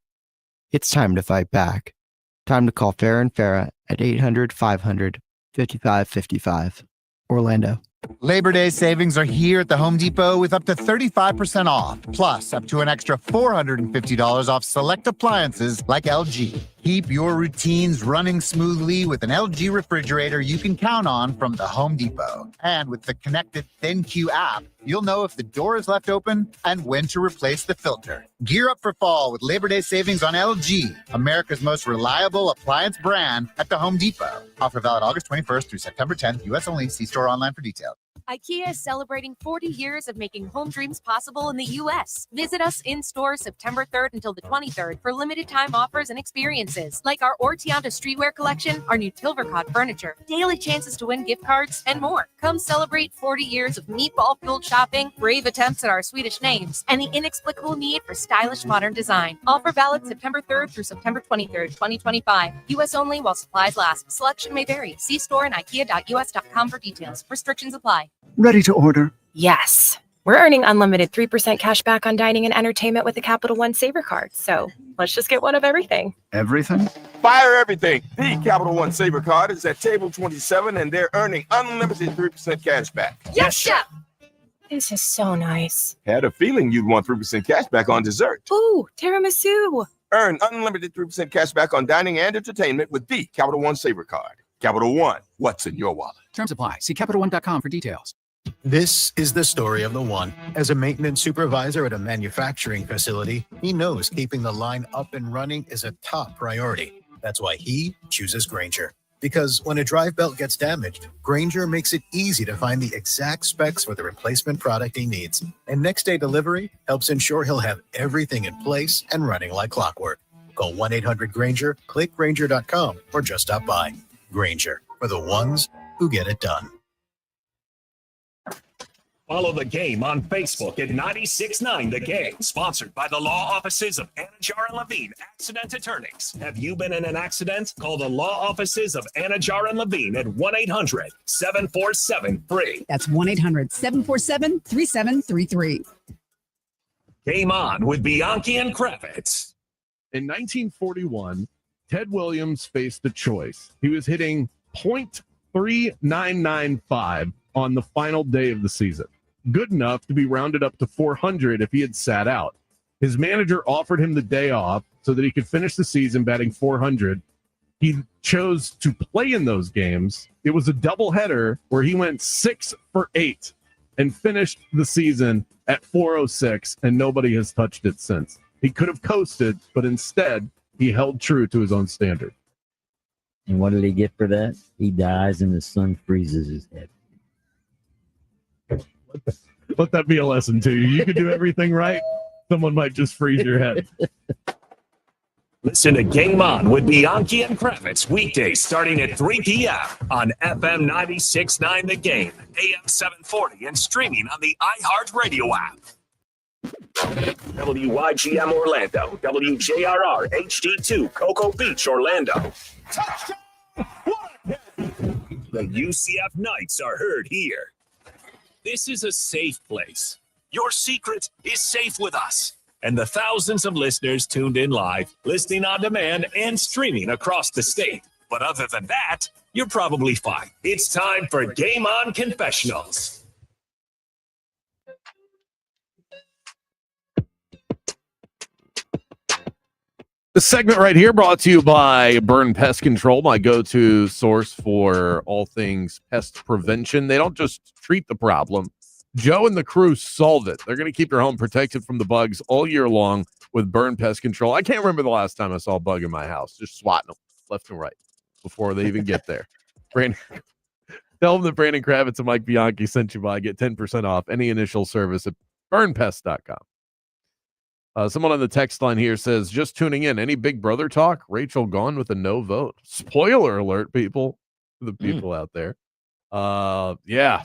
Speaker 26: it's time to fight back. Time to call Farah and Farah at 800-500-5555. Orlando.
Speaker 27: Labor Day savings are here at the Home Depot with up to 35% off, plus up to an extra $450 off select appliances like LG. Keep your routines running smoothly with an LG refrigerator you can count on from the Home Depot. And with the connected ThinQ app, you'll know if the door is left open and when to replace the filter. Gear up for fall with Labor Day savings on LG, America's most reliable appliance brand at the Home Depot. Offer valid August 21st through September 10th, U.S. only. See store online for details.
Speaker 5: IKEA is celebrating 40 years of making home dreams possible in the U.S. Visit us in store September 3rd until the 23rd for limited time offers and experiences like our Ortianta streetwear collection, our new Tilvercott furniture, daily chances to win gift cards, and more. Come celebrate 40 years of meatball-fueled shopping, brave attempts at our Swedish names, and the inexplicable need for stylish modern design. Offer valid September 3rd through September 23rd, 2025. U.S. only while supplies last. Selection may vary. See store and ikea.us.com for details. Restrictions apply.
Speaker 12: Ready to order?
Speaker 5: Yes. We're earning unlimited 3% cash back on dining and entertainment with the Capital One Saver Card. So let's just get one of everything.
Speaker 12: Everything?
Speaker 13: Fire everything. The Capital One Saver Card is at table 27 and they're earning unlimited 3% cash back.
Speaker 5: Yes, Chef. This is so nice.
Speaker 13: Had a feeling you'd want 3% cash back on dessert.
Speaker 5: Ooh, tiramisu.
Speaker 13: Earn unlimited 3% cash back on dining and entertainment with the Capital One Saver Card. Capital One, what's in your wallet?
Speaker 15: Terms apply. See CapitalOne.com for details.
Speaker 16: This is the story of the one. As a maintenance supervisor at a manufacturing facility, he knows keeping the line up and running is a top priority. That's why he chooses Grainger. Because when a drive belt gets damaged, Grainger makes it easy to find the exact specs for the replacement product he needs. And next day delivery helps ensure he'll have everything in place and running like clockwork. Call 1-800-GRAINGER, click Grainger.com, or just stop by. Grainger, for the ones who get it done.
Speaker 1: Follow the game on Facebook at 96.9 The Game, sponsored by the law offices of Anajar and Levine, accident attorneys. Have you been in an accident? Call the law offices of Anajar and Levine at 1-800-747-FREE.
Speaker 20: That's 1-800-747-3733.
Speaker 1: Game on with Bianchi and Kravitz.
Speaker 4: In 1941, Ted Williams faced a choice. He was hitting .3995 on the final day of the season. Good enough to be rounded up to 400 if he had sat out. His manager offered him the day off so that he could finish the season batting 400. He chose to play in those games. It was a doubleheader where he went 6 for 8 and finished the season at 406, and nobody has touched it since. He could have coasted, but instead he held true to his own standard.
Speaker 24: And what did he get for that? He dies and the sun freezes his head.
Speaker 4: Let that be a lesson to you. You can do everything right. Someone might just freeze your head.
Speaker 1: Listen to Game On with Bianchi and Kravitz weekdays starting at 3 p.m. on FM 96.9 The Game, AM 740, and streaming on the iHeartRadio app. WYGM Orlando, WJRR HD2 Cocoa Beach, Orlando. The UCF Knights are heard here. This is a safe place. Your secret is safe with us. And the thousands of listeners tuned in live, listening on demand, and streaming across the state. But other than that, you're probably fine. It's time for Game On Confessionals.
Speaker 4: The segment right here brought to you by Burn Pest Control, my go-to source for all things pest prevention. They don't just treat the problem. Joe and the crew solve it. They're going to keep your home protected from the bugs all year long with Burn Pest Control. I can't remember the last time I saw a bug in my house, just swatting them left and right before they even get there. Brandon, tell them that Brandon Kravitz and Mike Bianchi sent you by. Get 10% off any initial service at burnpest.com. Someone on the text line here says, just tuning in. Any Big Brother talk? Rachel gone with a no vote. Spoiler alert, people. The people out there. Yeah,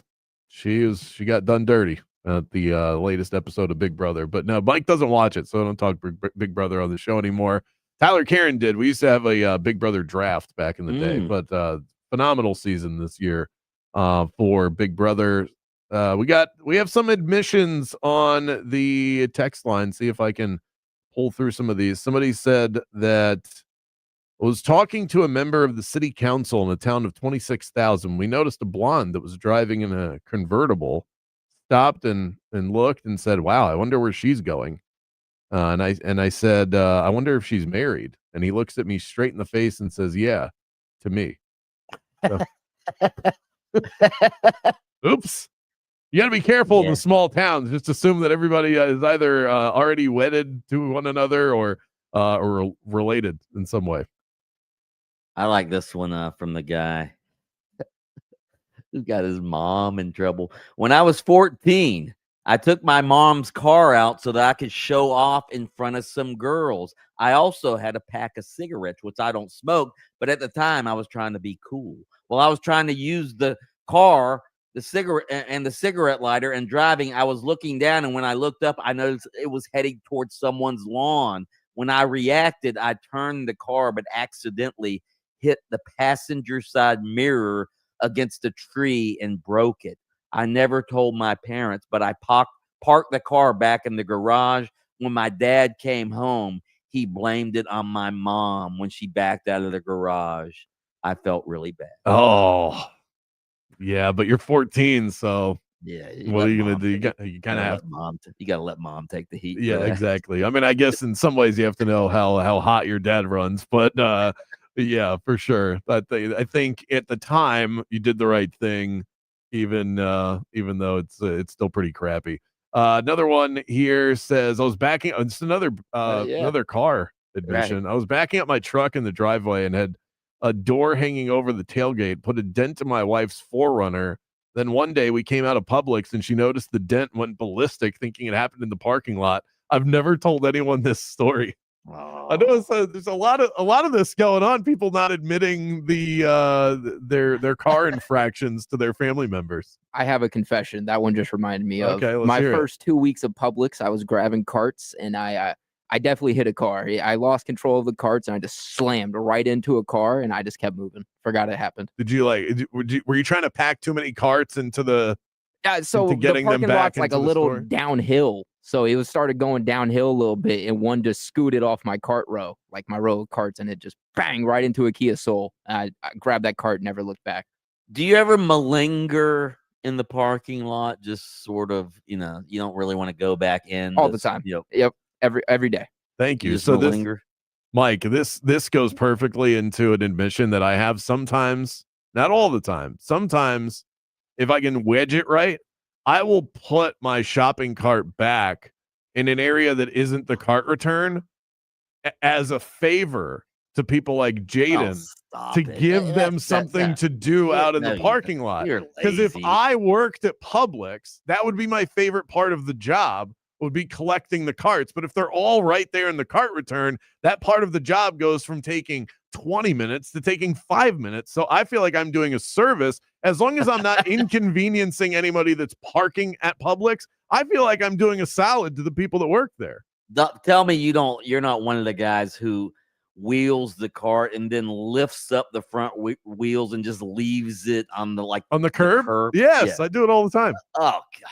Speaker 4: she got done dirty at the latest episode of Big Brother. But no, Mike doesn't watch it, so I don't talk Big Brother on the show anymore. Tyler Karen did. We used to have a Big Brother draft back in the day, but phenomenal season this year for Big Brother. We have some admissions on the text line. See if I can pull through some of these. Somebody said that was talking to a member of the city council in a town of 26,000. We noticed a blonde that was driving in a convertible, stopped and looked and said, "Wow, I wonder where she's going." And I said, "I wonder if she's married." And he looks at me straight in the face and says, "Yeah," to me. So. Oops. You got to be careful in the small towns. Just assume that everybody is either already wedded to one another or related in some way.
Speaker 3: I like this one from the guy. Who got his mom in trouble? When I was 14, I took my mom's car out so that I could show off in front of some girls. I also had a pack of cigarettes, which I don't smoke, but at the time I was trying to be cool. Well, I was trying to use the car, the cigarette lighter, and driving. I was looking down, and when I looked up, I noticed it was heading towards someone's lawn. When I reacted, I turned the car, but accidentally hit the passenger side mirror against a tree and broke it. I never told my parents, but I parked the car back in the garage. When my dad came home, he blamed it on my mom when she backed out of the garage. I felt really bad.
Speaker 4: Oh, yeah, but you're 14, so
Speaker 3: yeah.
Speaker 4: What are you gonna do? You kind of have
Speaker 3: you gotta let mom take the heat.
Speaker 4: Yeah, exactly. I mean, I guess in some ways you have to know how hot your dad runs, but yeah, for sure. I think at the time you did the right thing, even though it's still pretty crappy. Another one here says I was backing. It's another car admission. Right. I was backing up my truck in the driveway and had a door hanging over the tailgate. Put a dent in my wife's 4Runner. Then one day we came out of Publix and she noticed the dent, went ballistic, thinking it happened in the parking lot. I've never told anyone this story. I know there's a lot of this going on. People not admitting their car infractions to their family members.
Speaker 6: I have a confession. That one just reminded me of
Speaker 4: let's
Speaker 6: my
Speaker 4: hear
Speaker 6: first 2 weeks of Publix. I was grabbing carts and I definitely hit a car. I lost control of the carts and I just slammed right into a car and I just kept moving. Forgot it happened.
Speaker 4: Did you were you trying to pack too many carts into the?
Speaker 6: Yeah, so the parking lot's like a little downhill. So it started going downhill a little bit, and one just scooted off my cart row, like my row of carts, and it just bang right into a Kia Soul. I grabbed that cart, never looked back.
Speaker 3: Do you ever malinger in the parking lot? Just sort of, you don't really want to go back in
Speaker 6: all the time. Yep, every day.
Speaker 4: Thank you. So Mike, this goes perfectly into an admission that I have sometimes, not all the time. Sometimes, if I can wedge it right, I will put my shopping cart back in an area that isn't the cart return as a favor to people like Jaden to give them something to do out in the parking lot. Because if I worked at Publix, that would be my favorite part of the job, would be collecting the carts. But if they're all right there in the cart return, that part of the job goes from taking 20 minutes to taking 5 minutes. So I feel like I'm doing a service. As long as I'm not inconveniencing anybody that's parking at Publix, I feel like I'm doing a solid to the people that work there.
Speaker 3: Tell me you're not one of the guys who wheels the cart and then lifts up the front wheels and just leaves it on the
Speaker 4: curb? Yes, yeah. I do it all the time.
Speaker 3: Oh God.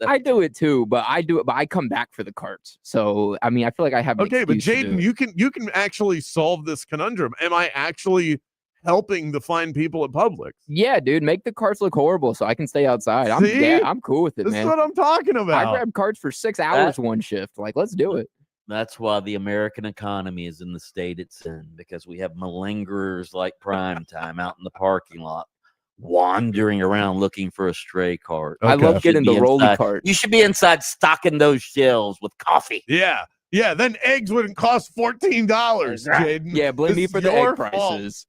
Speaker 6: I do it too, but I come back for the carts. So I mean, I feel like I have an
Speaker 4: but
Speaker 6: excuse
Speaker 4: Jaden, you can actually solve this conundrum. Am I actually helping the fine people at Publix?
Speaker 6: Yeah, dude, make the carts look horrible so I can stay outside. I'm cool with it, man.
Speaker 4: That's what I'm talking about.
Speaker 6: I grab carts for 6 hours one shift. Like, let's do it.
Speaker 3: That's why the American economy is in the state it's in, because we have malingerers like Prime Time out in the parking lot, wandering around looking for a stray cart.
Speaker 6: Okay. I love getting the rolly cart.
Speaker 3: You should be inside stocking those shelves with coffee.
Speaker 4: Yeah. Then eggs wouldn't cost $14, Jaden.
Speaker 6: Yeah, blame me for the egg prices.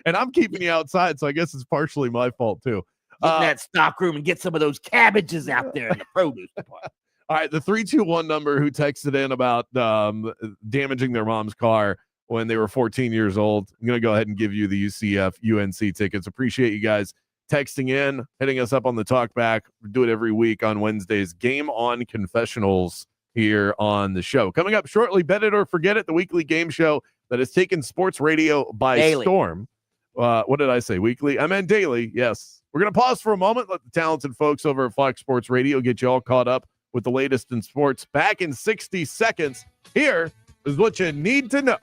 Speaker 4: And I'm keeping you outside, so I guess it's partially my fault too.
Speaker 3: Get in that stock room and get some of those cabbages out there in the produce department.
Speaker 4: All right, the 321 number who texted in about damaging their mom's car when they were 14 years old. I'm going to go ahead and give you the UCF UNC tickets. Appreciate you guys texting in, hitting us up on the talk back. We do it every week on Wednesdays. Game On Confessionals here on the show. Coming up shortly, Bet It or Forget It, the weekly game show that has taken sports radio by storm. What did I say? Weekly? I meant daily. Yes. We're going to pause for a moment. Let the talented folks over at Fox Sports Radio get you all caught up with the latest in sports. Back in 60 seconds. Here is what you need to know.